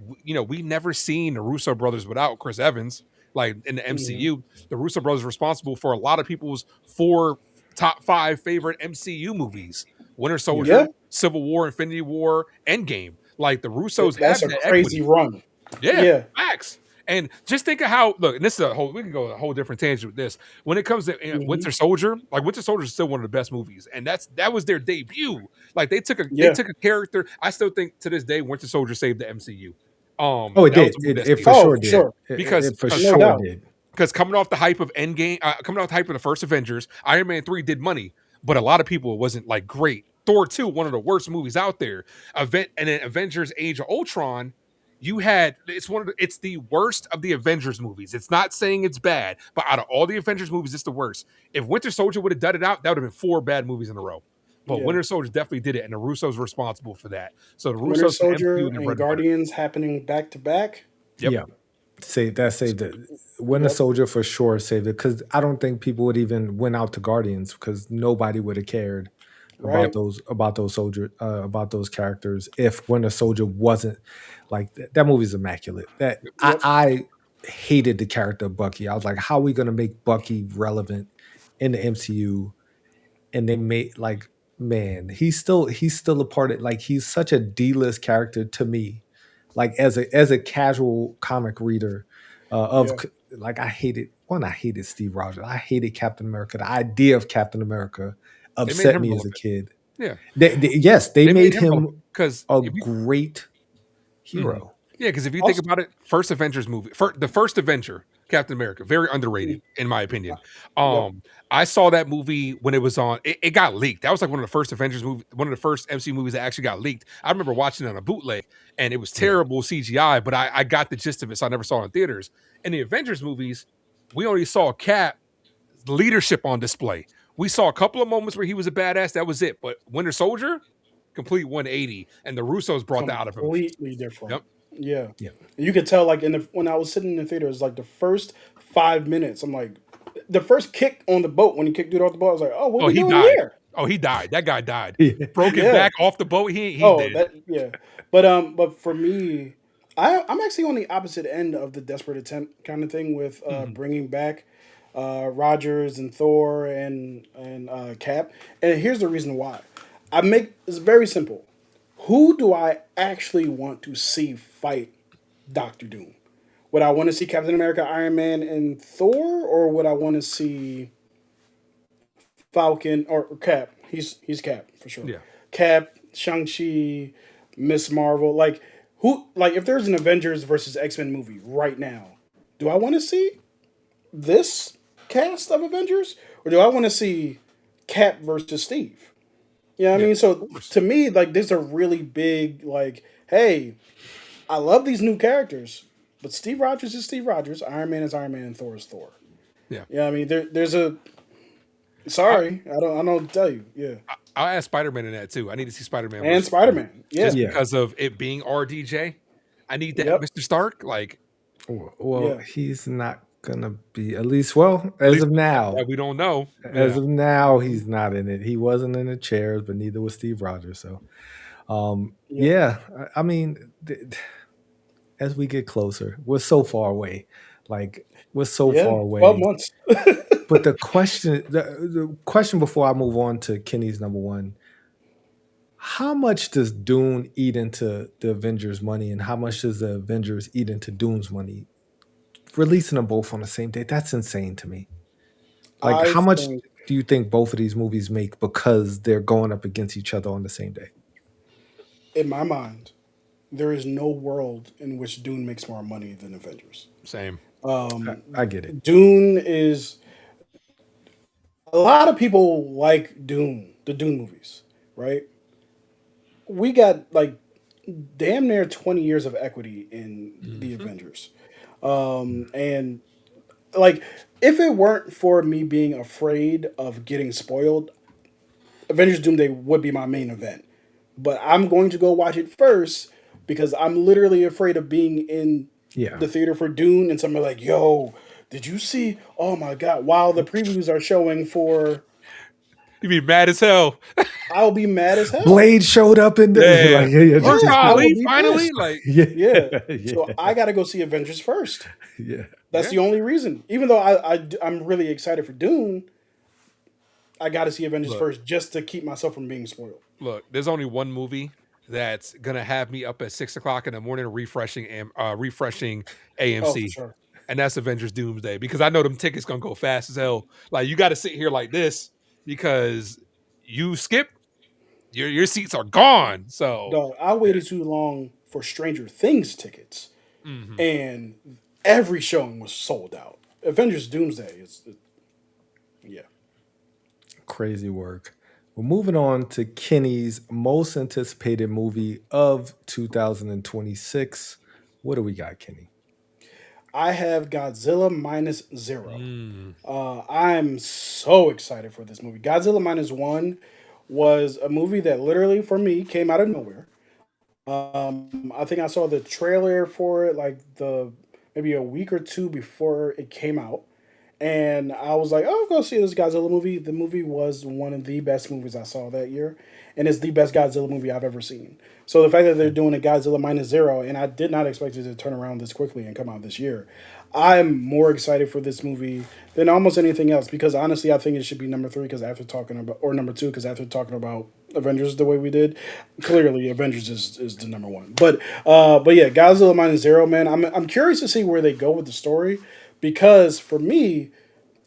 Speaker 2: we never seen the Russo brothers without Chris Evans. Like in the
Speaker 3: Mhm.
Speaker 2: MCU, the Russo brothers are responsible for a lot of people's four top five favorite MCU movies: Winter
Speaker 1: Yeah.
Speaker 2: Soldier,
Speaker 3: Yeah,
Speaker 2: Civil War, Infinity War, Endgame. Like the Russos
Speaker 3: that's
Speaker 2: have
Speaker 3: a
Speaker 2: that
Speaker 3: crazy
Speaker 2: equity.
Speaker 3: run.
Speaker 2: Yeah,
Speaker 3: Yeah.
Speaker 2: facts. And just think of how look, and this is a whole we can go a whole different tangent with this. When it comes to
Speaker 3: Hmm.
Speaker 2: Winter Soldier, like Winter Soldier is still one of the best movies, and that was their debut. Like they
Speaker 3: Yeah.
Speaker 2: took a character. I still think to this day Winter Soldier saved the MCU.
Speaker 1: Oh, it
Speaker 2: That was
Speaker 1: did.
Speaker 2: a movie
Speaker 1: It
Speaker 2: that
Speaker 1: it
Speaker 2: saved
Speaker 1: for
Speaker 2: it
Speaker 3: Oh,
Speaker 1: sure
Speaker 3: for
Speaker 1: did.
Speaker 3: sure.
Speaker 2: because
Speaker 1: It for
Speaker 2: because
Speaker 3: No
Speaker 1: sure
Speaker 3: doubt.
Speaker 1: did.
Speaker 2: because coming off the hype of Endgame, coming off the hype of the first Avengers, Iron Man 3 did money, but a lot of people it wasn't like great. Thor 2, one of the worst movies out there. And then Avengers Age of Ultron, you had it's the worst of the Avengers movies. It's not saying it's bad, but out of all the Avengers movies, it's the worst. If Winter Soldier would have done it out, that would have been four bad movies in a row. But
Speaker 3: Yeah.
Speaker 2: Winter Soldier definitely did it, and the Russos responsible for that. So the
Speaker 3: Winter
Speaker 2: Russos and
Speaker 3: Soldier
Speaker 2: MCU and
Speaker 3: and
Speaker 2: bread and butter.
Speaker 3: Guardians happening back to back.
Speaker 2: Yep.
Speaker 1: Yeah. Saved it. Winter
Speaker 3: Yep.
Speaker 1: Soldier for sure saved it because I don't think people would even went out to Guardians because nobody would have cared
Speaker 3: Right.
Speaker 1: about those characters if Winter Soldier wasn't like that movie's immaculate. That
Speaker 3: Yep.
Speaker 1: I hated the character of Bucky. I was like, how are we gonna make Bucky relevant in the MCU? And they made like, man, he's still a part of like he's such a D-list character to me. Like as a casual comic reader
Speaker 3: Yeah.
Speaker 1: like I hated Steve Rogers. I hated Captain America. The idea of Captain America
Speaker 2: They made
Speaker 1: upset
Speaker 2: him
Speaker 1: me as a
Speaker 2: relevant.
Speaker 1: kid.
Speaker 2: Yeah.
Speaker 1: Yes, they
Speaker 2: They made
Speaker 1: made
Speaker 2: him relevant
Speaker 1: him
Speaker 2: because
Speaker 1: a
Speaker 2: if you
Speaker 1: great
Speaker 2: Mhm.
Speaker 1: hero.
Speaker 2: Yeah, because if you think
Speaker 3: Also,
Speaker 2: about it, first Avengers movie, the first Avenger, Captain America, very underrated in my opinion.
Speaker 3: yep.
Speaker 2: I saw that movie when it was on. It got leaked. That was like one of the first Avengers movie, one of the first MC movies that actually got leaked. I remember watching it on a bootleg, and it was
Speaker 1: Yeah.
Speaker 2: terrible CGI, but I got the gist of it, so I never saw it in theaters. In the Avengers movies, we only saw Cap leadership on display. We saw a couple of moments where he was a badass. That was it. But Winter Soldier, complete 180, and the Russos brought that out of him.
Speaker 3: Completely different.
Speaker 2: Yep.
Speaker 3: Yeah.
Speaker 1: Yeah.
Speaker 3: You could tell, like, when I was sitting in the theater, it was like the first 5 minutes. I'm like, the first kick on the boat when he kicked dude off the boat. I was like, oh, what
Speaker 2: Oh,
Speaker 3: we
Speaker 2: he
Speaker 3: doing
Speaker 2: died.
Speaker 3: here?
Speaker 2: Oh, he died. That guy died.
Speaker 1: Yeah.
Speaker 2: Broken
Speaker 3: Yeah.
Speaker 2: back off the boat. He
Speaker 3: Oh,
Speaker 2: did.
Speaker 3: yeah. But for me, I'm actually on the opposite end of the desperate attempt kind of thing with bringing back Rogers and Thor and Cap. And here's the reason why. It's very simple. Who do I actually want to see fight Doctor Doom? Would I want to see Captain America, Iron Man, and Thor, or would I want to see Falcon or Cap? He's Cap for sure.
Speaker 2: Yeah.
Speaker 3: Cap, Shang-Chi, Miss Marvel. Like who? Like if there's an Avengers versus X-Men movie right now, do I want to see this cast of Avengers, or do I want to see Cap versus Steve? You know what I
Speaker 2: Yeah,
Speaker 3: mean?
Speaker 2: of
Speaker 3: So
Speaker 2: course.
Speaker 3: to me, like there's a really big like, hey, I love these new characters, but Steve Rogers is Steve Rogers, Iron Man is Iron Man, and Thor is Thor.
Speaker 2: Yeah.
Speaker 3: You know what I mean? There's a sorry, I don't know what to tell you. Yeah.
Speaker 2: I'll add Spider-Man in that too. I need to see Spider-Man
Speaker 3: And
Speaker 2: versus
Speaker 3: Spider Man. Yeah.
Speaker 2: just
Speaker 1: Yeah.
Speaker 2: because of it being RDJ. I need that
Speaker 3: Yep.
Speaker 2: Mr. Stark. Like
Speaker 1: Well,
Speaker 3: Yeah,
Speaker 1: he's not gonna be, at least, well,
Speaker 2: At
Speaker 1: as
Speaker 2: least
Speaker 1: of
Speaker 2: that
Speaker 1: now.
Speaker 2: we don't know.
Speaker 1: As
Speaker 2: Yeah.
Speaker 1: of now,
Speaker 3: hmm
Speaker 1: he's not in it. He wasn't in the chairs, but neither was Steve Rogers. So,
Speaker 3: yep,
Speaker 1: yeah, I mean, as we get closer, we're so far away. Like, we're so
Speaker 3: yeah.
Speaker 1: far
Speaker 3: 12
Speaker 1: away.
Speaker 3: months.
Speaker 1: But the question before I move on to Kenny's number one, how much does Dune eat into the Avengers' money, and how much does the Avengers eat into Dune's money? Releasing them both on the same day, that's insane to me. Like,
Speaker 3: I
Speaker 1: how much
Speaker 3: think,
Speaker 1: do you think both of these movies make because they're going up against each other on the same day?
Speaker 3: in my mind, there is no world in which Dune makes more money than Avengers.
Speaker 2: Same.
Speaker 1: I get it.
Speaker 3: Dune is a lot of people like Dune, the Dune movies, right? We got like damn near 20 years of equity in the
Speaker 2: Hmm.
Speaker 3: Avengers. And like if it weren't for me being afraid of getting spoiled, Avengers Doomsday would be my main event. But I'm going to go watch it first because I'm literally afraid of being in
Speaker 1: Yeah.
Speaker 3: the theater for Dune and somebody like, yo, did you see? Oh my god! While the previews are showing for,
Speaker 2: You'd be mad as hell.
Speaker 3: I'll be mad as hell.
Speaker 1: Blade showed up in the
Speaker 2: Yeah.
Speaker 1: like, yeah,
Speaker 3: Yeah,
Speaker 2: Mark
Speaker 3: I will
Speaker 2: Holly,
Speaker 3: be
Speaker 2: finally?
Speaker 3: pissed.
Speaker 2: Like,
Speaker 1: yeah,
Speaker 3: Yeah, so
Speaker 1: yeah,
Speaker 3: I got to go see Avengers first.
Speaker 1: yeah.
Speaker 3: That's
Speaker 2: yeah.
Speaker 3: the only reason. Even though I'm really excited for Dune, I got to see Avengers
Speaker 2: Look,
Speaker 3: first just to keep myself from being spoiled.
Speaker 2: there's only one movie that's gonna have me up at 6 o'clock in the morning refreshing
Speaker 3: Oh, for
Speaker 2: AMC,
Speaker 3: sure.
Speaker 2: and that's Avengers Doomsday because I know them tickets gonna go fast as hell. Like you got to sit here like this because you skip your seats are gone. So
Speaker 3: Dog, I waited too long for Stranger Things tickets,
Speaker 2: mhm.
Speaker 3: and every showing was sold out. Avengers Doomsday is, yeah.
Speaker 1: Crazy work. We're moving on to Kenny's most anticipated movie of 2026. What do we got, Kenny?
Speaker 3: I have Godzilla minus zero.
Speaker 2: Mm.
Speaker 3: I'm so excited for this movie. Godzilla minus one was a movie that literally, for me, came out of nowhere. I think I saw the trailer for it like the maybe a week or two before it came out, and I was like, "Oh, go see this Godzilla movie." The movie was one of the best movies I saw that year, and it's the best Godzilla movie I've ever seen. So the fact that they're doing a Godzilla minus zero, and I did not expect it to turn around this quickly and come out this year, I'm more excited for this movie than almost anything else because honestly, I think it should be number three because after talking about or number two because after talking about Avengers the way we did, clearly Avengers is the number one. But yeah, Godzilla minus zero, man. I'm curious to see where they go with the story because for me,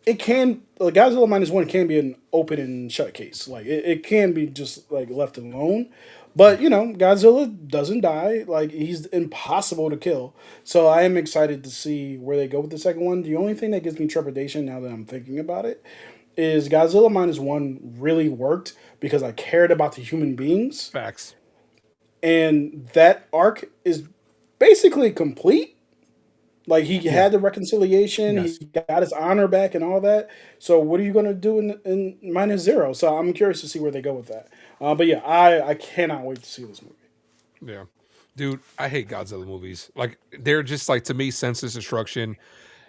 Speaker 3: it can Godzilla minus one can be an open and shut case. Like it can be just like left alone. But you know, Godzilla doesn't die. Like he's impossible to kill. So I am excited to see where they go with the second one. The only thing that gives me trepidation now that I'm thinking about it is Godzilla minus one really worked because I cared about the human beings,
Speaker 2: Facts.
Speaker 3: and that arc is basically complete. Like he
Speaker 1: Yeah.
Speaker 3: had the reconciliation, he
Speaker 1: Yes.
Speaker 3: got his honor back, and all that. So what are you gonna do in minus zero? So I'm curious to see where they go with that. But yeah, I cannot wait to see this movie.
Speaker 2: Yeah. Dude, I hate Godzilla movies. Like they're just like to me senseless destruction.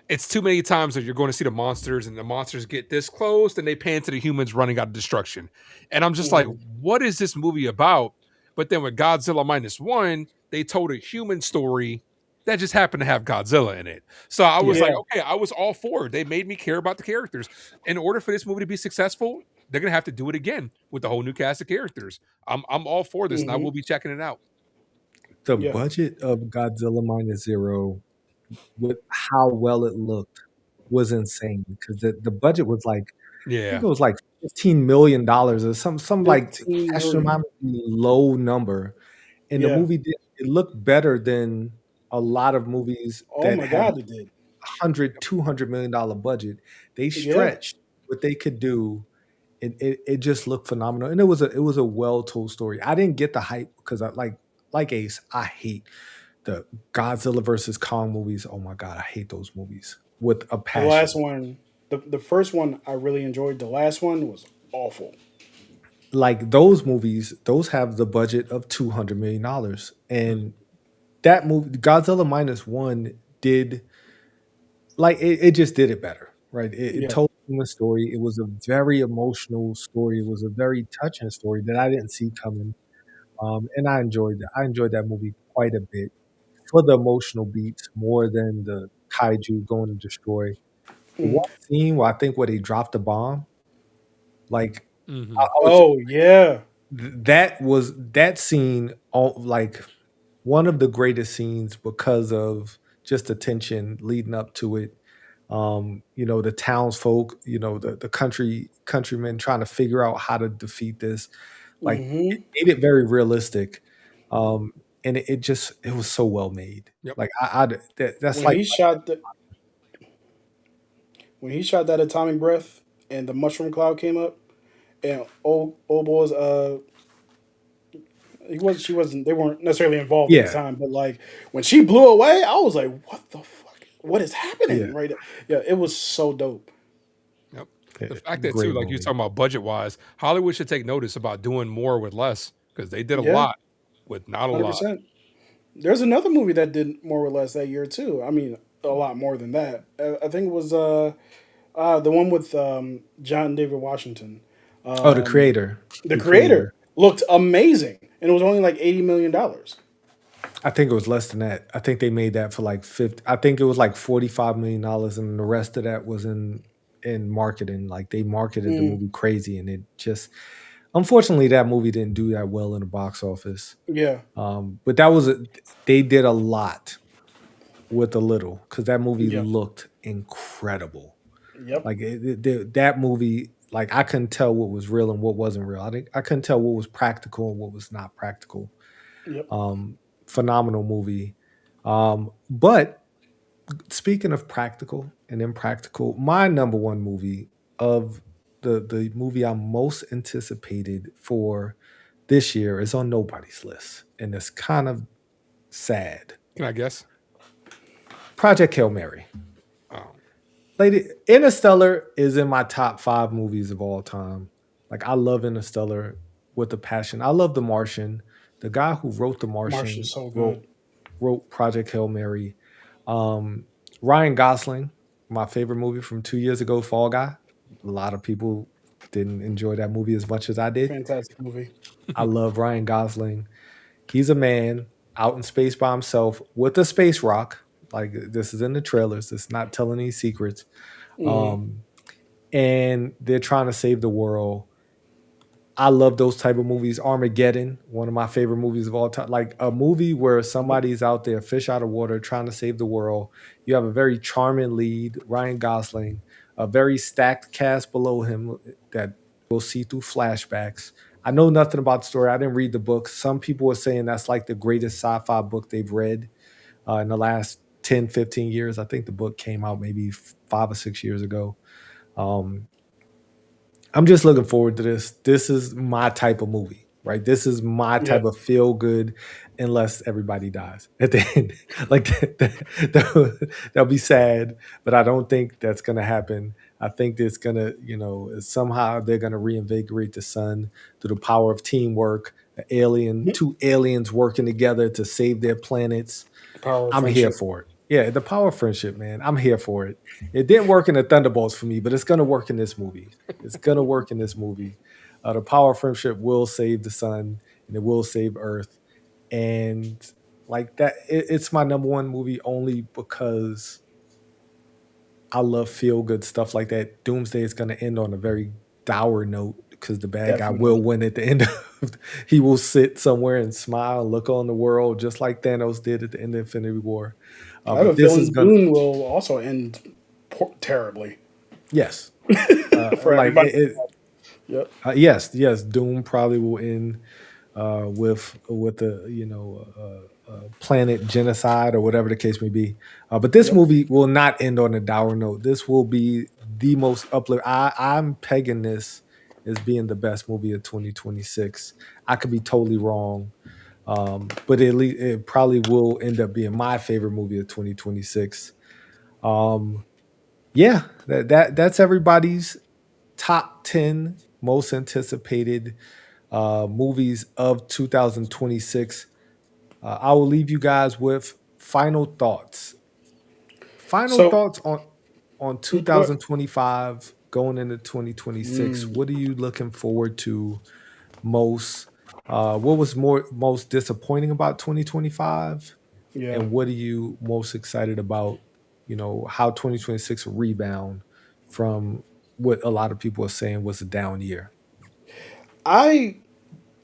Speaker 2: It's too many times that you're going to see the monsters and the monsters get this close and they pan to the humans running out of destruction. And I'm just like,
Speaker 3: hmm
Speaker 2: what is this movie about? But then with Godzilla minus one, they told a human story that just happened to have Godzilla in it. So I was
Speaker 1: Yeah.
Speaker 2: like,
Speaker 3: Yeah.
Speaker 2: okay, I was all for it. They made me care about the characters. In order for this movie to be successful, they're gonna have to do it again with the whole new cast of characters. I'm all for this and I
Speaker 3: hmm
Speaker 2: will be checking it out.
Speaker 1: The
Speaker 3: Yeah.
Speaker 1: budget of Godzilla minus zero, with how well it looked, was insane because the budget was like, I think
Speaker 2: Yeah.
Speaker 1: it was like $15 million or some like
Speaker 3: 15 million.
Speaker 1: astronomically low number, and the
Speaker 3: Yeah.
Speaker 1: movie did it looked better than a lot of movies
Speaker 3: Oh
Speaker 1: that
Speaker 3: my
Speaker 1: have
Speaker 3: god, it did.
Speaker 1: 100, $200 million budget. They
Speaker 3: Yeah.
Speaker 1: stretched what they could do. It just looked phenomenal, and it was a well told story. I didn't get the hype because I like Ace. I hate the Godzilla versus Kong movies. Oh my god, I hate those movies with a
Speaker 3: The last
Speaker 1: passion.
Speaker 3: one, the first one I really enjoyed. The last one was awful.
Speaker 1: Like those movies, those have the budget of $200 million, and that movie, Godzilla minus one. did it just did it better, right? It
Speaker 3: Yeah.
Speaker 1: told him a story. It was a very emotional story. It was a very touching story that I didn't see coming. And I enjoyed that. I enjoyed that movie quite a bit for the emotional beats more than the kaiju going to destroy. The
Speaker 3: Mm.
Speaker 1: one scene where I think where they dropped the bomb, like
Speaker 2: Hmm.
Speaker 1: I was
Speaker 3: Oh yeah.
Speaker 1: that was that scene all like one of the greatest scenes because of just the tension leading up to it. The townsfolk, the countrymen trying to figure out how to defeat this. Like it
Speaker 3: Hmm.
Speaker 1: made it very realistic. Um, and it was so well made.
Speaker 2: Yep.
Speaker 1: Like that's
Speaker 3: When
Speaker 1: like
Speaker 3: he shot the when he shot that atomic breath and the mushroom cloud came up and old boy's she wasn't they weren't necessarily involved at the
Speaker 1: yeah,
Speaker 3: time, but like when she blew away, I was like, what the fuck? What is
Speaker 1: yeah,
Speaker 3: happening? Right? Yeah, it was so dope.
Speaker 2: Yep.
Speaker 1: yeah,
Speaker 2: The fact that too,
Speaker 1: great
Speaker 2: like you
Speaker 1: movie.
Speaker 2: talking about budget wise, Hollywood should take notice about doing more with less because they did a
Speaker 3: Yeah,
Speaker 2: lot with not a lot.
Speaker 3: 100%. There's another movie that did more or less that year too. I mean, a lot more than that. I think it was the one with John David Washington.
Speaker 1: Oh, the
Speaker 3: Um,
Speaker 1: creator,
Speaker 3: the
Speaker 1: the creator.
Speaker 3: creator looked amazing, and it was only like $80 million.
Speaker 1: I think it was less than that. I think they made that for like 50. I think it was like $45 million, and the rest of that was in marketing. Like they marketed the
Speaker 3: Mm,
Speaker 1: movie crazy, and it just unfortunately that movie didn't do that well in the box office.
Speaker 3: yeah,
Speaker 1: But they did a lot with a little because that movie
Speaker 3: yeah,
Speaker 1: looked incredible.
Speaker 3: yep,
Speaker 1: Like that movie, like I couldn't tell what was real and what wasn't real. I couldn't tell what was practical and what was not practical.
Speaker 3: yep,
Speaker 1: Um, Phenomenal movie. But speaking of practical and impractical, my number one movie of the movie I'm most anticipated for this year is on nobody's list, and it's kind of sad.
Speaker 2: Can I guess?
Speaker 1: Project Hail Mary.
Speaker 2: Oh,
Speaker 1: Lady Interstellar is in my top 5 movies of all time. Like I love Interstellar with a passion. I love The Martian. The guy who wrote The
Speaker 3: Martian's
Speaker 1: Martian
Speaker 3: so
Speaker 1: wrote
Speaker 3: good.
Speaker 1: wrote Project Hail Mary. Um, Ryan Gosling, my favorite movie from 2 years ago, Fall Guy. A lot of people didn't enjoy that movie as much as I did.
Speaker 3: Fantastic movie.
Speaker 1: I love Ryan Gosling. He's a man out in space by himself with a space rock. Like this is in the trailers. It's not telling any secrets.
Speaker 3: Hmm.
Speaker 1: Um, and they're trying to save the world. I love those type of movies. Armageddon, one of my favorite movies of all time. Like a movie where
Speaker 3: Yep.
Speaker 1: somebody's out there, fish out of water, trying to save the world. You have a very charming lead, Ryan Gosling, a very stacked cast below him that we'll see through flashbacks. I know nothing about the story. I didn't read the book. Some people are saying that's like the greatest sci-fi book they've read in the last 10, 15 years. I think the book came out maybe 5 or 6 years ago. Um, I'm just looking forward to this. This is my type of movie, right? This is my
Speaker 3: Yeah.
Speaker 1: type of feel good, unless everybody dies at the end. Like that'll be sad, but I don't think that's gonna happen. I think it's gonna, somehow they're gonna reinvigorate the sun through the power of teamwork. Two aliens working together to save their planets.
Speaker 3: The power of
Speaker 1: I'm here
Speaker 3: friendship.
Speaker 1: for it. Yeah, the power of friendship, man. I'm here for it. It didn't work in the Thunderbolts for me, but it's gonna work in this movie. It's gonna work in this movie. The power of friendship will save the sun and it will save Earth. And like that, it's my number one movie only because I love feel good stuff like that. Doomsday is gonna end on a very dour note because the bad guy will
Speaker 3: Definitely.
Speaker 1: win at the end of he will sit somewhere and smile, look on the world just like Thanos did at the end of Infinity War.
Speaker 3: I have
Speaker 1: But
Speaker 3: a
Speaker 1: this is
Speaker 3: feeling
Speaker 1: gonna
Speaker 3: Dune will also end terribly
Speaker 1: yes,
Speaker 3: for
Speaker 1: like
Speaker 3: everybody. Yep.
Speaker 1: yes, yes. Doom probably will end with the planet genocide or whatever the case may be. But this
Speaker 3: Yep.
Speaker 1: movie will not end on a dour note. This will be the most uplift. I'm pegging this as being the best movie of 2026. I could be totally wrong, but at least it probably will end up being my favorite movie of 2026. Um, yeah, that's everybody's top 10 most anticipated movies of 2026. I will leave you guys with final thoughts. Final
Speaker 3: So,
Speaker 1: thoughts on
Speaker 3: what?
Speaker 1: 2025 going into 2026.
Speaker 3: Mm,
Speaker 1: What are you looking forward to most? What was most disappointing about 2025?
Speaker 3: yeah.
Speaker 1: And what are you most excited about, how 2026 rebound from what a lot of people are saying was a down year?
Speaker 3: I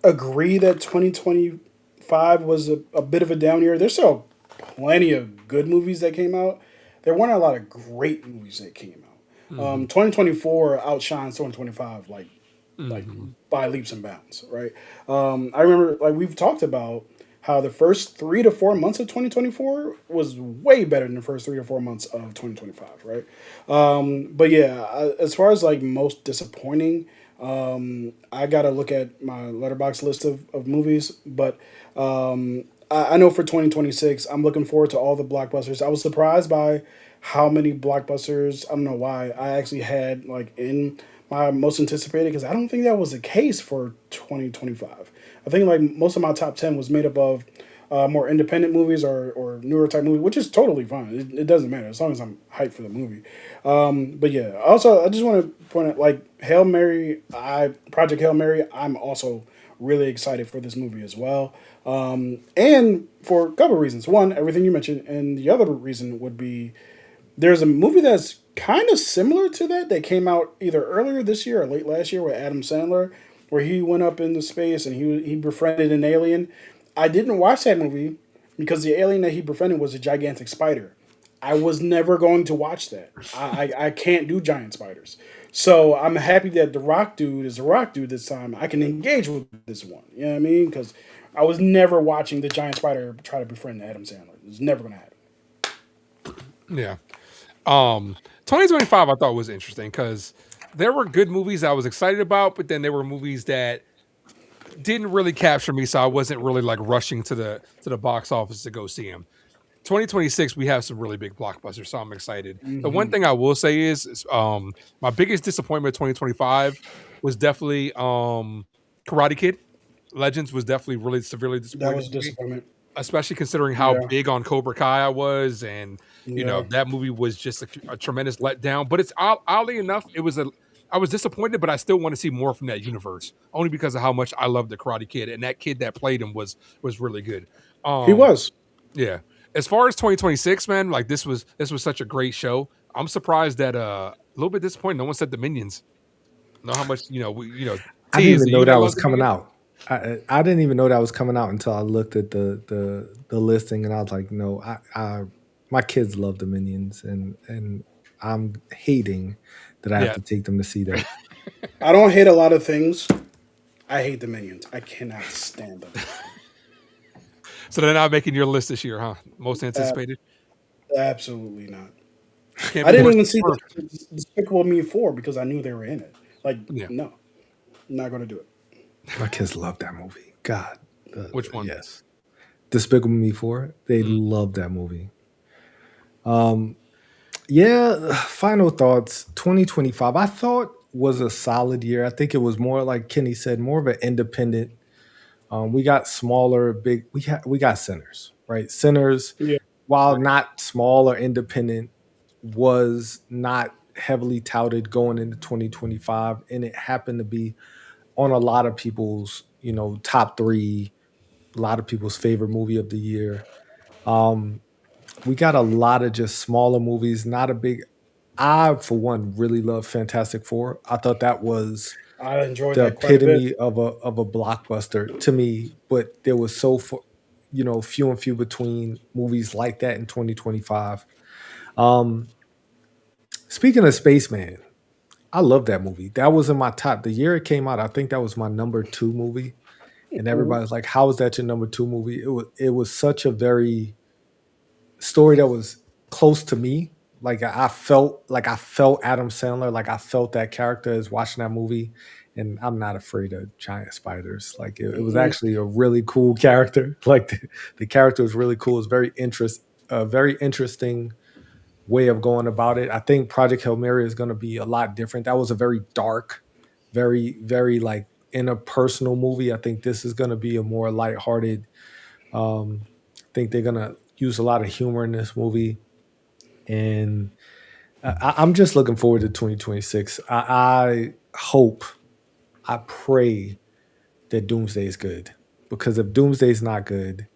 Speaker 3: agree that 2025 was a bit of a down year. There's still plenty of good movies that came out. There weren't a lot of great movies that came out.
Speaker 2: Hmm.
Speaker 3: 2024 outshines 2025 like
Speaker 2: Hmm.
Speaker 3: by leaps and bounds, right? I remember like we've talked about how the first 3 to 4 months of 2024 was way better than the first 3 to 4 months of 2025, right? But yeah, as far as like most disappointing, I gotta look at my letterbox list of movies, but I know for 2026, I'm looking forward to all the blockbusters. I was surprised by how many blockbusters. I don't know why I actually had like in my most anticipated because I don't think that was the case for 2025. I think like most of my top 10 was made up of more independent movies or newer type movies, which is totally fine. It doesn't matter as long as I'm hyped for the movie. But yeah, also I just want to point out like Hail Mary, Project Hail Mary. I'm also really excited for this movie as well, and for a couple of reasons. One, everything you mentioned, and the other reason would be there's a movie that's kind of similar to that came out either earlier this year or late last year with Adam Sandler, where he went up into space and he befriended an alien. I didn't watch that movie because the alien that he befriended was a gigantic spider. I was never going to watch that. I can't do giant spiders. So I'm happy that the Rock dude is the Rock dude this time. I can engage with this one. You know what I mean? Because I was never watching the giant spider try to befriend Adam Sandler. It's never going to happen.
Speaker 2: Yeah. 2025 I thought was interesting because there were good movies I was excited about, but then there were movies that didn't really capture me, so I wasn't really like rushing to the box office to go see them. 2026 we have some really big blockbusters, so I'm excited. The one
Speaker 3: Hmm.
Speaker 2: thing I will say is my biggest disappointment of 2025 was definitely Karate Kid. Legends was definitely really severely
Speaker 3: That
Speaker 2: disappointing
Speaker 3: was a
Speaker 2: for me,
Speaker 3: disappointment.
Speaker 2: especially considering how
Speaker 3: Yeah,
Speaker 2: big on Cobra Kai I was, and
Speaker 3: yeah.
Speaker 2: that movie was just a tremendous letdown. But it's oddly enough, I was disappointed, but I still want to see more from that universe, only because of how much I love the Karate Kid, and that kid that played him was really good.
Speaker 3: He
Speaker 2: Um,
Speaker 3: was.
Speaker 2: yeah. As far as 2026, man, like this was such a great show. I'm surprised that a little bit disappointed. No one said the Minions. Know how much
Speaker 1: I didn't
Speaker 2: T is
Speaker 1: even
Speaker 2: it
Speaker 1: know
Speaker 2: you
Speaker 1: that
Speaker 2: that love
Speaker 1: was
Speaker 2: the
Speaker 1: coming
Speaker 2: Minions?
Speaker 1: out. I didn't even know that was coming out until I looked at the listing, and I was like, no, I my kids love the Minions, and I'm hating that I have
Speaker 2: Yeah.
Speaker 1: to take them to see that.
Speaker 3: I don't hate a lot of things. I hate the Minions. I cannot stand them.
Speaker 2: So they're not making your list this year, huh? Most
Speaker 3: Uh,
Speaker 2: anticipated.
Speaker 3: Absolutely not.
Speaker 2: Can't
Speaker 3: I
Speaker 2: be
Speaker 3: didn't
Speaker 2: worse
Speaker 3: even
Speaker 2: than
Speaker 3: see
Speaker 2: Swerve.
Speaker 3: Despicable Me 4 because I knew they were in it. Like,
Speaker 2: Yeah.
Speaker 3: no, I'm not going to do it.
Speaker 1: My kids love that movie. God,
Speaker 2: Which one?
Speaker 1: yes. Despicable Me 4, they
Speaker 2: Mm.
Speaker 1: love that movie. Um, yeah, final thoughts. 2025, I thought was a solid year. I think it was more like Kenny said, more of an independent. We got smaller, big. We got Sinners, right? Sinners,
Speaker 3: Yeah.
Speaker 1: while not small or independent, was not heavily touted going into 2025, and it happened to be on a lot of people's, top three, a lot of people's favorite movie of the year. Um, we got a lot of just smaller movies, not a big. I, for one, really love Fantastic Four. I thought that was
Speaker 3: I enjoyed
Speaker 1: the
Speaker 3: that quite a bit.
Speaker 1: epitome of a blockbuster to me, but there was few and few between movies like that in 2025. Um, Speaking of Spaceman, I love that movie. That was in my top. The year it came out, I think that was my number two movie. And
Speaker 3: Mhm.
Speaker 1: everybody's like, "How is that your number two movie?" It was such a very story that was close to me. Like I felt Adam Sandler, like I felt that character as watching that movie. And I'm not afraid of giant spiders. Like it was
Speaker 3: Mhm.
Speaker 1: actually a really cool character. Like the character was really cool. It's a very interesting way of going about it. I think Project Hail Mary is going to be a lot different. That was a very dark, very very like interpersonal movie. I think this is going to be a more lighthearted. I think they're going to use a lot of humor in this movie. And I'm just looking forward to 2026. I hope, I pray that Doomsday is good, because if Doomsday is not good,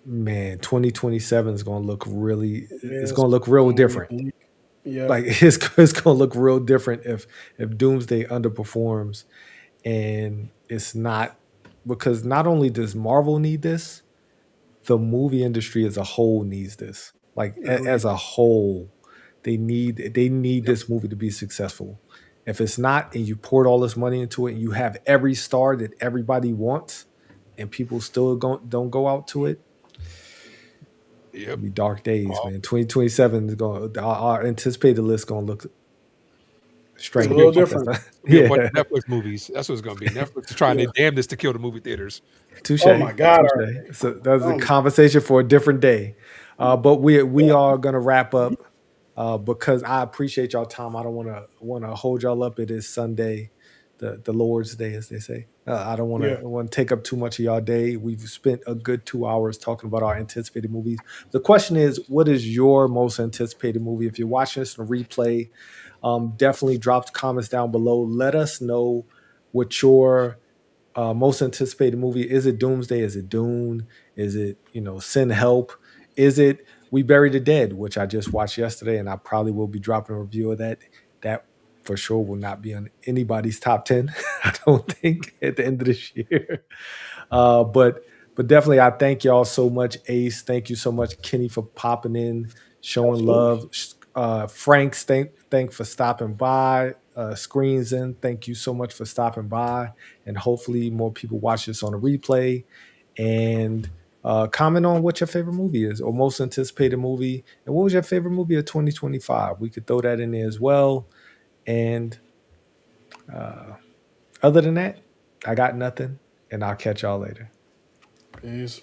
Speaker 1: man, 2027 is going to look really, it's
Speaker 3: Yeah,
Speaker 1: going to
Speaker 3: it's
Speaker 1: look real
Speaker 3: gonna be
Speaker 1: different.
Speaker 3: bleak. Yeah,
Speaker 1: Like it's going to look real different if Doomsday underperforms, and it's not, because not only does Marvel need this, the movie industry as a whole needs this. Like as
Speaker 3: agreed.
Speaker 1: a whole, they need
Speaker 3: Yep.
Speaker 1: this movie to be successful. If it's not, and you poured all this money into it, and you have every star that everybody wants, and people still don't go out to it,
Speaker 2: Yep.
Speaker 1: it'll be dark days,
Speaker 2: Well,
Speaker 1: man. 2027 is going. Our anticipated list going to look
Speaker 3: It's a
Speaker 2: it's gonna be a
Speaker 3: little
Speaker 1: strange.
Speaker 2: bunch,
Speaker 1: That's
Speaker 3: different.
Speaker 1: not,
Speaker 2: it's gonna be a bunch
Speaker 1: yeah.
Speaker 2: of Netflix movies. That's what it's gonna be. Netflix is trying
Speaker 3: Yeah.
Speaker 2: their damnedest to kill the movie theaters.
Speaker 1: Touche,
Speaker 3: Oh my God,
Speaker 1: touche.
Speaker 3: are
Speaker 1: So that's
Speaker 3: they?
Speaker 1: a
Speaker 3: Oh my.
Speaker 1: conversation for a different day. But we
Speaker 3: Yeah.
Speaker 1: are gonna wrap up, because I appreciate y'all time. I don't want to hold y'all up. It is Sunday, the Lord's Day, as they say. I don't want
Speaker 3: Yeah.
Speaker 1: to take up too much of y'all day. We've spent a good 2 hours talking about our anticipated movies. The question is, what is your most anticipated movie? If you're watching this in a replay, definitely drop comments down below. Let us know what your most anticipated movie. Is it Doomsday? Is it Dune? Is it, Send Help? Is it We Bury the Dead, which I just watched yesterday, and I probably will be dropping a review of that. That for sure will not be on anybody's top 10. I don't think, at the end of this year. But definitely, I thank y'all so much, Ace. Thank you so much, Kenny, for popping in, showing
Speaker 3: Absolutely.
Speaker 1: love. Frank's thank for stopping by. Screens in, thank you so much for stopping by, and hopefully more people watch this on a replay. And comment on what your favorite movie is, or most anticipated movie, and what was your favorite movie of 2025. We could throw that in there as well. And uh, other than that, I got nothing, and I'll catch y'all later.
Speaker 3: Peace.